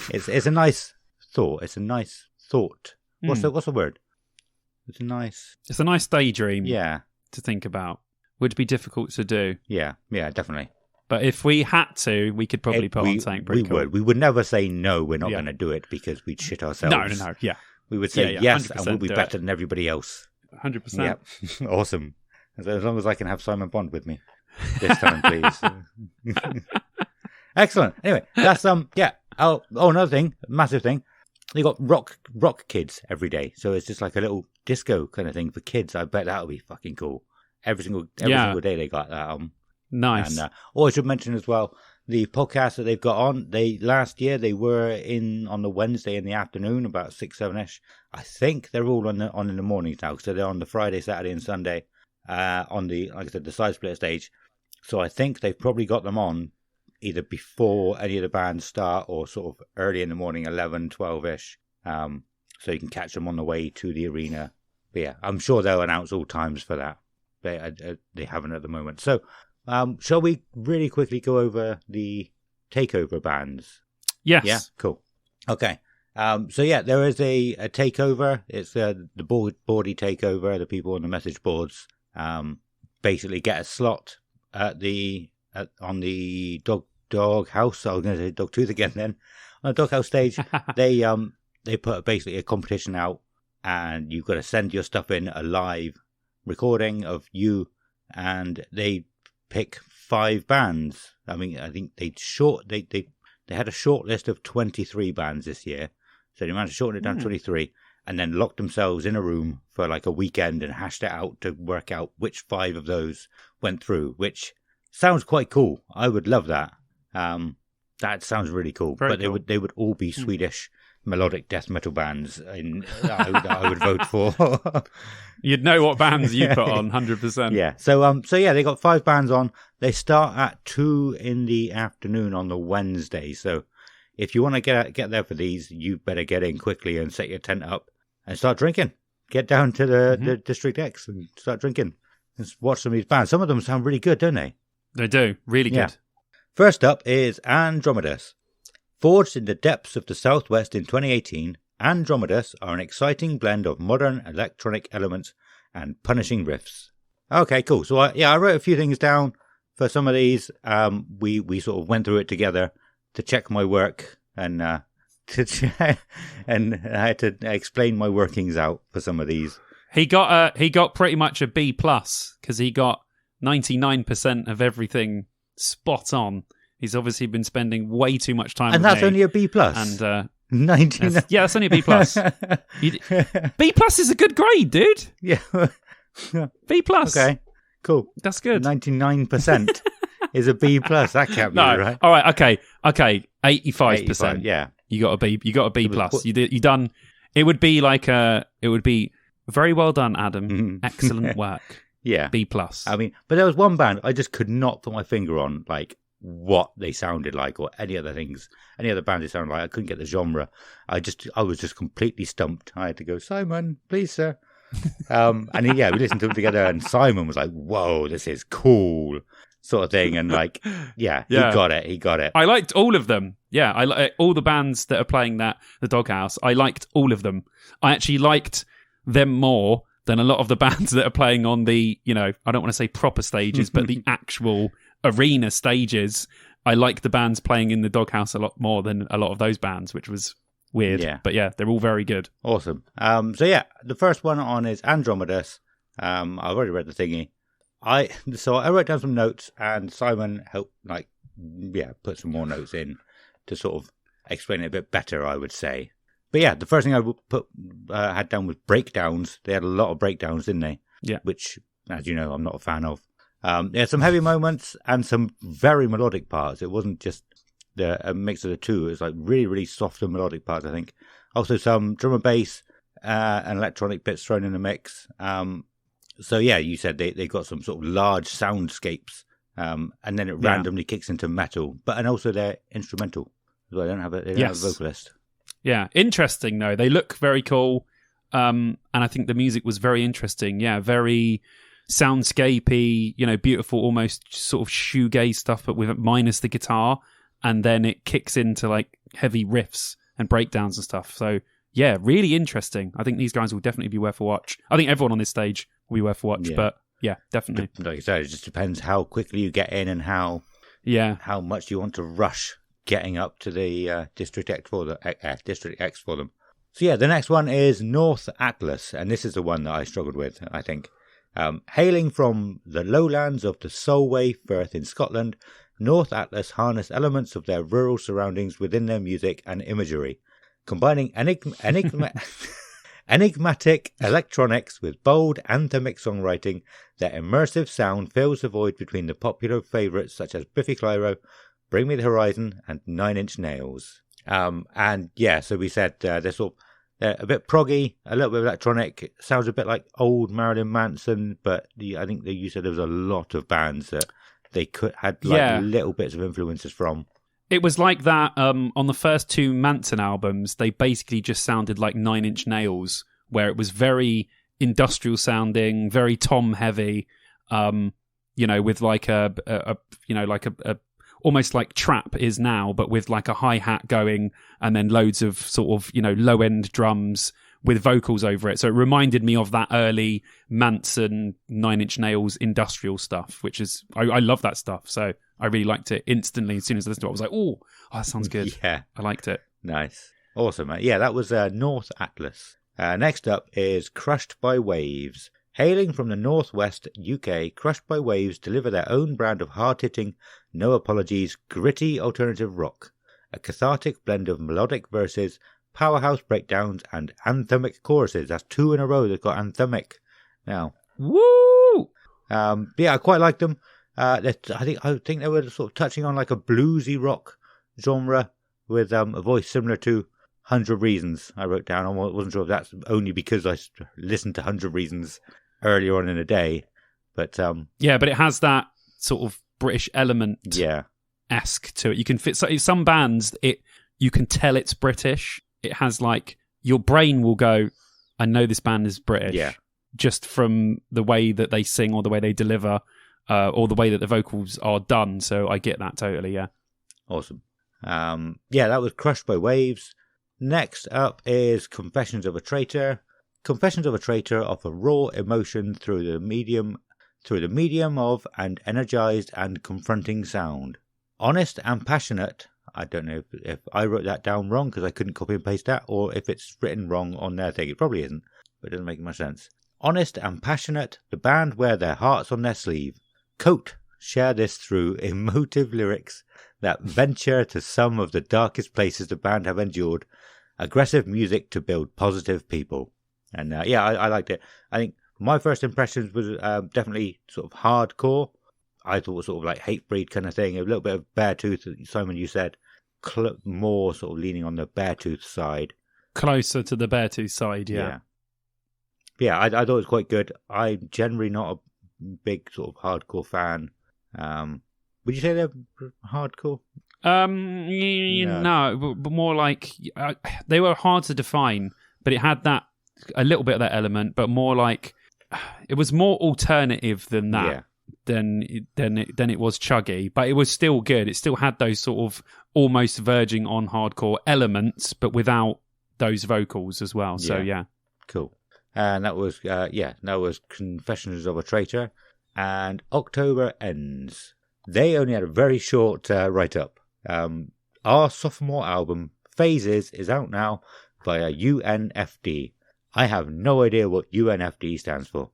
Speaker 2: it's a nice thought. It's a nice thought. What's the word? It's a nice
Speaker 3: daydream.
Speaker 2: Yeah.
Speaker 3: To think about. Would be difficult to do.
Speaker 2: Yeah, definitely.
Speaker 3: But if we had to, we could probably put on something pretty cool.
Speaker 2: We would never say no, we're not going to do it because we'd shit ourselves.
Speaker 3: No, yeah.
Speaker 2: We would say yes, and we'll be better than everybody else.
Speaker 3: 100%.
Speaker 2: Yeah, awesome. As long as I can have Simon Bond with me this time, please. Excellent. Anyway, that's Oh, another thing, massive thing. They got rock kids every day, so it's just like a little disco kind of thing for kids. I bet that'll be fucking cool. Every single day they got that.
Speaker 3: Nice.
Speaker 2: And, I should mention as well the podcast that they've got on. Last year they were in on the Wednesday in the afternoon, about 6-7ish. I think they're all on in the mornings now, so they're on the Friday, Saturday, and Sunday on the, like I said, the side split stage. So I think they've probably got them on either before any of the bands start or sort of early in the morning, 11, 12ish. So you can catch them on the way to the arena. But yeah, I'm sure they'll announce all times for that. They haven't at the moment. So shall we really quickly go over the takeover bands?
Speaker 3: Yes.
Speaker 2: Yeah, cool. Okay. So yeah, there is a takeover. It's the boardy takeover. The people on the message boards basically get a slot at on the dog house. I was going to say dog tooth again. Then on the dog house stage, they put basically a competition out, and you've got to send your stuff in, a live recording of you, and they pick 5 bands. I mean, I think they had a short list of 23 bands this year, so they managed to shorten it down to 23, and then locked themselves in a room for like a weekend and hashed it out to work out which 5 of those went through, which sounds quite cool. I would love that. That sounds really cool.
Speaker 3: Very
Speaker 2: but
Speaker 3: cool.
Speaker 2: They would all be Swedish melodic death metal bands that I would vote for.
Speaker 3: You'd know what bands you put on, 100%.
Speaker 2: Yeah. So yeah, they got 5 bands on. They start at 2 in the afternoon on the Wednesday. So if you want to get there for these, you better get in quickly and set your tent up and start drinking. Get down to the District X and start drinking. Just watch some of these bands. Some of them sound really good, don't they?
Speaker 3: They do. Really good.
Speaker 2: Yeah. First up is Andromedus. Forged in the depths of the Southwest in 2018, Andromedus are an exciting blend of modern electronic elements and punishing riffs. Okay, cool. So I wrote a few things down for some of these. We sort of went through it together to check my work and and I had to explain my workings out for some of these.
Speaker 3: He got pretty much a B plus because he got 99% of everything spot on. He's obviously been spending way too much time.
Speaker 2: And
Speaker 3: with
Speaker 2: that's
Speaker 3: me.
Speaker 2: only a B plus.
Speaker 3: And
Speaker 2: 99.
Speaker 3: that's only a B plus. B plus is a good grade, dude.
Speaker 2: Yeah.
Speaker 3: B plus.
Speaker 2: Okay. Cool.
Speaker 3: That's good.
Speaker 2: 99% is a B plus. That can't be right.
Speaker 3: All right. Okay. 85%.
Speaker 2: Yeah.
Speaker 3: You got a B. You got a B plus. You done. It would be very well done, Adam. Excellent work.
Speaker 2: Yeah.
Speaker 3: B plus.
Speaker 2: I mean, but there was one band I just could not put my finger on, like, what they sounded like or any other bands they sounded like. I couldn't get the genre. I was just completely stumped. I had to go, Simon, please, sir. And we listened to them together, and Simon was like, whoa, this is cool, sort of thing. And like, he got it.
Speaker 3: I liked all of them. Yeah, I like all the bands that are playing the Doghouse. I liked all of them. I actually liked them more than a lot of the bands that are playing on the, I don't want to say proper stages, but the actual arena stages. I like the bands playing in the Doghouse a lot more than a lot of those bands, which was weird. Yeah. But yeah, they're all very good.
Speaker 2: Awesome. The first one on is Andromedus. I've already read the thingy. I wrote down some notes, and Simon helped put some more notes in to sort of explain it a bit better, I would say. But yeah, the first thing I had down was breakdowns. They had a lot of breakdowns, didn't they?
Speaker 3: Yeah.
Speaker 2: Which, as you know, I'm not a fan of. They had some heavy moments and some very melodic parts. It wasn't just a mix of the two. It was like really, really soft and melodic parts, I think. Also some drum and bass and electronic bits thrown in the mix. You said they got some sort of large soundscapes, and then it randomly kicks into metal. And also they're instrumental. So they don't have a vocalist.
Speaker 3: Yeah, interesting though. They look very cool, and I think the music was very interesting. Yeah, very soundscapey, beautiful, almost sort of shoegaze stuff, but with minus the guitar, and then it kicks into like heavy riffs and breakdowns and stuff. So yeah, really interesting. I think these guys will definitely be worth a watch. I think everyone on this stage will be worth a watch, but yeah, definitely.
Speaker 2: Like you said, it just depends how quickly you get in and how much you want to rush getting up to the District X for them. So yeah, the next one is North Atlas, and this is the one that I struggled with, I think. Hailing from the lowlands of the Solway Firth in Scotland, North Atlas harness elements of their rural surroundings within their music and imagery, combining enigmatic electronics with bold anthemic songwriting. Their immersive sound fills the void between the popular favourites such as Biffy Clyro, Bring Me the Horizon, and 9 Inch Nails. So we said they're a bit proggy, a little bit electronic. Sounds a bit like old Marilyn Manson, but I think you said there was a lot of bands that they had little bits of influences from.
Speaker 3: It was like that on the first 2 Manson albums. They basically just sounded like 9 Inch Nails, where it was very industrial sounding, very tom heavy. With like a almost like trap is now, but with like a hi-hat going and then loads of sort of, low-end drums with vocals over it. So it reminded me of that early Manson, 9 Inch Nails industrial stuff, which is, I love that stuff. So I really liked it instantly. As soon as I listened to it, I was like, oh, that sounds good.
Speaker 2: Yeah.
Speaker 3: I liked it.
Speaker 2: Nice. Awesome. Yeah, that was North Atlas. Next up is Crushed by Waves. Hailing from the northwest UK, Crushed by Waves deliver their own brand of hard-hitting, no apologies, gritty alternative rock. A cathartic blend of melodic verses, powerhouse breakdowns, and anthemic choruses. That's 2 in a row that got anthemic. Now,
Speaker 3: Woo!
Speaker 2: I quite like them. I think they were sort of touching on like a bluesy rock genre with a voice similar to 100 Reasons. I wrote down. I wasn't sure if that's only because I listened to 100 Reasons earlier on in the day, but
Speaker 3: but it has that sort of British element, esque to it. You can fit some bands. You can tell it's British. It has like your brain will go, I know this band is British, just from the way that they sing or the way they deliver, or the way that the vocals are done. So I get that totally. Yeah,
Speaker 2: awesome. That was Crushed by Waves. Next up is Confessions of a Traitor. Confessions of a Traitor offer raw emotion through the medium of an energized and confronting sound. Honest and passionate. I don't know if I wrote that down wrong because I couldn't copy and paste that, or if it's written wrong on their thing. It probably isn't, but it doesn't make much sense. Honest and passionate, the band wear their hearts on their sleeve. Coat share this through emotive lyrics that venture to some of the darkest places the band have endured. Aggressive music to build positive people. And I liked it. I think my first impressions was definitely sort of hardcore. I thought it was sort of like Hatebreed kind of thing. A little bit of Beartooth, Simon, you said. More sort of leaning on the Beartooth side.
Speaker 3: Closer to the Beartooth side, yeah.
Speaker 2: I thought it was quite good. I'm generally not a big sort of hardcore fan. Would you say they're hardcore?
Speaker 3: No, but more like they were hard to define, but it had that a little bit of that element, but more like it was more alternative than that. Than it was chuggy, but it was still good. It still had those sort of almost verging on hardcore elements, but without those vocals as well. So
Speaker 2: cool. And that was Confessions of a Traitor. And October Ends. They only had a very short write-up. Our sophomore album, Phases, is out now via UNFD. I have no idea what UNFD stands for.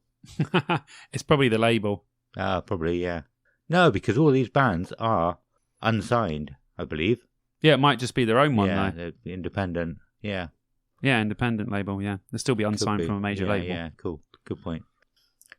Speaker 3: It's probably the label.
Speaker 2: Probably, yeah. No, because all these bands are unsigned, I believe.
Speaker 3: Yeah, it might just be their own one,
Speaker 2: though.
Speaker 3: They're
Speaker 2: independent, yeah.
Speaker 3: Yeah, independent label, yeah. They'll still be unsigned from a major label.
Speaker 2: Yeah, cool. Good point.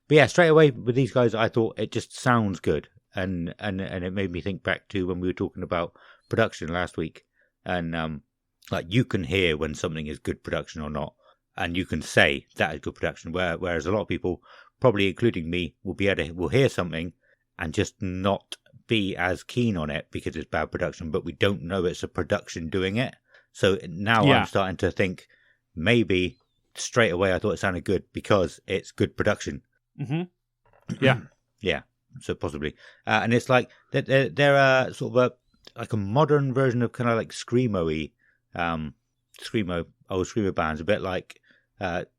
Speaker 2: But yeah, straight away with these guys, I thought it just sounds good. And it made me think back to when we were talking about production last week. And like you can hear when something is good production or not. And you can say that is good production. Whereas a lot of people, probably including me, will hear something and just not be as keen on it because it's bad production, but we don't know it's a production doing it. So now I'm starting to think maybe straight away I thought it sounded good because it's good production.
Speaker 3: Mm-hmm. Yeah.
Speaker 2: Yeah, so possibly. And it's like they're sort of like a modern version of kind of like screamo-y, old screamo bands, a bit like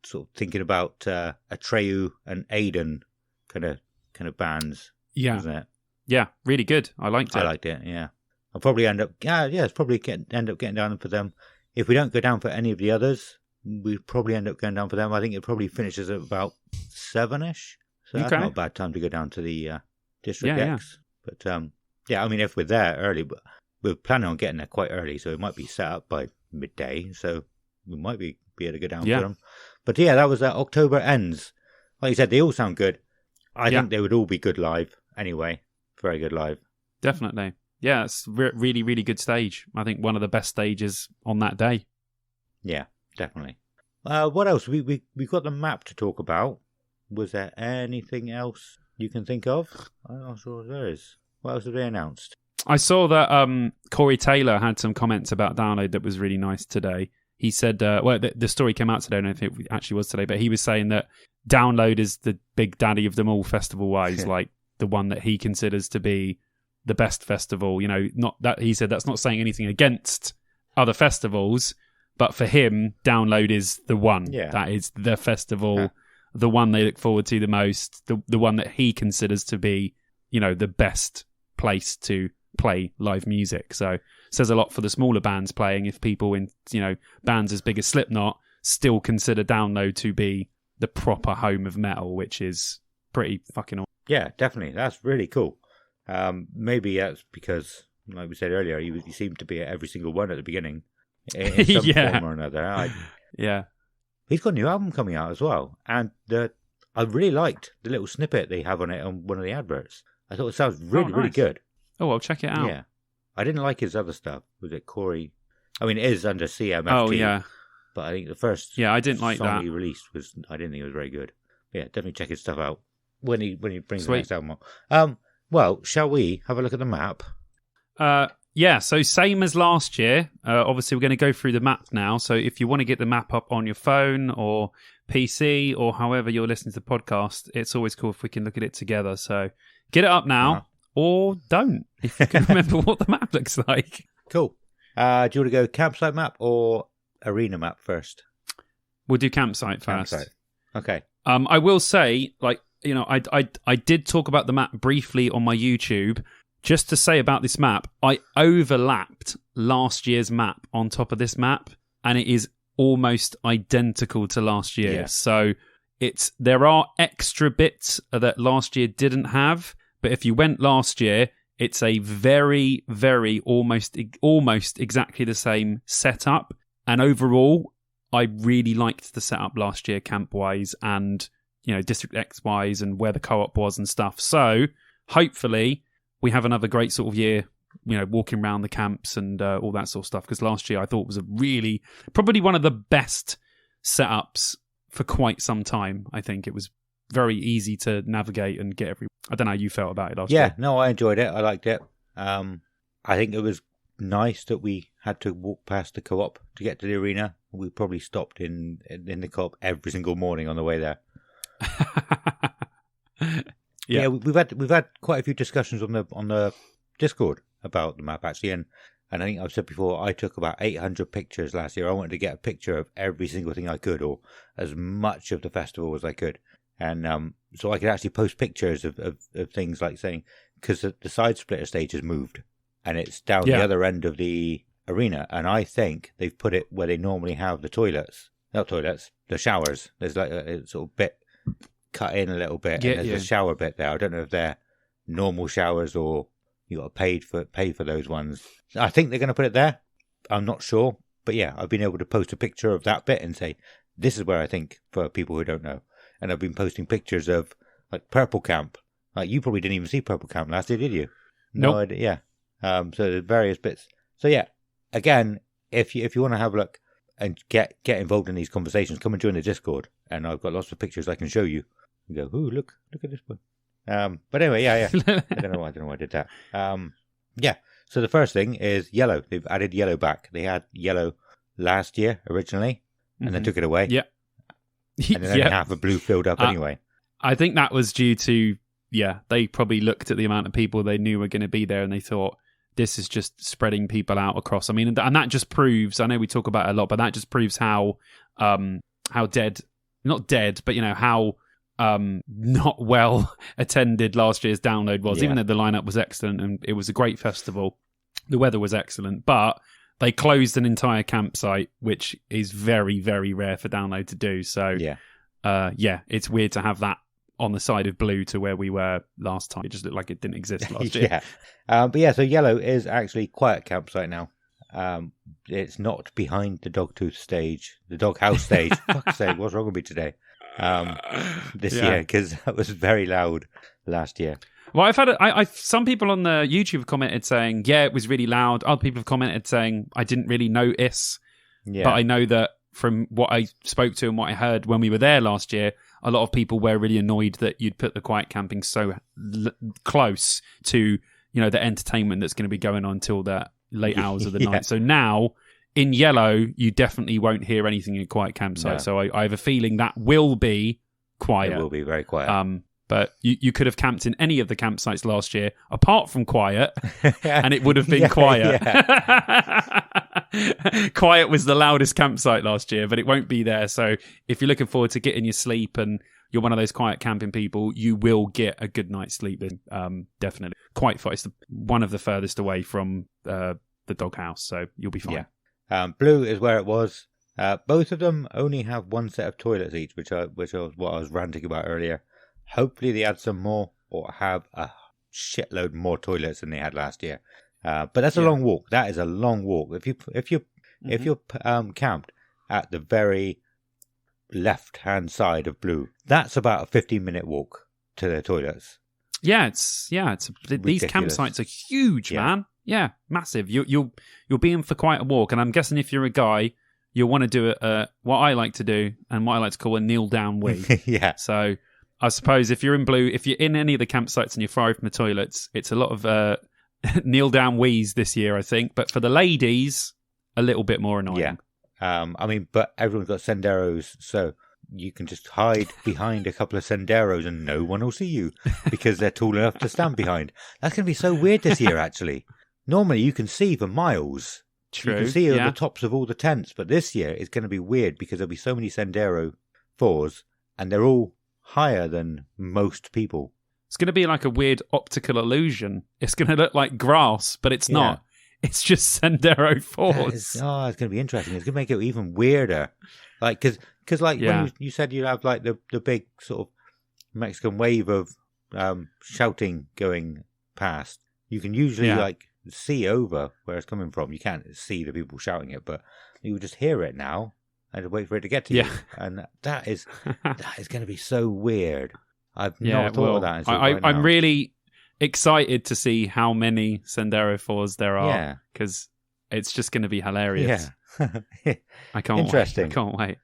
Speaker 2: sort of thinking about Atreyu and Aiden kind of bands, isn't it?
Speaker 3: Yeah, really good. I liked it.
Speaker 2: I liked it. Yeah, I'll probably end up. It's probably end up getting down for them. If we don't go down for any of the others, we probably end up going down for them. I think it probably finishes at about 7ish. So that's not a bad time to go down to the District X. Yeah. But I mean, if we're there early, but we're planning on getting there quite early, so it might be set up by midday. So we might be able to go down for them. But yeah, that was October Ends. Like you said, they all sound good. I think they would all be good live anyway. Very good live.
Speaker 3: Definitely. Yeah, it's really, really good stage. I think one of the best stages on that day.
Speaker 2: Yeah, definitely. What else? We got the map to talk about. Was there anything else you can think of? I'm not sure there is. What else have they announced?
Speaker 3: I saw that Corey Taylor had some comments about Download that was really nice today. He said, the story came out today, I don't know if it actually was today, but he was saying that Download is the big daddy of them all festival-wise, like the one that he considers to be the best festival. You know, not that he said that's not saying anything against other festivals, but for him, Download is the one. Yeah. That is the festival, the one they look forward to the most, the one that he considers to be, you know, the best place to play live music. So it says a lot for the smaller bands playing if people in, you know, bands as big as Slipknot still consider Download to be the proper home of metal, which is pretty fucking awesome.
Speaker 2: Yeah, definitely. That's really cool. Maybe that's because, like we said earlier, you seemed to be at every single one at the beginning in some form or another.
Speaker 3: Yeah.
Speaker 2: He's got a new album coming out as well. And I really liked the little snippet they have on it on one of the adverts. I thought it sounds really, really good.
Speaker 3: Oh, I'll check it out.
Speaker 2: Yeah. I didn't like his other stuff. Was it Corey? I mean, it is under CMFT.
Speaker 3: Oh, yeah.
Speaker 2: But I think the first
Speaker 3: I didn't like
Speaker 2: song
Speaker 3: that.
Speaker 2: he released I didn't think it was very good. Yeah, definitely check his stuff out when he brings the next album out. Well, shall we have a look at the map?
Speaker 3: Yeah, so same as last year. Obviously, we're going to go through the map now. So if you want to get the map up on your phone or PC or however you're listening to the podcast, it's always cool if we can look at it together. So get it up now or don't, if you can remember what the map looks like.
Speaker 2: Cool. Do you want to go campsite map or arena map first?
Speaker 3: We'll do campsite first.
Speaker 2: Campsite. Okay.
Speaker 3: I will say, I did talk about the map briefly on my YouTube. Just to say about this map, I overlapped last year's map on top of this map, and it is almost identical to last year.
Speaker 2: Yeah.
Speaker 3: So there are extra bits that last year didn't have, but if you went last year, it's a very, very almost exactly the same setup. And overall, I really liked the setup last year, camp-wise, and District X-wise, and where the co-op was and stuff. So hopefully we have another great sort of year, walking around the camps and all that sort of stuff. Because last year I thought was probably one of the best setups for quite some time. I think it was very easy to navigate and get everywhere. I don't know how you felt about it last year.
Speaker 2: Yeah, no, I enjoyed it. I liked it. I think it was nice that we had to walk past the co-op to get to the arena. We probably stopped in the co-op every single morning on the way there. Yeah, we've had quite a few discussions on the Discord about the map actually, and I think I've said before I took about 800 pictures last year. I wanted to get a picture of every single thing I could, or as much of the festival as I could, and so I could actually post pictures of things like saying, because the side splitter stage has moved and it's down the other end of the arena, and I think they've put it where they normally have the the showers. There's like a sort of bit cut in a little bit, and there's a shower bit there. I don't know if they're normal showers or you got to pay for those ones. I think they're going to put it there. I'm not sure, but yeah, I've been able to post a picture of that bit and say this is where I think, for people who don't know. And I've been posting pictures of like Purple Camp. Like you probably didn't even see Purple Camp last year, did you? No
Speaker 3: Nope.
Speaker 2: idea. Yeah. So there's various bits. So yeah, again, if you want to have a look and get involved in these conversations, come and join the Discord. And I've got lots of pictures I can show you. You go, ooh, look at this one. But anyway, yeah. I don't know why I did that. Yeah. So the first thing is yellow. They've added yellow back. They had yellow last year originally, and then took it away.
Speaker 3: Yeah.
Speaker 2: And then only half the blue filled up anyway.
Speaker 3: I think that was due to, they probably looked at the amount of people they knew were going to be there, and they thought, this is just spreading people out across. I mean, and that just proves, I know we talk about it a lot, but that just proves how not dead, but how not well attended last year's download was, even though the lineup was excellent and it was a great festival. The weather was excellent, but they closed an entire campsite, which is very, very rare for download to do. So, it's weird to have that on the side of blue to where we were last time. It just looked like it didn't exist last year.
Speaker 2: So yellow is actually quiet campsite now. It's not behind the doghouse stage. Fuck's sake, what's wrong with me today? This year, because that was very loud last year.
Speaker 3: Well, I've had some people on the YouTube have commented saying, it was really loud. Other people have commented saying, I didn't really notice. Yeah. But I know that from what I spoke to and what I heard when we were there last year, a lot of people were really annoyed that you'd put the quiet camping so close to, the entertainment that's going to be going on till the late hours of the night. So now, in yellow, you definitely won't hear anything in quiet campsite. No. So I have a feeling that will be quiet.
Speaker 2: It will be very quiet.
Speaker 3: But you could have camped in any of the campsites last year, apart from quiet, and it would have been quiet. Yeah. Quiet was the loudest campsite last year, but it won't be there. So if you're looking forward to getting your sleep and you're one of those quiet camping people, you will get a good night's sleep. Definitely. Quite far. It's one of the furthest away from the doghouse, so you'll be fine.
Speaker 2: Yeah. Blue is where it was. Both of them only have one set of toilets each, which was what I was ranting about earlier. Hopefully they add some more or have a shitload more toilets than they had last year. But that's a long walk. That is a long walk. If you're camped at the very left-hand side of Blue, that's about a 15-minute walk to their toilets.
Speaker 3: These campsites are huge, man. Yeah, massive. You'll be in for quite a walk, and I'm guessing if you're a guy, you'll want to do what I like to do and what I like to call a kneel down wee.
Speaker 2: Yeah.
Speaker 3: So I suppose if you're in Blue, if you're in any of the campsites and you're far away from the toilets, it's a lot of kneel down wees this year, I think. But for the ladies, a little bit more annoying.
Speaker 2: Yeah. But everyone's got senderos, so you can just hide behind a couple of senderos and no one will see you because they're tall enough to stand behind. That's going to be so weird this year, actually. Normally you can see for miles.
Speaker 3: True.
Speaker 2: You can see the tops of all the tents, but this year it's going to be weird because there'll be so many Sendero 4s and they're all higher than most people.
Speaker 3: It's going to be like a weird optical illusion. It's going to look like grass, but it's not. It's just Sendero 4s.
Speaker 2: It's going to be interesting. It's going to make it even weirder. Like, because when you said you have like the big sort of Mexican wave of shouting going past, you can usually like see over where it's coming from. You can't see the people shouting it, but you just hear it now and wait for it to get to you. And that is going to be so weird. I've not thought of that until right now.
Speaker 3: I'm really excited to see how many Sendero 4s there are because it's just going to be hilarious.
Speaker 2: Yeah.
Speaker 3: I can't
Speaker 2: Interesting.
Speaker 3: wait. I can't wait.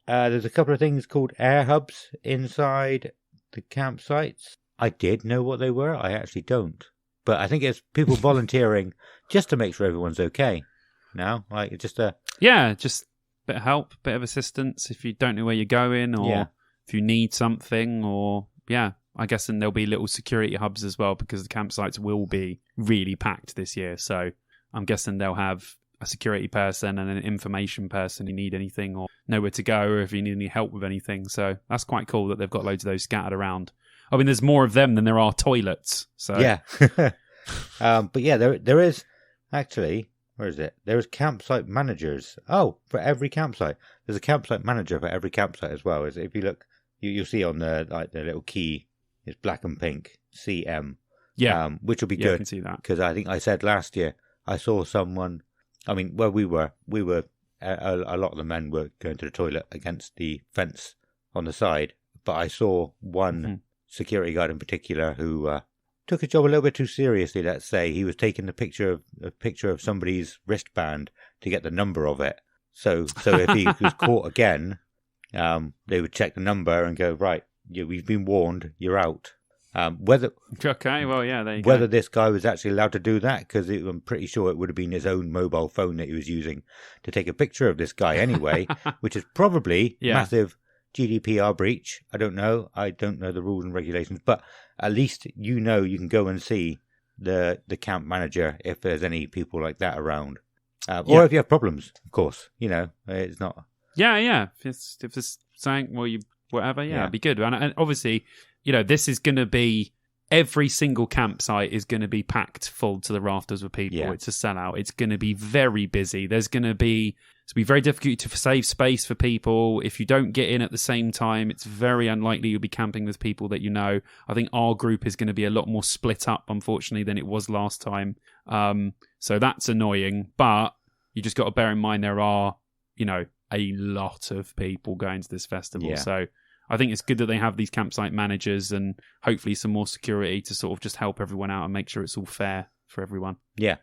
Speaker 2: There's a couple of things called air hubs inside the campsites. I did know what they were. I actually don't. But I think it's people volunteering just to make sure everyone's okay. Now, like just a
Speaker 3: just a bit of help, bit of assistance if you don't know where you're going or if you need something or I guess then there'll be little security hubs as well because the campsites will be really packed this year. So I'm guessing they'll have a security person and an information person if you need anything or know where to go or if you need any help with anything. So that's quite cool that they've got loads of those scattered around. I mean, there's more of them than there are toilets. So
Speaker 2: but yeah, there is actually, where is it? There is campsite managers. Oh, for every campsite. There's a campsite manager for every campsite as well. If you look, you'll see on the little key, it's black and pink, CM.
Speaker 3: Yeah.
Speaker 2: Which will be good.
Speaker 3: I can see that.
Speaker 2: Because I think I said last year, I saw someone, where we were, a lot of the men were going to the toilet against the fence on the side, but I saw one security guard in particular who took his job a little bit too seriously, let's say. He was taking a picture of somebody's wristband to get the number of it. So if he was caught again, they would check the number and go, right, we've been warned, you're out. Whether this guy was actually allowed to do that, because I'm pretty sure it would have been his own mobile phone that he was using to take a picture of this guy anyway, which is probably massive GDPR breach. I don't know the rules and regulations, but at least you can go and see the camp manager if there's any people like that around, or if you have problems, of course. It's not.
Speaker 3: If it's saying it'd be good. And obviously, this is going to be every single campsite is going to be packed full to the rafters with people. Yeah. It's a sellout. It's going to be very busy. It's going to be very difficult to save space for people. If you don't get in at the same time, it's very unlikely you'll be camping with people that you know. I think our group is going to be a lot more split up, unfortunately, than it was last time. So that's annoying. But you just got to bear in mind there are, a lot of people going to this festival. Yeah. So I think it's good that they have these campsite managers and hopefully some more security to sort of just help everyone out and make sure it's all fair for everyone.
Speaker 2: Yeah,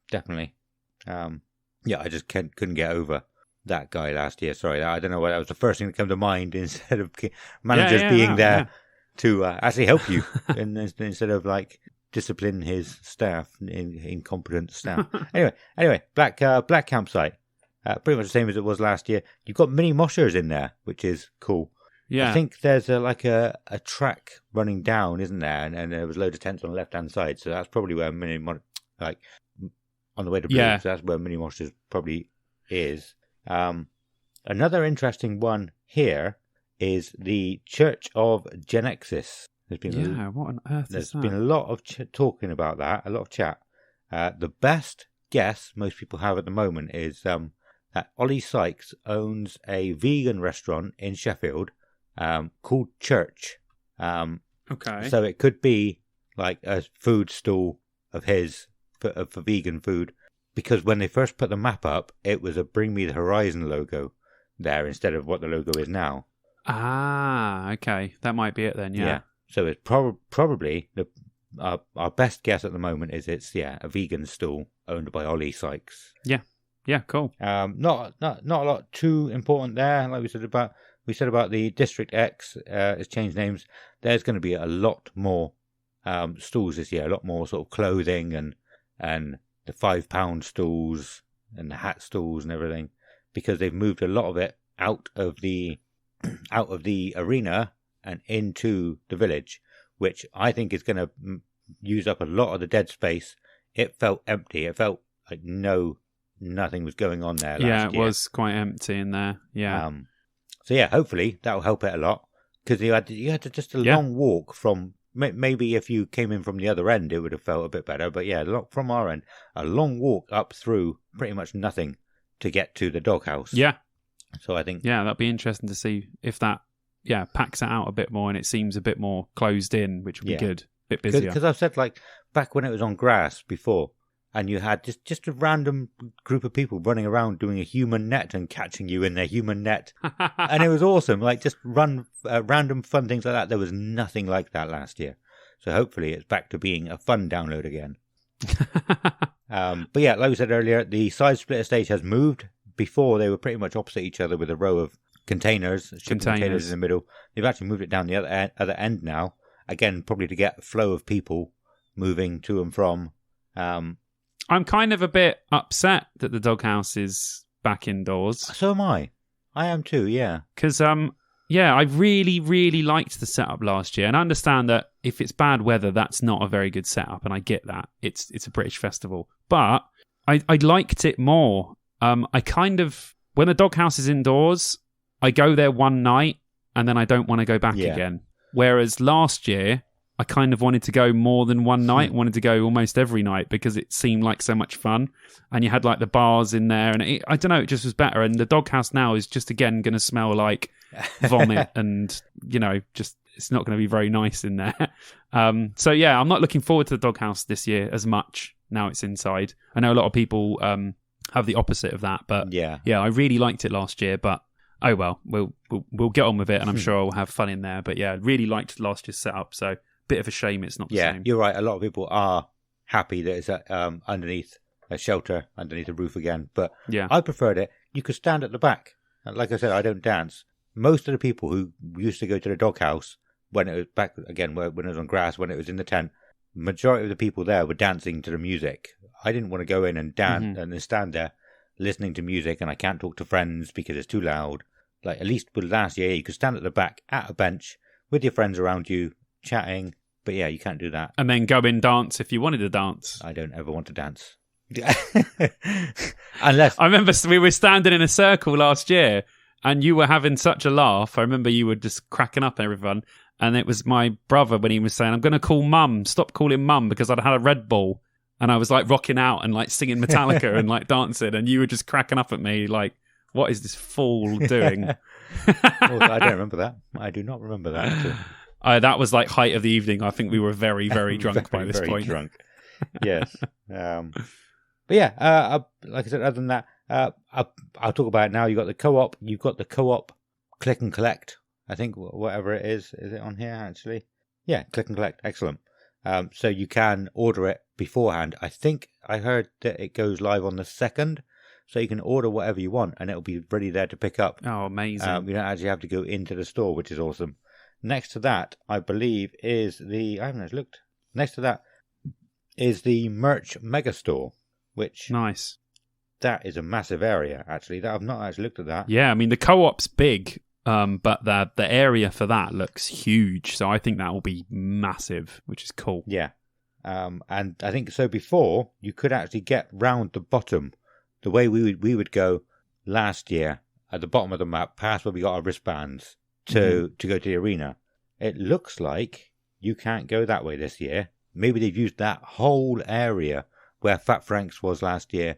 Speaker 2: definitely. I just couldn't get over that guy last year. Sorry, I don't know why that was the first thing that came to mind instead of managers being there to actually help you instead of like discipline his staff, incompetent staff. anyway, black campsite. Pretty much the same as it was last year. You've got mini moshers in there, which is cool. Yeah. I think there's a track running down, isn't there? And there was loads of tents on the left-hand side, so that's probably where on the way to Blue, so that's where mini moshers probably is. Another interesting one here is the Church of Genexis.
Speaker 3: What on earth is that?
Speaker 2: There's been a lot of talking about that, a lot of chat. The best guess most people have at the moment is that Ollie Sykes owns a vegan restaurant in Sheffield called Church.
Speaker 3: Okay.
Speaker 2: So it could be like a food stall of his for vegan food, because when they first put the map up, it was a Bring Me the Horizon logo there instead of what the logo is now.
Speaker 3: Ah, okay. That might be it then, yeah.
Speaker 2: So it's probably our best guess at the moment is it's a vegan stall owned by Ollie Sykes.
Speaker 3: Yeah, cool.
Speaker 2: Not a lot too important there. Like we said about the District X has changed names. There's going to be a lot more stalls this year, a lot more sort of clothing and the £5 stalls and the hat stalls and everything, because they've moved a lot of it out of the arena and into the village, which I think is going to use up a lot of the dead space. It felt empty. It felt like nothing was going on there last year.
Speaker 3: Yeah, it was quite empty in there. Yeah.
Speaker 2: So hopefully that'll help it a lot, because you had just a long walk from. Maybe if you came in from the other end, it would have felt a bit better. But from our end, a long walk up through pretty much nothing to get to the doghouse.
Speaker 3: Yeah.
Speaker 2: So I think
Speaker 3: that'd be interesting to see if that packs it out a bit more and it seems a bit more closed in, which would be good. A bit busier.
Speaker 2: Because I've said, like, back when it was on grass before, and you had just a random group of people running around doing a human net and catching you in their human net. And it was awesome. Like, just random fun things like that. There was nothing like that last year. So hopefully it's back to being a fun download again. But like we said earlier, the side splitter stage has moved. Before, they were pretty much opposite each other with a row of containers in the middle. They've actually moved it down the other end now. Again, probably to get a flow of people moving to and from.
Speaker 3: I'm kind of a bit upset that the doghouse is back indoors.
Speaker 2: So am I. I am too, yeah.
Speaker 3: Because, I really, really liked the setup last year. And I understand that if it's bad weather, that's not a very good setup. And I get that. It's a British festival. But I liked it more. I kind of, when the doghouse is indoors, I go there one night and then I don't want to go back again. Whereas last year, I kind of wanted to go more than one night, wanted to go almost every night because it seemed like so much fun. And you had like the bars in there and I don't know, it just was better. And the doghouse now is just again going to smell like vomit and, just it's not going to be very nice in there. I'm not looking forward to the doghouse this year as much now it's inside. I know a lot of people have the opposite of that, but I really liked it last year, but oh well, we'll get on with it and I'm sure I'll have fun in there. But really liked last year's setup, so bit of a shame it's not the same.
Speaker 2: You're right. A lot of people are happy that it's underneath a shelter, underneath a roof again. But I preferred it. You could stand at the back. And like I said, I don't dance. Most of the people who used to go to the doghouse when it was back again, when it was on grass, when it was in the tent, majority of the people there were dancing to the music. I didn't want to go in and dance and then stand there listening to music, and I can't talk to friends because it's too loud. Like, at least with last year, you could stand at the back at a bench with your friends around you, chatting. But you can't do that.
Speaker 3: And then go and dance if you wanted to dance.
Speaker 2: I don't ever want to dance. Unless
Speaker 3: I remember we were standing in a circle last year and you were having such a laugh. I remember you were just cracking up everyone. And it was my brother when he was saying, I'm going to call mum. Stop calling mum, because I'd had a Red Bull. And I was like rocking out and like singing Metallica and like dancing. And you were just cracking up at me like, what is this fool doing?
Speaker 2: I don't remember that. I do not remember that.
Speaker 3: That was like height of the evening. I think we were very, very drunk by this point.
Speaker 2: Drunk. Yes. Like I said, other than that, I'll talk about it now. You've got the co-op. You've got the co-op click and collect. I think whatever it is it on here actually? Yeah, click and collect. Excellent. So you can order it beforehand. I think I heard that it goes live on the 2nd. So you can order whatever you want and it'll be ready there to pick up.
Speaker 3: Oh, amazing.
Speaker 2: You don't actually have to go into the store, which is awesome. Next to that, I believe, I haven't actually looked. Next to that is the merch megastore, which...
Speaker 3: Nice.
Speaker 2: That is a massive area, actually. I've not actually looked at that.
Speaker 3: Yeah, I mean, the co-op's big, but the area for that looks huge. So I think that will be massive, which is cool.
Speaker 2: Yeah. And I think so before, you could actually get round the bottom. The way we would go last year, at the bottom of the map, past where we got our wristbands, to go to the arena. It looks like you can't go that way this year. Maybe they've used that whole area where Fat Frank's was last year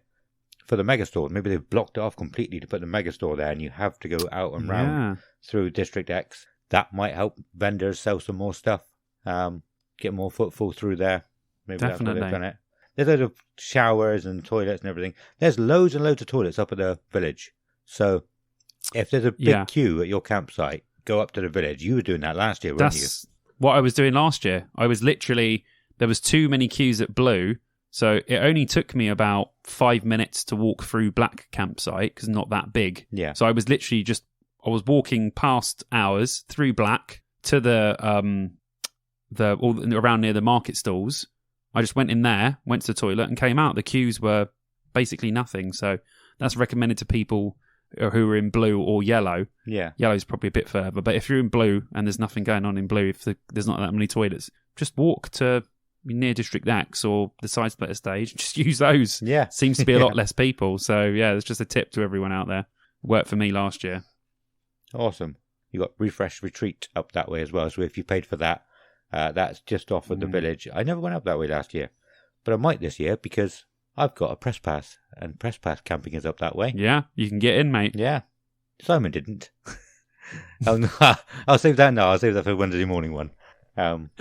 Speaker 2: for the megastore. Maybe they've blocked it off completely to put the megastore there, and you have to go out and round through District X. That might help vendors sell some more stuff, get more footfall through there. Maybe
Speaker 3: Definitely.
Speaker 2: that's why they've done it. There's loads of showers and toilets and everything. There's loads and loads of toilets up at the village. So if there's a big queue at your campsite, go up to the village. You were doing that last year, weren't you?
Speaker 3: That's what I was doing last year. I was literally, there was too many queues at Blue, so it only took me about 5 minutes to walk through Black campsite, because not that big.
Speaker 2: Yeah.
Speaker 3: So I was literally I was walking past ours through Black to around near the market stalls. I just went in there, went to the toilet, and came out. The queues were basically nothing. So that's recommended to people who are in Blue or Yellow.
Speaker 2: Yeah.
Speaker 3: Yellow's probably a bit further. But if you're in Blue and there's nothing going on in Blue, if there's not that many toilets, just walk to near District X or the side splitter stage. Just use those.
Speaker 2: Yeah.
Speaker 3: Seems to be a lot less people. So, yeah, there's just a tip to everyone out there. Worked for me last year.
Speaker 2: Awesome. You got Refresh Retreat up that way as well. So if you paid for that, that's just off of the village. I never went up that way last year, but I might this year because I've got a press pass, and press pass camping is up that way.
Speaker 3: Yeah, you can get in, mate.
Speaker 2: Yeah. Simon didn't. I'll save that now. I'll save that for Wednesday morning one. I'm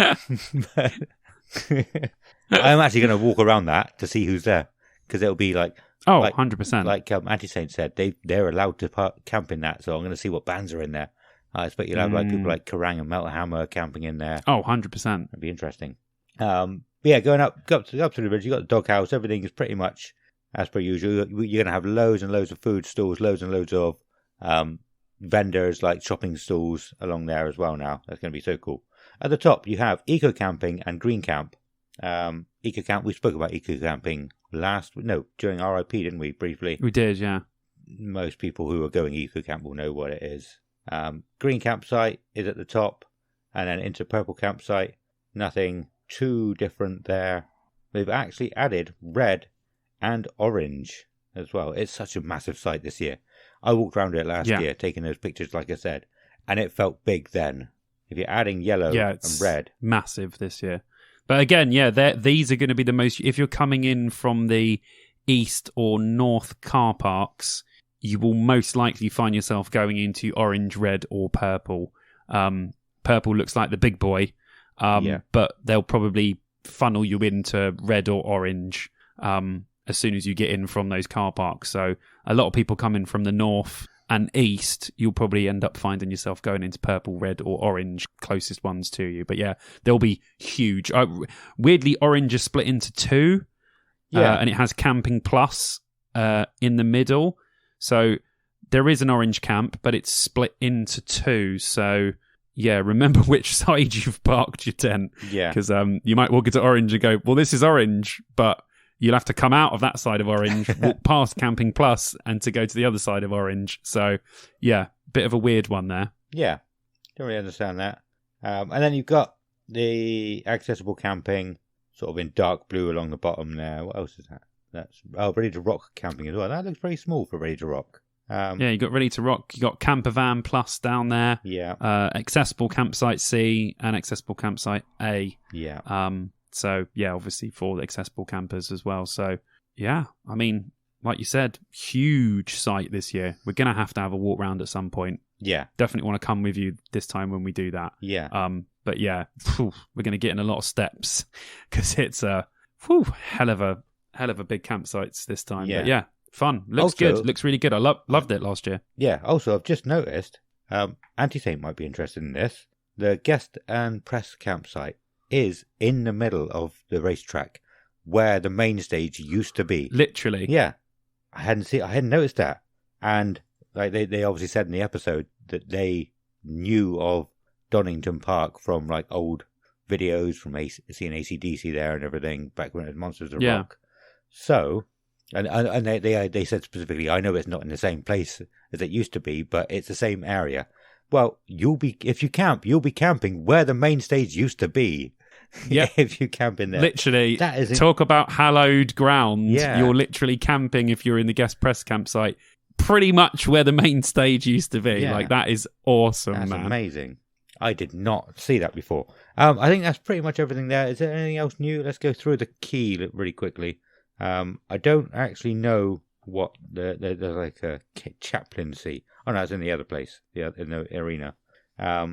Speaker 2: actually going to walk around that to see who's there, because it'll be like
Speaker 3: 100%.
Speaker 2: Like Anti-Saint said, they're allowed to camp in that, so I'm going to see what bands are in there. I expect you'll have like people like Kerrang and Metal Hammer camping in there.
Speaker 3: 100%.
Speaker 2: That'd be interesting. Going up to the village, you got the doghouse. Everything is pretty much as per usual. You're going to have loads and loads of food stalls, loads and loads of vendors, like shopping stalls along there as well now. That's going to be so cool. At the top, you have eco camping and green camp. Eco camp, we spoke about eco camping during RIP, didn't we, briefly?
Speaker 3: We did, yeah.
Speaker 2: Most people who are going eco camp will know what it is. Green campsite is at the top, and then into purple campsite. Nothing too different there. They've actually added red and orange as well. It's such a massive site this year. I walked around it last year, taking those pictures, like I said, and it felt big then. If you're adding yellow and red,
Speaker 3: massive this year. But again, these are going to be the most. If you're coming in from the east or north car parks, you will most likely find yourself going into orange, red, or purple. Purple looks like the big boy, but they'll probably funnel you into red or orange as soon as you get in from those car parks. So a lot of people coming from the north and east, you'll probably end up finding yourself going into purple, red, or orange, closest ones to you. But yeah, they'll be huge. Weirdly, orange is split into two, and it has Camping Plus in the middle. So there is an orange camp, but it's split into two. So yeah, remember which side you've parked your tent. Yeah, because you might walk into orange and go, well, this is orange, but you'll have to come out of that side of orange, walk past Camping Plus, and to go to the other side of orange. So, yeah, bit of a weird one there.
Speaker 2: Yeah, don't really understand that. And then you've got the accessible camping, sort of in dark blue along the bottom there. What else is that? That's Ready to Rock camping as well. That looks very small for Ready to Rock.
Speaker 3: You got Ready to Rock. You got Camper Van Plus down there.
Speaker 2: Yeah.
Speaker 3: Accessible Campsite C and Accessible Campsite A.
Speaker 2: Yeah.
Speaker 3: So, yeah, obviously for the accessible campers as well. So, yeah, I mean, like you said, huge site this year. We're going to have a walk round at some point.
Speaker 2: Yeah.
Speaker 3: Definitely want to come with you this time when we do that.
Speaker 2: Yeah.
Speaker 3: But yeah, we're going to get in a lot of steps because it's a hell of a big campsites this time. Yeah. But yeah, fun. Looks good. Looks really good. I loved it last year.
Speaker 2: Yeah. Also, I've just noticed, Anti-Saint might be interested in this. The guest and press campsite is in the middle of the racetrack where the main stage used to be.
Speaker 3: Literally.
Speaker 2: Yeah. I hadn't noticed that. And like they obviously said in the episode that they knew of Donington Park from like old videos from seeing AC/DC there and everything back when it was Monsters of Rock. So, and they said specifically, I know it's not in the same place as it used to be, but it's the same area. Well, if you camp, you'll be camping where the main stage used to be. Yeah, if you camp in there,
Speaker 3: literally. Talk about hallowed ground.
Speaker 2: Yeah.
Speaker 3: You're literally camping if you're in the guest press campsite, pretty much where the main stage used to be. Yeah. Like that is awesome.
Speaker 2: That's
Speaker 3: man.
Speaker 2: Amazing. I did not see that before. I think that's pretty much everything there. Is there anything else new? Let's go through the key really quickly. I don't actually know what there's like a chaplaincy. Oh no, it's in the other place, in the arena. Yeah,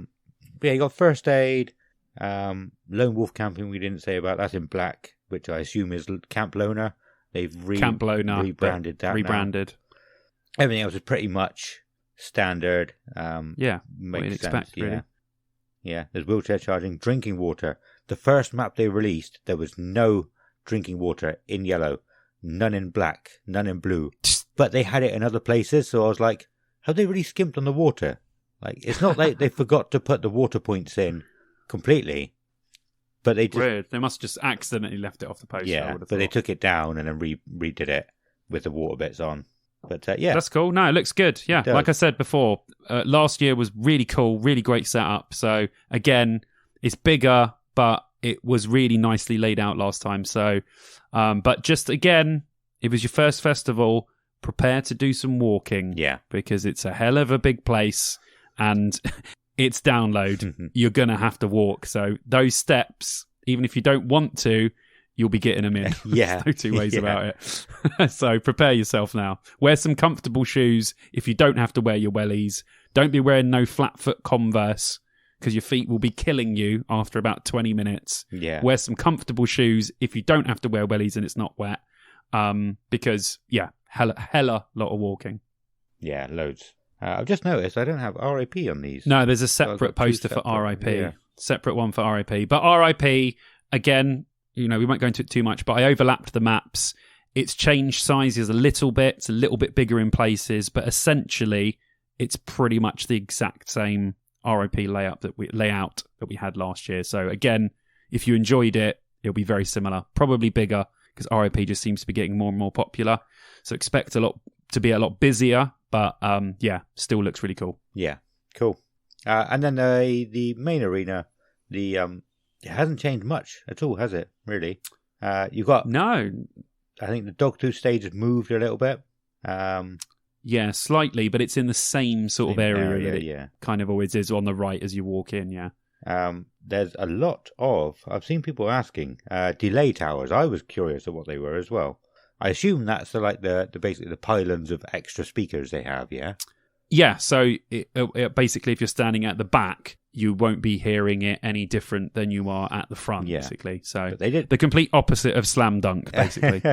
Speaker 2: you got first aid, lone wolf camping. We didn't say about that's in black, which I assume is Camp Loner. They've
Speaker 3: Camp Loner,
Speaker 2: rebranded that.
Speaker 3: Rebranded.
Speaker 2: Now. Everything else is pretty much standard.
Speaker 3: Yeah, what you'd expect, really.
Speaker 2: Yeah, there's wheelchair charging, drinking water. The first map they released, there was no drinking water in yellow, none in black, none in blue. But they had it in other places, so I was like, have they really skimped on the water? Like, it's not like they forgot to put the water points in completely, but they just...
Speaker 3: Weird. They must have just accidentally left it off the poster.
Speaker 2: Yeah, but they took it down and then redid it with the water bits on. But yeah.
Speaker 3: That's cool. No, it looks good. Yeah, like I said before, last year was really cool, really great setup. So again, it's bigger, but it was really nicely laid out last time. So, but just again, it was your first festival. Prepare to do some walking.
Speaker 2: Yeah.
Speaker 3: Because it's a hell of a big place and it's download. You're going to have to walk. So those steps, even if you don't want to, you'll be getting them in.
Speaker 2: Yeah.
Speaker 3: There's no two ways about it. So prepare yourself now. Wear some comfortable shoes if you don't have to wear your wellies. Don't be wearing no flat foot Converse because your feet will be killing you after about 20 minutes.
Speaker 2: Yeah.
Speaker 3: Wear some comfortable shoes if you don't have to wear wellies and it's not wet. Because, yeah, hella lot of walking.
Speaker 2: Yeah, loads. I've just noticed I don't have RIP on these.
Speaker 3: No, there's a separate poster for RIP. Yeah. Separate one for RIP. But RIP, again... You know, we won't go into it too much, but I overlapped the maps. It's changed sizes a little bit. It's a little bit bigger in places, but essentially, it's pretty much the exact same RIP layout that we had last year. So again, if you enjoyed it, it'll be very similar. Probably bigger because RIP just seems to be getting more and more popular. So expect to be a lot busier, but yeah, still looks really cool.
Speaker 2: Yeah, cool. And then the main arena, it hasn't changed much at all, has it? Really? You've got...
Speaker 3: No.
Speaker 2: I think the Dogtooth stage has moved a little bit.
Speaker 3: Yeah, slightly, but it's in the same sort of area that
Speaker 2: it
Speaker 3: kind of always is on the right as you walk in, yeah.
Speaker 2: There's a lot of... I've seen people asking, delay towers. I was curious of what they were as well. I assume that's basically the pylons of extra speakers they have, yeah?
Speaker 3: Yeah, so it basically if you're standing at the back, you won't be hearing it any different than you are at the front, basically. So
Speaker 2: but they did
Speaker 3: the complete opposite of Slam Dunk, basically.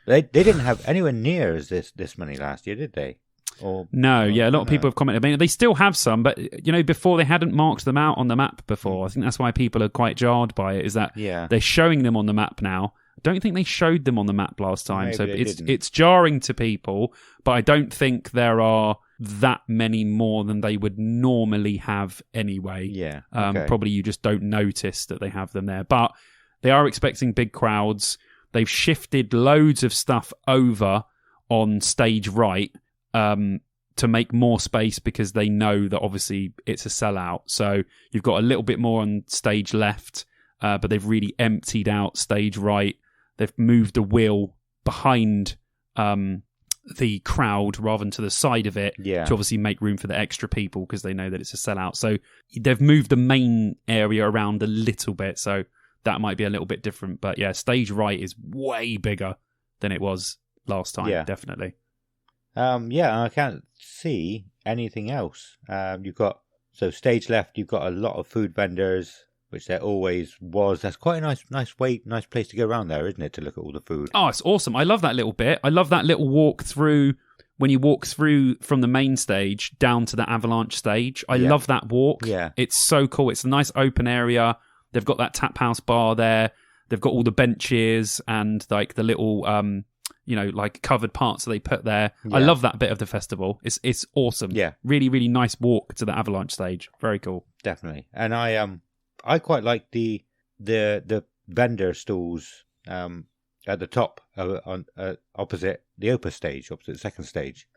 Speaker 2: They didn't have anywhere near as this many last year, did they? A lot of people have commented. I mean, they still have some, but you know, before they hadn't marked them out on the map before. I think that's why people are quite jarred by it. Is that they're showing them on the map now. I don't think they showed them on the map last time, so it's jarring to people. But I don't think there are that many more than they would normally have anyway. Yeah,
Speaker 3: probably you just don't notice that they have them there. But they are expecting big crowds. They've shifted loads of stuff over on stage right to make more space because they know that obviously it's a sellout. So you've got a little bit more on stage left, but they've really emptied out stage right. They've moved the wheel behind the crowd rather than to the side of it to obviously make room for the extra people because they know that it's a sellout. So they've moved the main area around a little bit, so that might be a little bit different. But yeah, stage right is way bigger than it was last time, definitely.
Speaker 2: I can't see anything else. You've got, so stage left, you've got a lot of food vendors, which there always was. That's quite a nice place to go around there, isn't it, to look at all the food? Oh,
Speaker 3: it's awesome. I love that little bit. I love that little walk through, when you walk through from the main stage down to the avalanche stage. I love that walk.
Speaker 2: Yeah.
Speaker 3: It's so cool. It's a nice open area. They've got that tap house bar there. They've got all the benches and like the little, like covered parts that they put there. Yeah. I love that bit of the festival. It's awesome.
Speaker 2: Yeah.
Speaker 3: Really, really nice walk to the avalanche stage. Very cool.
Speaker 2: Definitely. And I quite like the vendor stalls at the top opposite the Opus stage, opposite the second stage.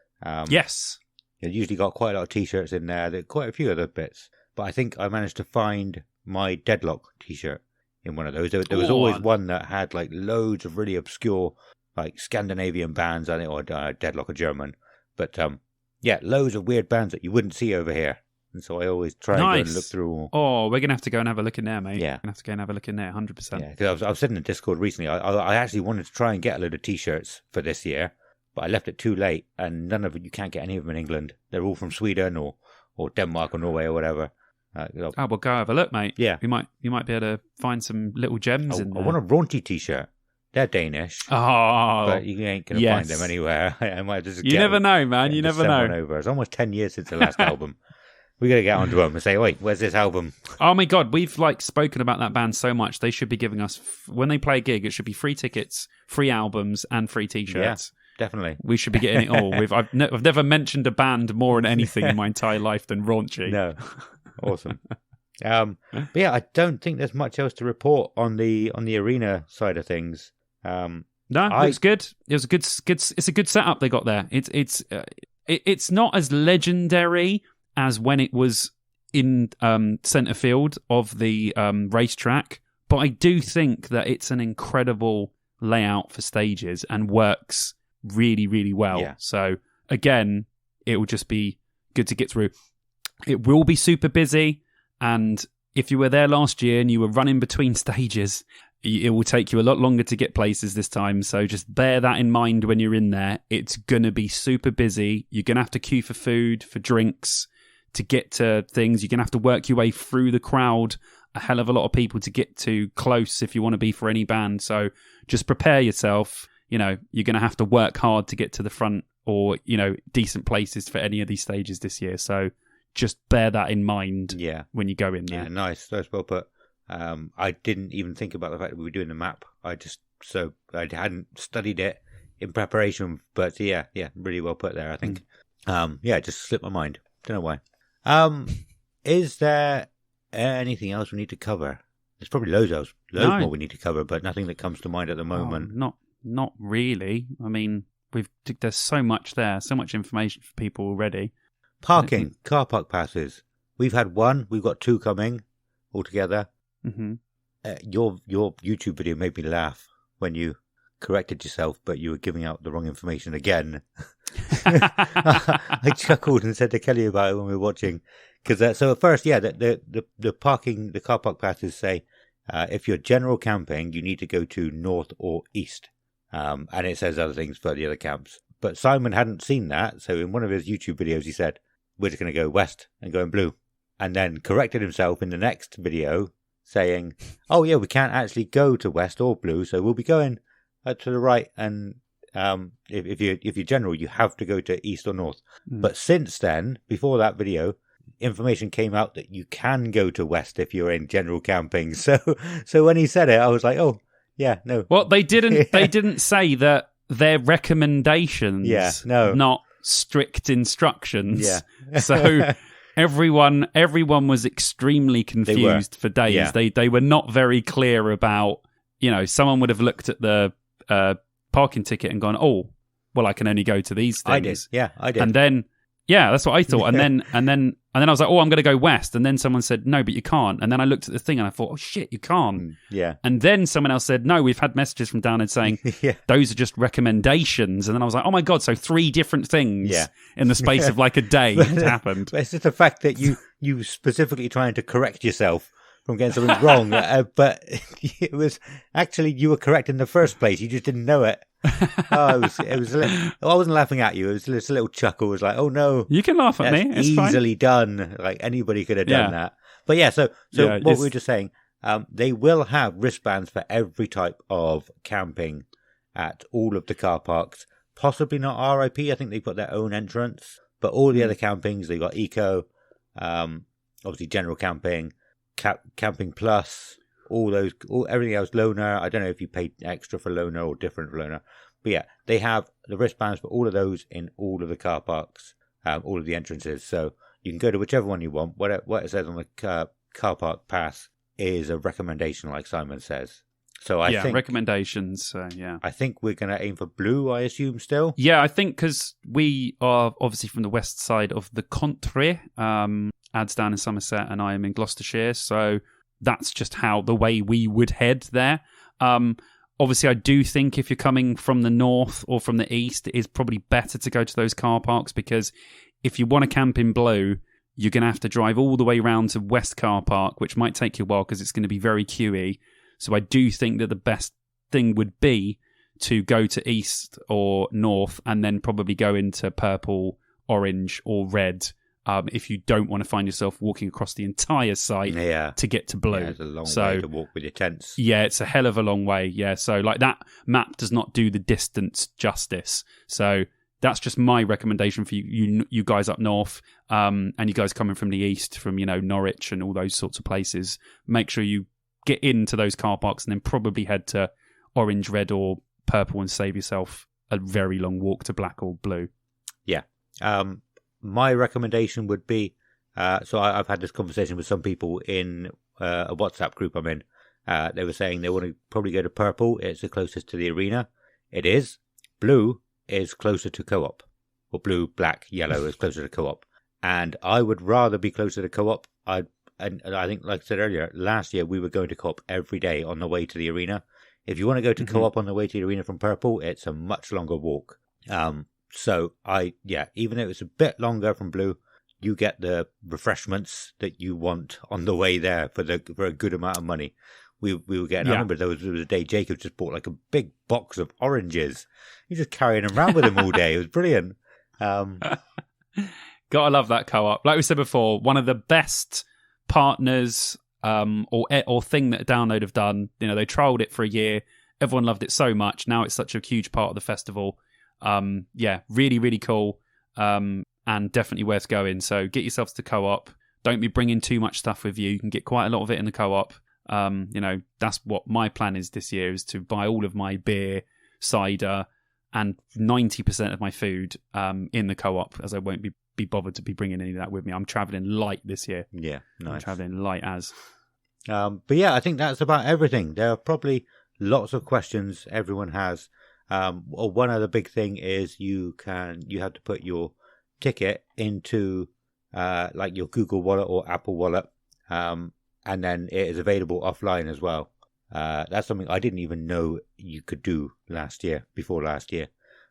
Speaker 3: Yes.
Speaker 2: You usually got quite a lot of T-shirts in there. There are quite a few other bits. But I think I managed to find my Deadlock T-shirt in one of those. There was always one that had like loads of really obscure like Scandinavian bands on it, or Deadlock or German. But loads of weird bands that you wouldn't see over here. And so I always try and go and look through all.
Speaker 3: Oh, we're going to have to go and have a look in there, mate.
Speaker 2: Yeah.
Speaker 3: We're going to have to go and have a look in there, 100%.
Speaker 2: Yeah, because I was sitting in Discord recently. I actually wanted to try and get a load of T-shirts for this year, but I left it too late, and none of it, you can't get any of them in England. They're all from Sweden or Denmark or Norway or whatever.
Speaker 3: Well, go have a look, mate.
Speaker 2: Yeah.
Speaker 3: You might be able to find some little gems in there.
Speaker 2: I want a Ronnie t-shirt. They're Danish.
Speaker 3: Oh,
Speaker 2: but you ain't going to find them anywhere. I might just
Speaker 3: you never know, man. You never know.
Speaker 2: Over. It's almost 10 years since the last album. We got to get onto them and say, wait, where's this album?
Speaker 3: Oh my God, we've spoken about that band so much. They should be giving us, when they play a gig, it should be free tickets, free albums, and free t-shirts.
Speaker 2: Yeah, definitely.
Speaker 3: We should be getting it all. I've never mentioned a band more than anything in my entire life than Raunchy.
Speaker 2: No, awesome. But yeah, I don't think there's much else to report on the arena side of things.
Speaker 3: No, looks good. It was a good. It's a good setup they got there. It's not as legendary as when it was in centre field of the racetrack, but I do think that it's an incredible layout for stages and works really, really well.
Speaker 2: Yeah.
Speaker 3: So again, it will just be good to get through. It will be super busy, and if you were there last year and you were running between stages, it will take you a lot longer to get places this time. So just bear that in mind when you're in there. It's going to be super busy. You're going to have to queue for food, for drinks, to get to things. You're going to have to work your way through the crowd. A hell of a lot of people to get to close if you want to be for any band. So just prepare yourself. You know, you're going to have to work hard to get to the front or, you know, decent places for any of these stages this year. So just bear that in mind when you go in there.
Speaker 2: Yeah, nice. That's well put. I didn't even think about the fact that we were doing the map. I hadn't studied it in preparation, but yeah, really well put there, I think. It just slipped my mind. Don't know why. Is there anything else we need to cover? There's probably loads more we need to cover, but nothing that comes to mind at the moment.
Speaker 3: Not really. I mean, there's so much there, so much information for people already.
Speaker 2: Parking, car park passes. We've had one. We've got two coming altogether.
Speaker 3: Mm-hmm.
Speaker 2: Your YouTube video made me laugh when you corrected yourself, but you were giving out the wrong information again. I chuckled and said to Kelly about it when we were watching. Because so at first, the car park passes say if you're general camping, you need to go to north or east, and it says other things for the other camps. But Simon hadn't seen that, so in one of his YouTube videos, he said, "We're just going to go west and go in blue," and then corrected himself in the next video, saying, "Oh yeah, we can't actually go to west or blue, so we'll be going to the right. And if you're general, you have to go to east or north." But since then, before that video, information came out that you can go to west if you're in general camping. So when he said it, I was like, "Oh yeah, no."
Speaker 3: Well, they didn't. They didn't say that they're recommendations.
Speaker 2: Yeah, no,
Speaker 3: not strict instructions.
Speaker 2: Yeah.
Speaker 3: So. Everyone was extremely confused for days.
Speaker 2: Yeah.
Speaker 3: They were not very clear about, you know, someone would have looked at the parking ticket and gone, "Oh, well, I can only go to these things."
Speaker 2: I did. Yeah, I did.
Speaker 3: And then, yeah, that's what I thought. And then I was like, "Oh, I'm going to go west." And then someone said, "No, but you can't." And then I looked at the thing and I thought, "Oh shit, you can't."
Speaker 2: Yeah.
Speaker 3: And then someone else said, "No, we've had messages from down and saying those are just recommendations." And then I was like, "Oh my God, so 3 different things in the space of like a day had happened."
Speaker 2: But it's just the fact that you specifically trying to correct yourself from getting something wrong, but it was actually you were correct in the first place. You just didn't know it. It was. I wasn't laughing at you. It was just a little chuckle. It was like, "Oh no,
Speaker 3: you can laugh at me. It's
Speaker 2: easily
Speaker 3: fine.
Speaker 2: Done. Like anybody could have done that." But yeah, so what we were just saying, they will have wristbands for every type of camping at all of the car parks. Possibly not RIP. I think they've got their own entrance, but all the other campings, they got eco, obviously general camping, camping plus. Everything else, loaner. I don't know if you paid extra for loaner or different for loaner. But yeah, they have the wristbands for all of those in all of the car parks, all of the entrances. So you can go to whichever one you want. What it says on the car park pass is a recommendation, like Simon says. So I think
Speaker 3: recommendations. I
Speaker 2: think we're going to aim for blue, I assume, still.
Speaker 3: Yeah, I think because we are obviously from the west side of the country. Ad's down in Somerset and I am in Gloucestershire. So that's just the way we would head there. Obviously, I do think if you're coming from the north or from the east, it is probably better to go to those car parks, because if you want to camp in blue, you're going to have to drive all the way around to West Car Park, which might take you a while because it's going to be very queuey. So I do think that the best thing would be to go to east or north and then probably go into purple, orange or red if you don't want to find yourself walking across the entire site to get to blue.
Speaker 2: Yeah, it's a long way to walk with your tents.
Speaker 3: Yeah, it's a hell of a long way. Yeah, so like that map does not do the distance justice. So that's just my recommendation for you guys up north, and you guys coming from the east, from Norwich and all those sorts of places. Make sure you get into those car parks and then probably head to orange, red, or purple and save yourself a very long walk to black or blue.
Speaker 2: Yeah. My recommendation would be, so I've had this conversation with some people in a WhatsApp group I'm in. They were saying they want to probably go to purple. It's the closest to the arena. It is. Blue is closer to co-op. Or blue, black, yellow is closer to co-op. And I would rather be closer to co-op. And I think, like I said earlier, last year we were going to co-op every day on the way to the arena. If you want to go to co-op on the way to the arena from purple, it's a much longer walk. So even though it's a bit longer from blue, you get the refreshments that you want on the way there for a good amount of money. We were getting, I remember there was a day Jacob just bought like a big box of oranges. He's just carrying them around with him all day. It was brilliant.
Speaker 3: Gotta love that co-op. Like we said before, one of the best partners or thing that Download have done. They trialled it for a year. Everyone loved it so much. Now it's such a huge part of the festival. Really, really cool, and definitely worth going. So get yourselves to co-op. Don't be bringing too much stuff with you. You can get quite a lot of it in the co-op. That's what my plan is this year, is to buy all of my beer, cider, and 90% of my food in the co-op, as I won't be bothered to be bringing any of that with me. I'm travelling light this year. Yeah, nice. I'm travelling light as.
Speaker 2: But yeah, I think that's about everything. There are probably lots of questions everyone has. One other big thing is you have to put your ticket into like your Google Wallet or Apple Wallet, and then it is available offline as well. That's something I didn't even know you could do before last year.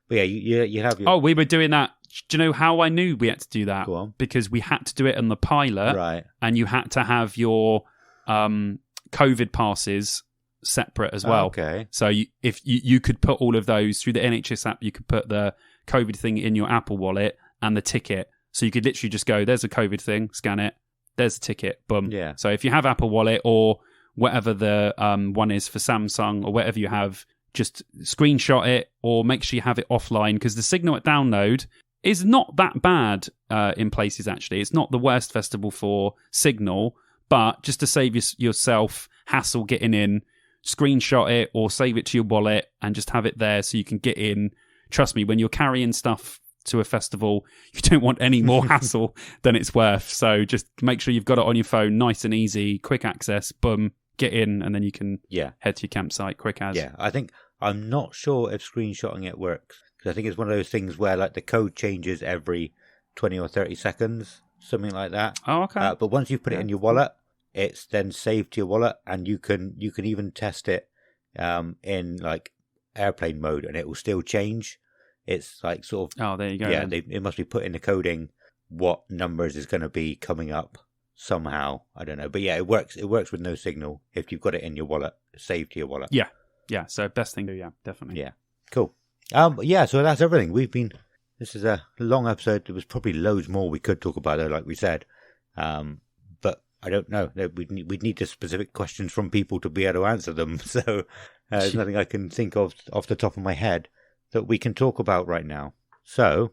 Speaker 2: But yeah, you have your...
Speaker 3: Oh, we were doing that. Do you know how I knew we had to do that?
Speaker 2: Go on.
Speaker 3: Because we had to do it on the pilot,
Speaker 2: right? And
Speaker 3: you had to have your COVID passes separate as well.
Speaker 2: Okay.
Speaker 3: So if you could put all of those through the NHS app, you could put the COVID thing in your Apple Wallet and the ticket. So you could literally just go, there's a COVID thing, scan it, there's a ticket, boom.
Speaker 2: Yeah.
Speaker 3: So if you have Apple Wallet or whatever the one is for Samsung or whatever you have, just screenshot it or make sure you have it offline, because the signal at Download is not that bad in places, actually. It's not the worst festival for signal, but just to save yourself hassle getting in, screenshot it or save it to your wallet and just have it there so you can get in. Trust me, when you're carrying stuff to a festival, you don't want any more hassle than it's worth. So just make sure you've got it on your phone, nice and easy, quick access, boom, get in, and then you can head to your campsite quick as.
Speaker 2: Yeah, I'm not sure if screenshotting it works, because I think it's one of those things where like the code changes every 20 or 30 seconds, something like that.
Speaker 3: Oh, okay.
Speaker 2: But once you put it in your wallet, it's then saved to your wallet, and you can even test it in like airplane mode, and it will still change. It's like sort of...
Speaker 3: Oh, there you go.
Speaker 2: Yeah, it must be put in the coding what numbers is going to be coming up somehow. I don't know. But yeah, it works. It works with no signal if you've got it in your wallet, saved to your wallet.
Speaker 3: Yeah. Yeah, so best thing to do, yeah, definitely.
Speaker 2: Yeah, cool. Yeah, so that's everything. This is a long episode. There was probably loads more we could talk about, though, like we said. But I don't know. We'd need the specific questions from people to be able to answer them. So there's nothing I can think of off the top of my head that we can talk about right now. So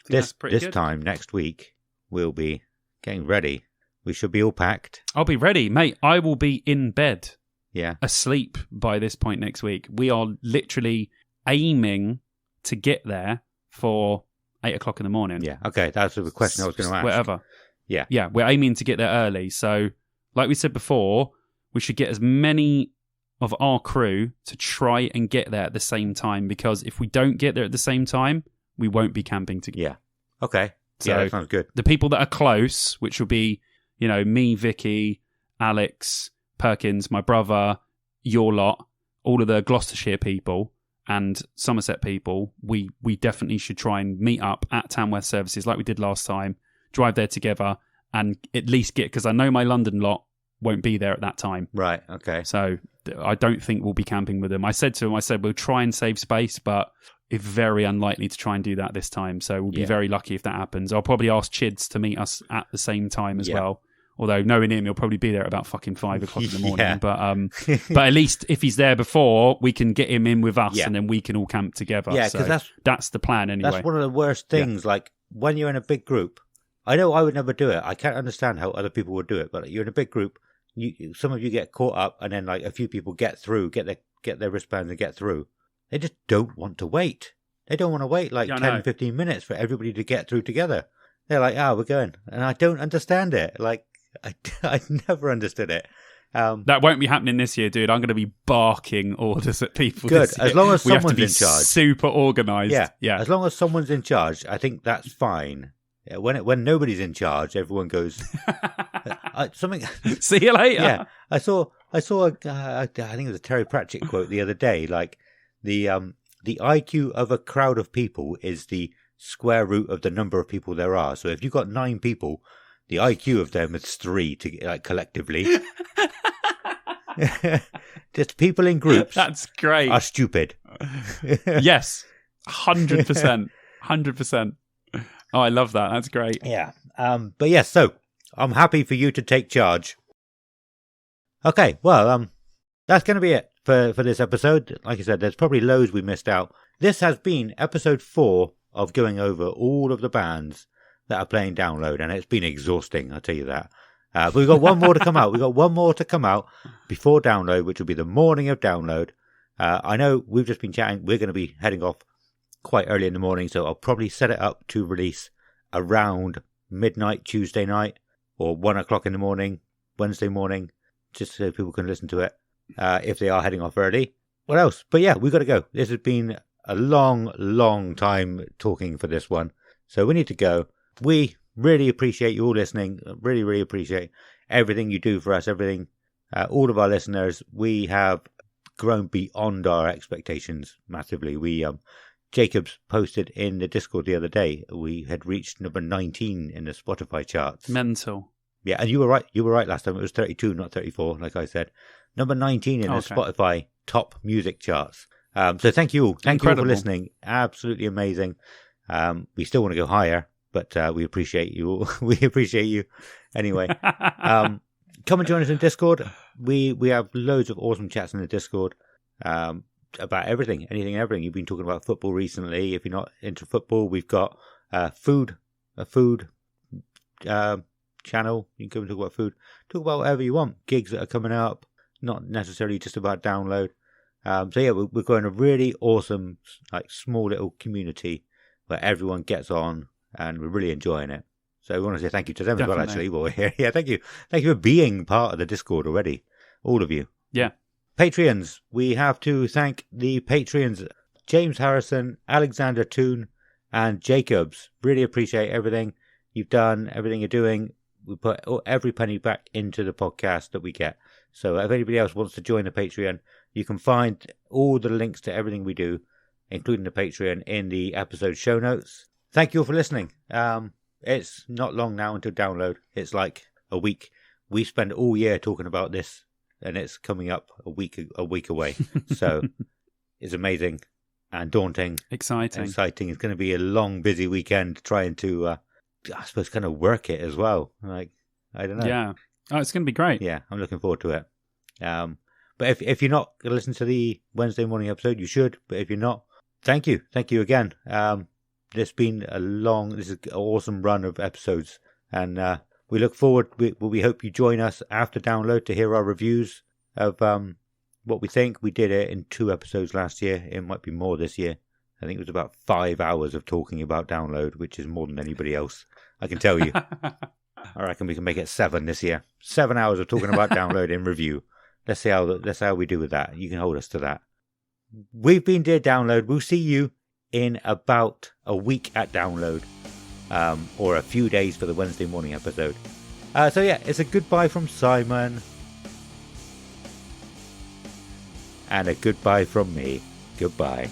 Speaker 2: this time next week, we'll be getting ready. We should be all packed.
Speaker 3: I'll be ready, mate. I will be in bed.
Speaker 2: Yeah.
Speaker 3: Asleep by this point next week. We are literally aiming to get there for 8 o'clock in the morning.
Speaker 2: Yeah. Okay. That's the question I was going to ask.
Speaker 3: Whatever.
Speaker 2: Yeah.
Speaker 3: Yeah. We're aiming to get there early. So, like we said before, we should get as many of our crew to try and get there at the same time, because if we don't get there at the same time, we won't be camping together.
Speaker 2: Yeah. Okay.
Speaker 3: So
Speaker 2: that sounds good.
Speaker 3: The people that are close, which will be, me, Vicky, Alex, Perkins, my brother, your lot, all of the Gloucestershire people and Somerset people, we definitely should try and meet up at Tamworth Services like we did last time, drive there together and at least get, because I know my London lot won't be there at that time.
Speaker 2: Right, okay.
Speaker 3: So I don't think we'll be camping with them. I said to him, we'll try and save space, but it's very unlikely to try and do that this time. So we'll be very lucky if that happens. I'll probably ask Chids to meet us at the same time as well. Although knowing him, he'll probably be there at about fucking 5 o'clock in the morning. But at least if he's there before, we can get him in with us and then we can all camp together.
Speaker 2: Yeah, because
Speaker 3: that's the plan anyway.
Speaker 2: That's one of the worst things. Like when you're in a big group, I know I would never do it. I can't understand how other people would do it. But you're in a big group, some of you get caught up, and then like a few people get through, get their wristbands and get through. They just don't want to wait. They don't want to wait like 10, 15 minutes for everybody to get through together. They're like, we're going. And I don't understand it. Like, I never understood it.
Speaker 3: That won't be happening this year, dude. I'm going to be barking orders at people.
Speaker 2: Good.
Speaker 3: This year.
Speaker 2: As long as
Speaker 3: we have to
Speaker 2: someone's
Speaker 3: be
Speaker 2: in charge.
Speaker 3: Super organised.
Speaker 2: Yeah. As long as someone's in charge, I think that's fine. Yeah, when nobody's in charge, everyone goes something.
Speaker 3: See you later.
Speaker 2: Yeah, I saw. I think it was a Terry Pratchett quote the other day. Like the IQ of a crowd of people is the square root of the number of people there are. So if you've got 9 people, the IQ of them is 3 collectively. Just people in groups.
Speaker 3: That's great.
Speaker 2: Are stupid.
Speaker 3: Yes, 100%. 100%. Oh, I love that. That's great.
Speaker 2: Yeah. But yes, so I'm happy for you to take charge. Okay, well, that's going to be it for this episode. Like I said, there's probably loads we missed out. This has been episode 4 of going over all of the bands that are playing Download, and it's been exhausting, I'll tell you that. But we've got one more to come out. We've got one more to come out before Download, which will be the morning of Download. I know we've just been chatting. We're going to be heading off quite early in the morning, so I'll probably set it up to release around midnight Tuesday night or 1 o'clock in the morning, Wednesday morning, just so people can listen to it if they are heading off early. What else? But yeah, we've got to go. This has been a long time talking for this one, so we need to go. We really appreciate you all listening. Really appreciate everything you do for us, everything, all of our listeners. We have grown beyond our expectations massively. We Jacobs posted in the Discord the other day, we had reached number 19 in the Spotify charts.
Speaker 3: Mental. Yeah,
Speaker 2: and you were right. You were right last time. It was 32, not 34, like I said. Number 19 in the Spotify top music charts. So thank you all. Thank you all for listening. Absolutely amazing. We still want to go higher, but we appreciate you all. We appreciate you. Anyway, come and join us in Discord. We have loads of awesome chats in the Discord. About everything, anything and everything. You've been talking about football recently. If you're not into football, we've got a food channel. You can come and talk about food. Talk about whatever you want. Gigs that are coming up, not necessarily just about Download. So yeah, we're growing a really awesome, like small little community where everyone gets on, and we're really enjoying it. So we want to say thank you to them as well, actually, while we're here. Yeah, thank you for being part of the Discord already, all of you.
Speaker 3: Yeah.
Speaker 2: Patreons, we have to thank the Patreons, James Harrison, Alexander Toon, and Jacobs. Really appreciate everything you've done, everything you're doing. We put every penny back into the podcast that we get. So if anybody else wants to join the Patreon, you can find all the links to everything we do, including the Patreon, in the episode show notes. Thank you all for listening. It's not long now until Download. It's like a week. We spend all year talking about this, and it's coming up a week away. So it's amazing and daunting.
Speaker 3: Exciting.
Speaker 2: It's going to be a long, busy weekend trying to, I suppose, kind of work it as well. Like, I don't know.
Speaker 3: Yeah. Oh, it's going to be great.
Speaker 2: Yeah, I'm looking forward to it. But if you're not going to listen to the Wednesday morning episode, you should. But if you're not, thank you. Thank you again. This is an awesome run of episodes. And we look forward, we hope you join us after Download to hear our reviews of what we think. We did it in 2 episodes last year. It might be more this year. I think it was about 5 hours of talking about Download, which is more than anybody else, I can tell you. I reckon we can make it 7 this year. 7 hours of talking about Download in review. Let's see how we do with that. You can hold us to that. We've been Dear Download. We'll see you in about a week at Download. Or a few days for the Wednesday morning episode. So yeah, it's a goodbye from Simon. And a goodbye from me. Goodbye.